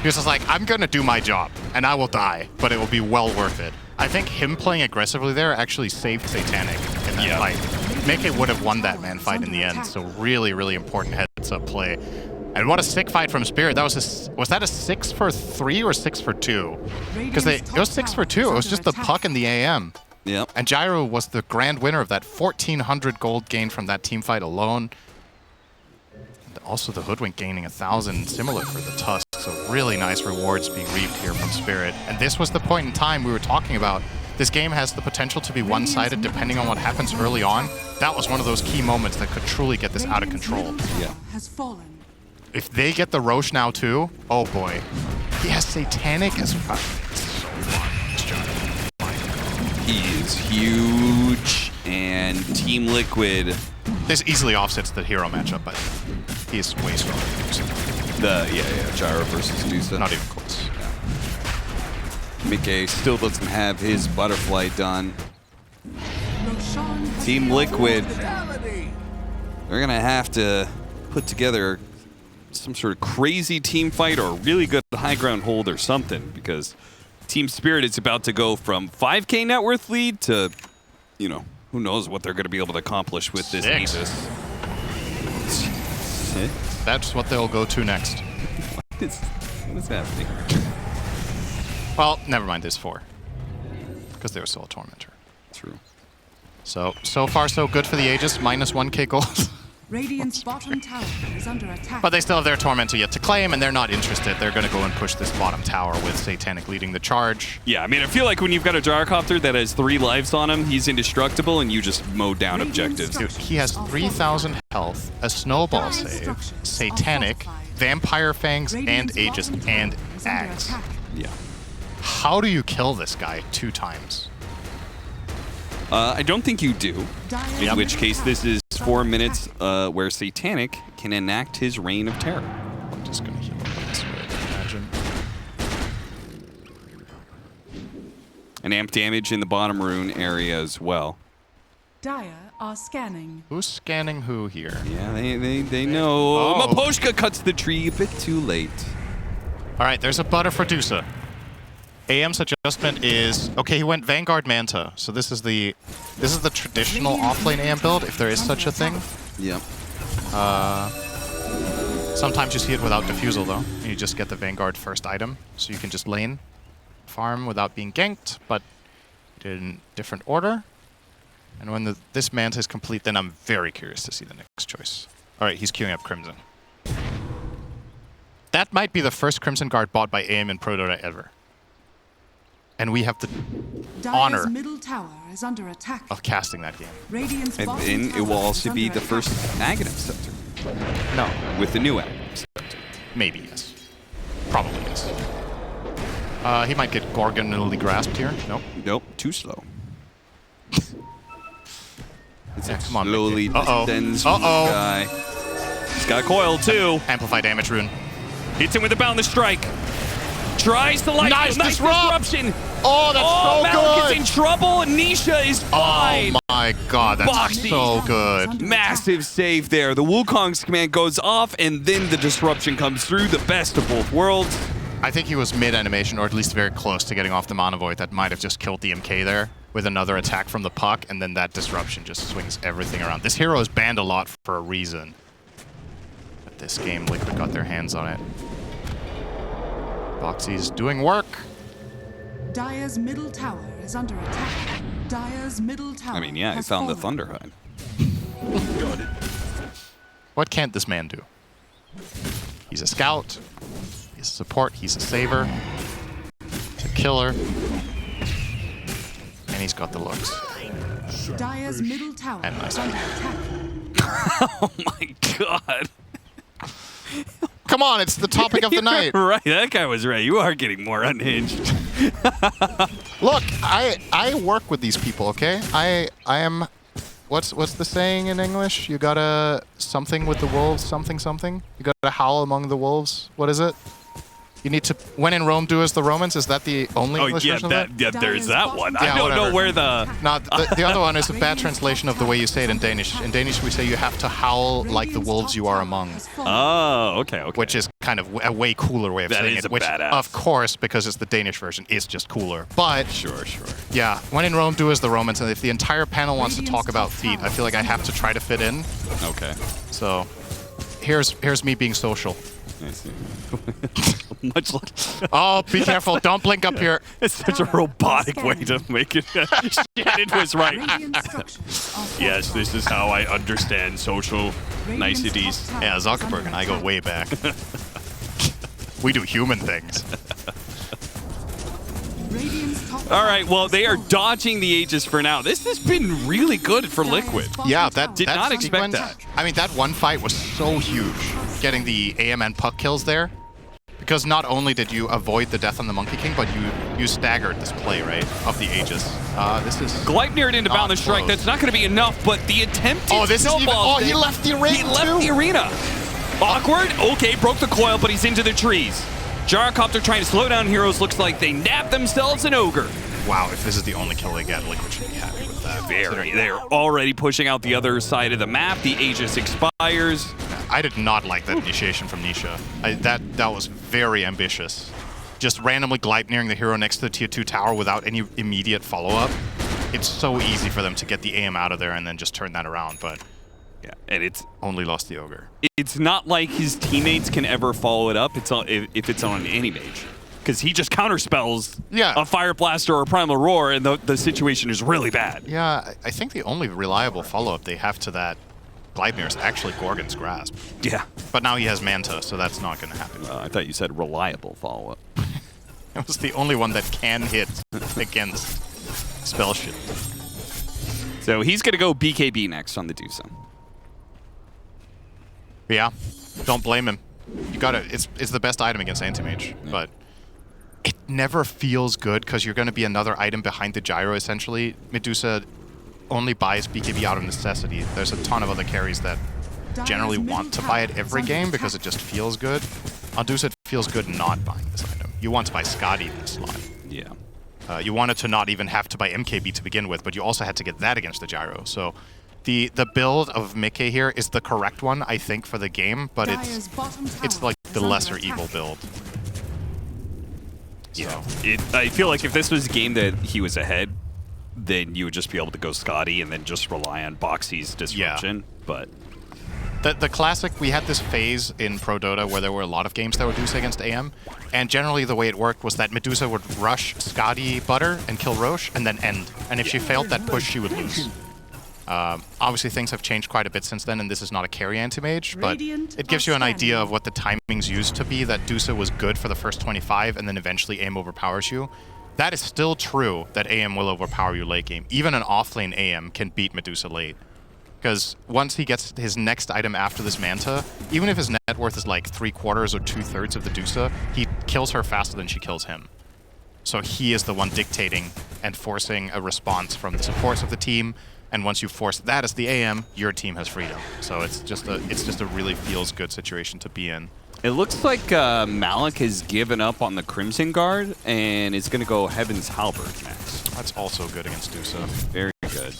He was just like, I'm gonna do my job, and I will die, but it will be well worth it. I think him playing aggressively there actually saved Satanic in that fight. Meke would have won that man fight in the end, so really, really important heads-up play. And what a sick fight from Spirit. That was that a 6 for 3 or 6 for 2? Because it was 6 for 2. It was just the puck and the AM. Yep. And Gyro was the grand winner of that 1,400 gold gain from that team fight alone. And also the Hoodwink gaining 1,000, similar for the Tusk. So really nice rewards being reaped here from Spirit. And this was the point in time we were talking about. This game has the potential to be one-sided depending on what happens early on. That was one of those key moments that could truly get this out of control. Yeah. If they get the Roche now too, oh boy. He has Satanic as well. He is huge, and Team Liquid. This easily offsets the hero matchup, but he is way stronger than Dusa. Gyro versus Dusa. Not even close. Mike still doesn't have his butterfly done. Team Liquid, they're gonna have to put together some sort of crazy team fight or a really good high ground hold or something, because Team Spirit is about to go from 5K net worth lead to, you know, who knows what they're going to be able to accomplish with this Aegis. That's what they'll go to next. What is happening? Well, never mind, there's 4. Because they were still a Tormentor. True. So far so good for the Aegis, minus 1k gold. Radiant's bottom tower is under attack. But they still have their Tormentor yet to claim, and they're not interested. They're going to go and push this bottom tower with Satanic leading the charge. Yeah, I mean, I feel like when you've got a Gyrocopter that has 3 lives on him, he's indestructible, and you just mow down objectives. Dude, he has 3,000 health, a snowball save, Satanic, Vampire Fangs, and Aegis, and Axe. Yeah. How do you kill this guy 2 times? I don't think you do. In which case, this is 4 minutes where Satanic can enact his reign of terror. I'm just going to heal him this way, imagine. And amp damage in the bottom rune area as well. Dire are scanning. Who's scanning who here? Yeah, they know. Oh. Maposhka cuts the tree a bit too late. All right, there's a butter for Dusa. AM's adjustment is okay. He went Vanguard Manta, so this is the traditional offlane AM build, if there is such a thing. Yeah. Sometimes you see it without Diffusal though, and you just get the Vanguard first item, so you can just lane farm without being ganked, but in different order. And when this Manta is complete, then I'm very curious to see the next choice. All right, he's queuing up Crimson. That might be the first Crimson Guard bought by AM in Pro Dota ever. And we have the honor Dire's middle tower is under attack. of casting that game. Radiant's And bottom then it will tower also is be under the first attack. Aghanim Scepter No, with the new Aghanim Scepter. maybe yes. Probably yes. He might get Gorgonally grasped here. Nope. Nope, too slow. It's Yeah, a come on, slowly Mickey. Uh-oh. descends Uh-oh. guy. He's got coil too. Amplify damage rune. Hits him with a boundless strike. Tries to light Nice disruption. Oh, that's Malik so is good! in trouble, and Nisha is fine. Oh my god, that's Boxy. so good. Massive save there. The Wukong's command goes off, and then the disruption comes through. The best of both worlds. I think he was mid-animation, or at least very close to getting off the Mana Void. That might have just killed the MK there with another attack from the puck, and then that disruption just swings everything around. This hero is banned a lot for a reason. But this game, Liquid got their hands on it. Boxy's doing work. Dire's middle tower is under attack. Dire's middle tower. I mean, yeah, he has found the fallen. Thunderhood. What can't this man do? He's a scout. He's a support. He's a saver. He's a killer. And he's got the looks. Dire's middle tower And nice. is under attack. Oh my god. Come on, it's the topic of the night. Right, that guy was right. You are getting more unhinged. Look, I work with these people, okay? I am... What's the saying in English? You gotta... Something with the wolves, something. You gotta howl among the wolves. What is it? You need to... When in Rome, do as the Romans? Is that the only Oh, English yeah, version of that? yeah, there's that one. I Yeah, don't know whatever. where the... No, the other one is a bad translation of the way you say it in Danish. In Danish, we say you have to howl like the wolves you are among, Oh, okay. which is kind of a way cooler way of That saying is it. a Which, badass. of course, because it's the Danish version, is just cooler. But Sure. yeah, when in Rome, do as the Romans. And if the entire panel wants to talk about feet, I feel like I have to try to fit in. Okay. So here's me being social. I see. Much like... Oh, be careful! Don't blink up here. It's such a robotic way to make it. Shannon was right. Radiant structures are Yes, this is how I understand social niceties. Yeah, Zuckerberg and I go way back. We do human things. Radiant's top All right, well, they are fallen. dodging the Aegis for now. This has been really good for Liquid. Yeah, that Did not expect sequence- that. I mean, that one fight was so huge, getting the AM and puck kills there, because not only did you avoid the death on the Monkey King, but you staggered this play, right, of the Aegis. This is... Gleipnir into Not boundless strike. close. That's not going to be enough, but the attempted Oh, this is even... snowball Oh, he thing- left the arena, He left too. the arena. Awkward. Okay, broke the coil, but he's into the trees. Gyrocopter trying to slow down heroes. Looks like they nabbed themselves an ogre. Wow, if this is the only kill they get, Liquid should be happy with that. Very. They're already pushing out the other side of the map. The Aegis expires. I did not like that initiation from Nisha. That was very ambitious. Just randomly Gleipniring the hero next to the tier 2 tower without any immediate follow-up. It's so easy for them to get the AM out of there and then just turn that around, but Yeah, and it's only lost the ogre. not like his teammates can ever follow it up. It's on, if it's on an anti-mage. Because he just counterspells a Fire Blaster or a Primal Roar, and the situation is really bad. Yeah, I think the only reliable follow-up they have to that Gleipnir is actually Gorgon's Grasp. Yeah. But now he has Manta, so that's not going to happen. I thought you said reliable follow-up. It was the only one that can hit against Spell Shield. So he's going to go BKB next on the Dusa. Yeah, don't blame him. You got it. It's the best item against Anti-Mage, but it never feels good because you're going to be another item behind the gyro, essentially. Medusa only buys BKB out of necessity. There's a ton of other carries that generally want to buy it every game because it just feels good. On Dusa, it feels good not buying this item. You want to buy Skadi in this slot. Yeah. You wanted to not even have to buy MKB to begin with, but you also had to get that against the gyro. So the build of Mickey here is the correct one, I think, for the game, but it's like the lesser evil build. Yeah. I feel like if this was a game that he was ahead, then you would just be able to go Scotty and then just rely on Boxy's disruption. Yeah. But the classic, we had this phase in Pro Dota where there were a lot of games that were Dusa against AM, and generally the way it worked was that Medusa would rush Scotty Butter and kill Roche and then end. And if she failed that push, she would lose. Obviously, things have changed quite a bit since then, and this is not a carry anti-mage, but it gives you an idea of what the timings used to be, that Dusa was good for the first 25, and then eventually AM overpowers you. That is still true, that AM will overpower you late game. Even an offlane AM can beat Medusa late. Because once he gets his next item after this Manta, even if his net worth is like 3/4 or 2/3 of the Dusa, he kills her faster than she kills him. So he is the one dictating and forcing a response from the supports of the team. And once you force that as the AM, your team has freedom. So it's just a really feels good situation to be in. it looks like Malik has given up on the Crimson Guard and is going to go Heaven's Halberd next. That's also good against Dusa. Very good.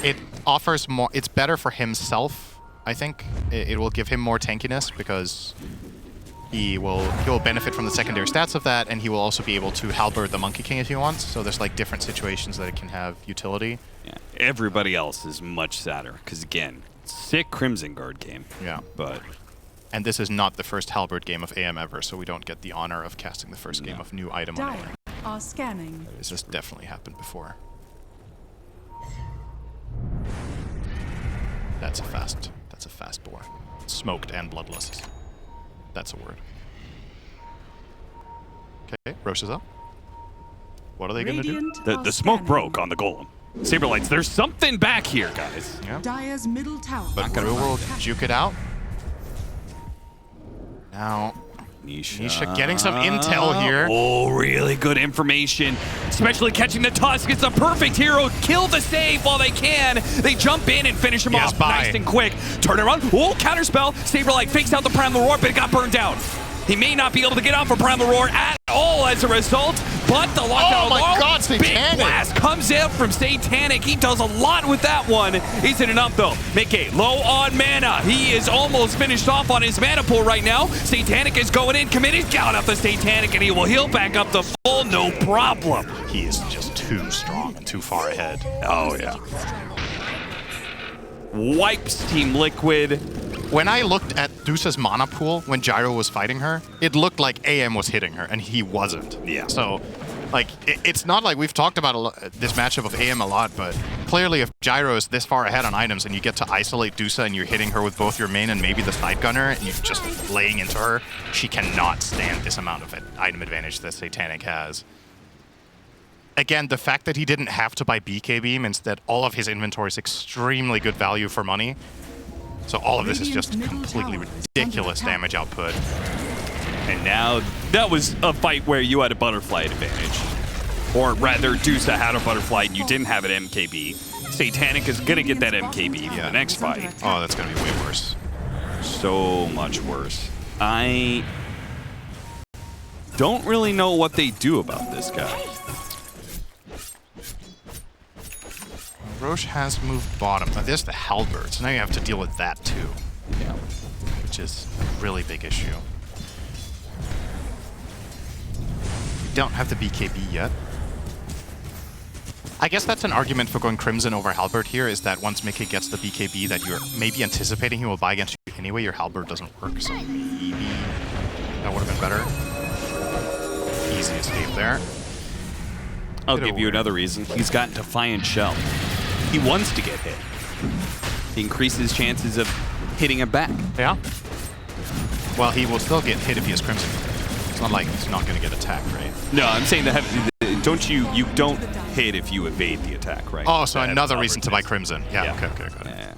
It offers more. It's better for himself, I think. It will give him more tankiness because he will benefit from the secondary stats of that, and he will also be able to halberd the Monkey King if he wants. So there's like different situations that it can have utility. Yeah. Everybody else is much sadder because again, sick Crimson Guard game. Yeah. But and this is not the first halberd game of AM ever, so we don't get the honor of casting the first game of new item on AM. Are scanning. This has definitely happened before. That's a fast boar. Smoked and bloodless. That's a word. Okay, Roche is up. What are they going to do? The smoke broke on the golem. Saberlights, there's something back here, guys. Yeah. Dire's middle tower. But Brew will juke it out. Now, Nisha getting some intel here. Oh, really good information. Especially catching the Tusk. It's a perfect hero. Kill the save while they can. They jump in and finish him off nice and quick. Turn around. Oh, counterspell. Saberlight fakes out the Primal Roar, but it got burned down. He may not be able to get off for Primal Roar at all as a result, but the lockout big blast comes out from Satanic. He does a lot with that one. Isn't enough though. Mickey low on mana. He is almost finished off on his mana pool right now. Satanic is going in, committed. Count up the Satanic, and he will heal back up the full, no problem. He is just too strong and too far ahead. Oh yeah. Wipes Team Liquid. When I looked at Dusa's mana pool when Gyro was fighting her, it looked like AM was hitting her, and he wasn't. Yeah. So, like, it's not like we've talked about this matchup of AM a lot, but clearly if Gyro is this far ahead on items and you get to isolate Dusa and you're hitting her with both your main and maybe the side gunner, and you're just laying into her, she cannot stand this amount of item advantage that Satanic has. Again, the fact that he didn't have to buy BKB means that all of his inventory is extremely good value for money. So all of this is just completely ridiculous damage output. And now, that was a fight where you had a butterfly advantage. Or rather, Dusa had a butterfly and you didn't have an MKB. Satanic is going to get that MKB for the next fight. Oh, that's going to be way worse. So much worse. I don't really know what they do about this guy. Roche has moved bottom. Now there's the Halberd, so now you have to deal with that too. Yeah. Which is a really big issue. We don't have the BKB yet. I guess that's an argument for going Crimson over Halberd here, is that once Mickey gets the BKB that you're maybe anticipating he will buy against you anyway, your Halberd doesn't work, so maybe that would have been better. Easy escape there. I'll give you another reason. He's got Defiant Shell. He wants to get hit. increases chances of hitting him back. Yeah. Well, he will still get hit if he has Crimson. It's not like he's not going to get attacked, right? No, I'm saying that you don't hit if you evade the attack, right? Oh, so another reason to buy Crimson. Yeah. Okay, got it. Yeah.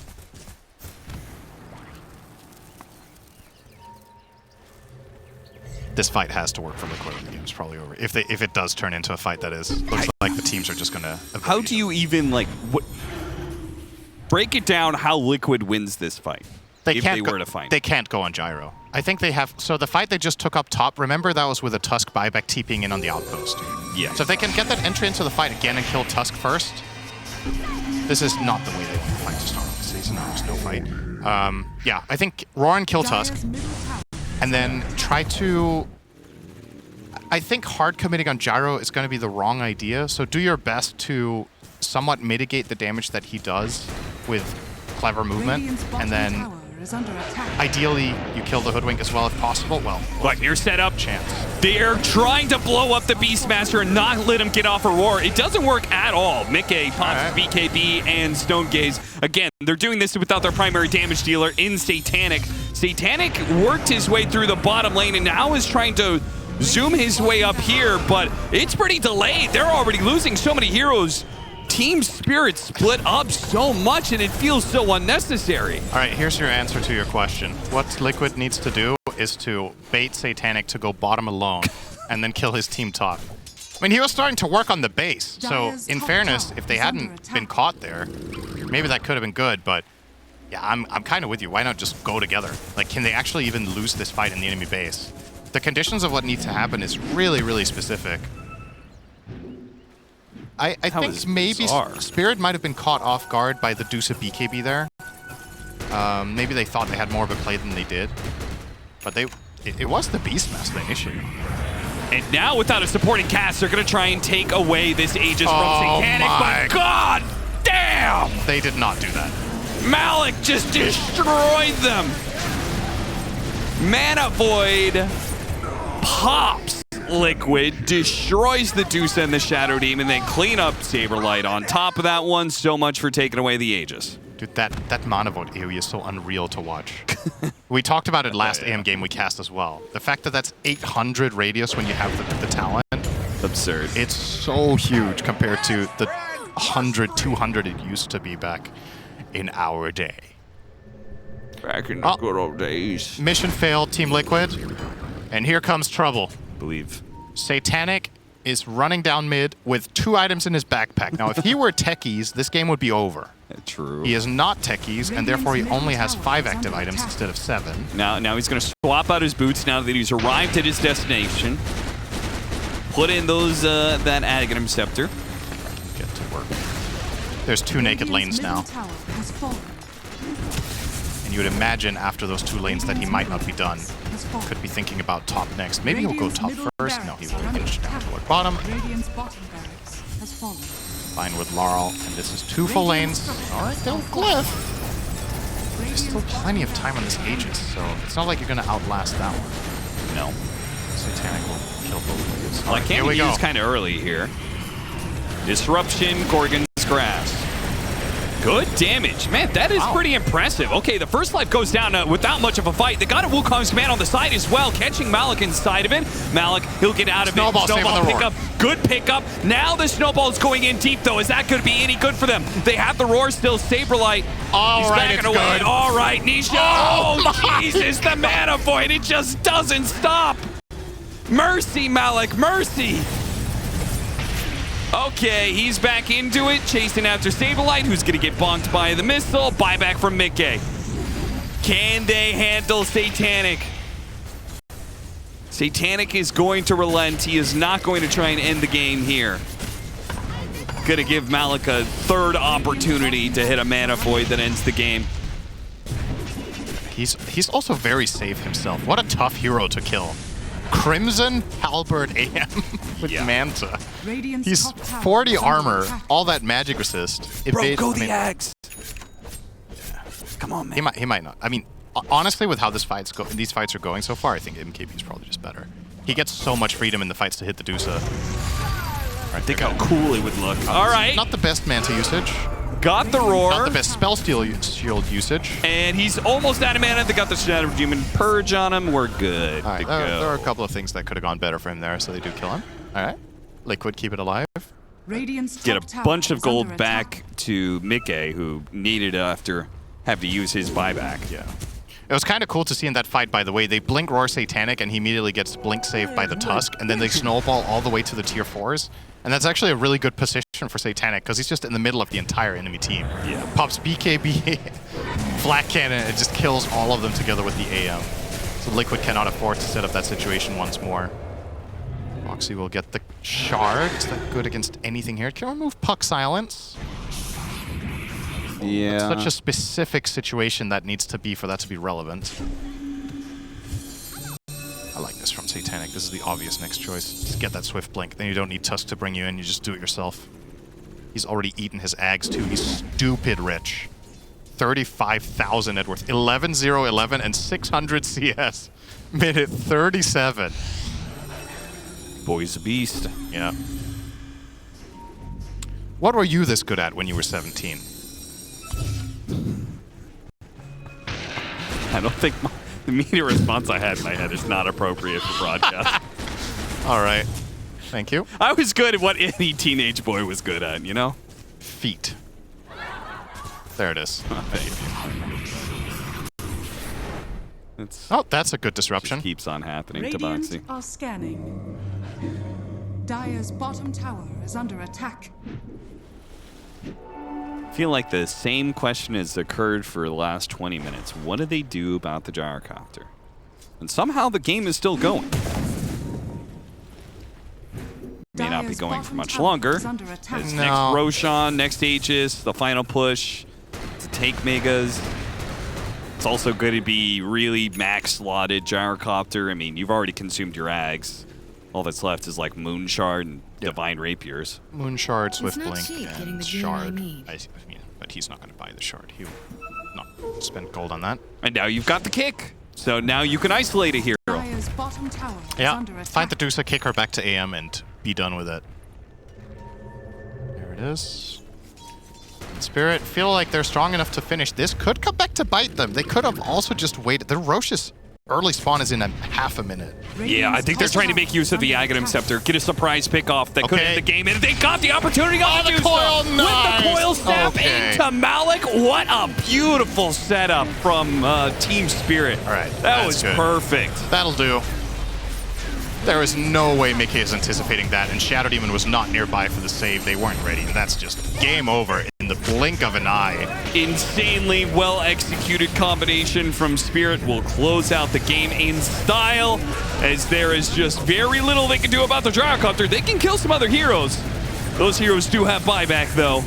This fight has to work for Liquid when the game's probably over. If it does turn into a fight that looks like the teams are just going to... How do you even, like, break it down how Liquid wins this fight? If they were to find They can't go on Gyro. I think they have... So the fight they just took up top, remember that was with a Tusk buyback TPing in on the outpost. Yeah. So if they can get that entry into the fight again and kill Tusk first, this is not the way they want to fight to start off the season. There's no fight. Yeah, I think Roar and kill Tusk, and then try to... I think hard committing on Gyro is going to be the wrong idea, so do your best to somewhat mitigate the damage that he does with clever movement, and then ideally you kill the Hoodwink as well if possible. Well, but you're set up. Chance. They're trying to blow up the Beastmaster and not let him get off a Roar. It doesn't work at all. Mickey pops BKB and Stonegaze. Again, they're doing this without their primary damage dealer in Satanic. Satanic worked his way through the bottom lane and now is trying to zoom his way up here, but it's pretty delayed. They're already losing so many heroes. Team Spirit split up so much and it feels so unnecessary. All right, here's your answer to your question. What Liquid needs to do is to bait Satanic to go bottom alone and then kill his team top. I mean, he was starting to work on the base, so in fairness, if they hadn't been caught there, maybe that could have been good, but yeah, I'm kind of with you. Why not just go together? Like, can they actually even lose this fight in the enemy base? The conditions of what needs to happen is really, really specific. I think maybe Spirit might have been caught off guard by the Dusa BKB there. Maybe they thought they had more of a play than they did. But it was the Beastmaster initially. And now without a supporting cast, they're going to try and take away this Aegis from Satanic. But god damn! They did not do that. Malik just destroyed them. Mana Void pops Liquid, destroys the Dusa and the Shadow Demon, then clean up Saberlight on top of that one. So much for taking away the Aegis. Dude, that Mana Void AoE is so unreal to watch. We talked about it last AM game we cast as well. The fact that that's 800 radius when you have the talent. Absurd. It's so huge compared to the 100, 200 it used to be back in our day. Back in the good old days. Mission failed, Team Liquid. And here comes trouble. Believe. Satanic is running down mid with 2 items in his backpack. Now, if he were Techies, this game would be over. True. He is not Techies, and therefore he only has 5 active items instead of 7. Now he's going to swap out his boots now that he's arrived at his destination. Put in those that Aghanim Scepter. Get to work. There's 2 naked lanes now. And you would imagine after those 2 lanes that he might not be done. Could be thinking about top next. Maybe he'll go top first. No, he will inch down toward bottom. Fine with Laurel. And this is 2 full lanes. Alright, they'll glyph. There's still plenty of time on this Aegis, so it's not like you're going to outlast that one. No. Satanic will kill both waves. Well, I can't use kind of early here. Disruption, Gorgon's Grasp. Good damage. Man, that is pretty impressive. Okay, the first life goes down without much of a fight. They got a Wukong's command on the side as well, catching Malik inside of it. Malik, he'll get out of it. Snowball pickup. Good pickup. Now the Snowball's going in deep, though. Is that going to be any good for them? They have the Roar still. Saberlight. All right, it's good. All right, Nisha. Oh, Jesus, the Mana Void. It just doesn't stop. Mercy, Malik. Mercy. Okay, he's back into it, chasing after Saberlight, who's going to get bonked by the missile. Buyback from Mickey. Can they handle Satanic? Satanic is going to relent. He is not going to try and end the game here. Going to give Malik a 3rd opportunity to hit a Mana Void that ends the game. He's also very safe himself. What a tough hero to kill. Crimson Halberd AM with Manta. He's 40 armor, all that magic resist. Bro, go the Ags. Yeah. Come on, man. He might not. I mean, honestly, with how these fights are going so far, I think MKB is probably just better. He gets so much freedom in the fights to hit the Dusa. Think how cool it would look. All right. Not the best Manta usage. got the roar. Not the best spell shield usage. And he's almost out of mana. They got the Shadow Demon Purge on him. We're good All right, to go. there are a couple of things that could have gone better for him there, so they do kill him. All right. Liquid, keep it alive. Radiant's Get top a tower bunch of is gold under back attack. to Mickey, who needed it after having to use his buyback. Yeah. It was kind of cool to see in that fight, by the way. They blink Roar Satanic, and he immediately gets blink saved by the Tusk, and then they snowball all the way to the tier 4s. And that's actually a really good position for Satanic, because he's just in the middle of the entire enemy team. Yeah. Pops BKB, Flat Cannon, and just kills all of them together with the AM. So Liquid cannot afford to set up that situation once more. Foxy will get the shard. Is that good against anything here? Can we remove Puck Silence? Yeah. Such a specific situation that needs to be for that to be relevant. I like this from Satanic. This is the obvious next choice. Just get that Swift Blink. Then you don't need Tusk to bring you in. You just do it yourself. He's already eaten his Ags too. He's stupid rich. 35,000 net worth. 11-0-11 and 600 CS. Minute 37. Boy's a beast. Yeah. What were you this good at when you were 17? I don't think the immediate response I had in my head is not appropriate for broadcast. All right. Thank you. I was good at what any teenage boy was good at, you know? Feet. There it is. It's Oh, that's a good disruption. keeps on happening to Radiant Boxy. are scanning. Dire's bottom tower is under attack. I feel like the same question has occurred for the last 20 minutes. What do they do about the gyrocopter? And somehow the game is still going. May not be Dire's going for bottom much tower longer. is under attack. It's No. next Roshan, next Aegis, the final push to take Megas. It's also going to be really max slotted gyrocopter. I mean, you've already consumed your Ags. All that's left is like Moon Shard and Divine Rapiers. Moon Shard, Swift not Blink, cheap getting and the gear I Shard. need. I mean, but he's not going to buy the Shard. He will not spend gold on that. And now you've got the kick. So now you can isolate a hero. Dire's bottom tower is Yeah, under attack. find the Dusa, kick her back to AM, and be done with it. There it is. Spirit feel like they're strong enough to finish this. Could come back to bite them. They could have also just waited. The Roche's early spawn is in half a minute. Yeah, I think they're trying to make use of the Aghanim Scepter. Get a surprise pick off that could Okay. end the game, and they got the opportunity Oh, to the do so. coil, With nice. the coil snap Okay. into Malik. What a beautiful setup from Team Spirit. All right, That that's was good. perfect. That'll do. There is no way Mickey is anticipating that, and Shadow Demon was not nearby for the save. They weren't ready, and that's just game over in the blink of an eye. Insanely well-executed combination from Spirit will close out the game in style, as there is just very little they can do about the Gyrocopter. They can kill some other heroes. Those heroes do have buyback, though.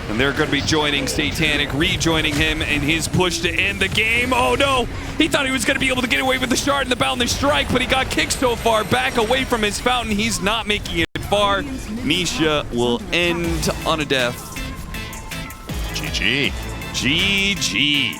And they're going to be joining Satanic, rejoining him in his push to end the game. Oh no! He thought he was going to be able to get away with the shard and the Boundless Strike, but he got kicked so far back away from his fountain. He's not making it far. Misha will end on a death. GG. GG.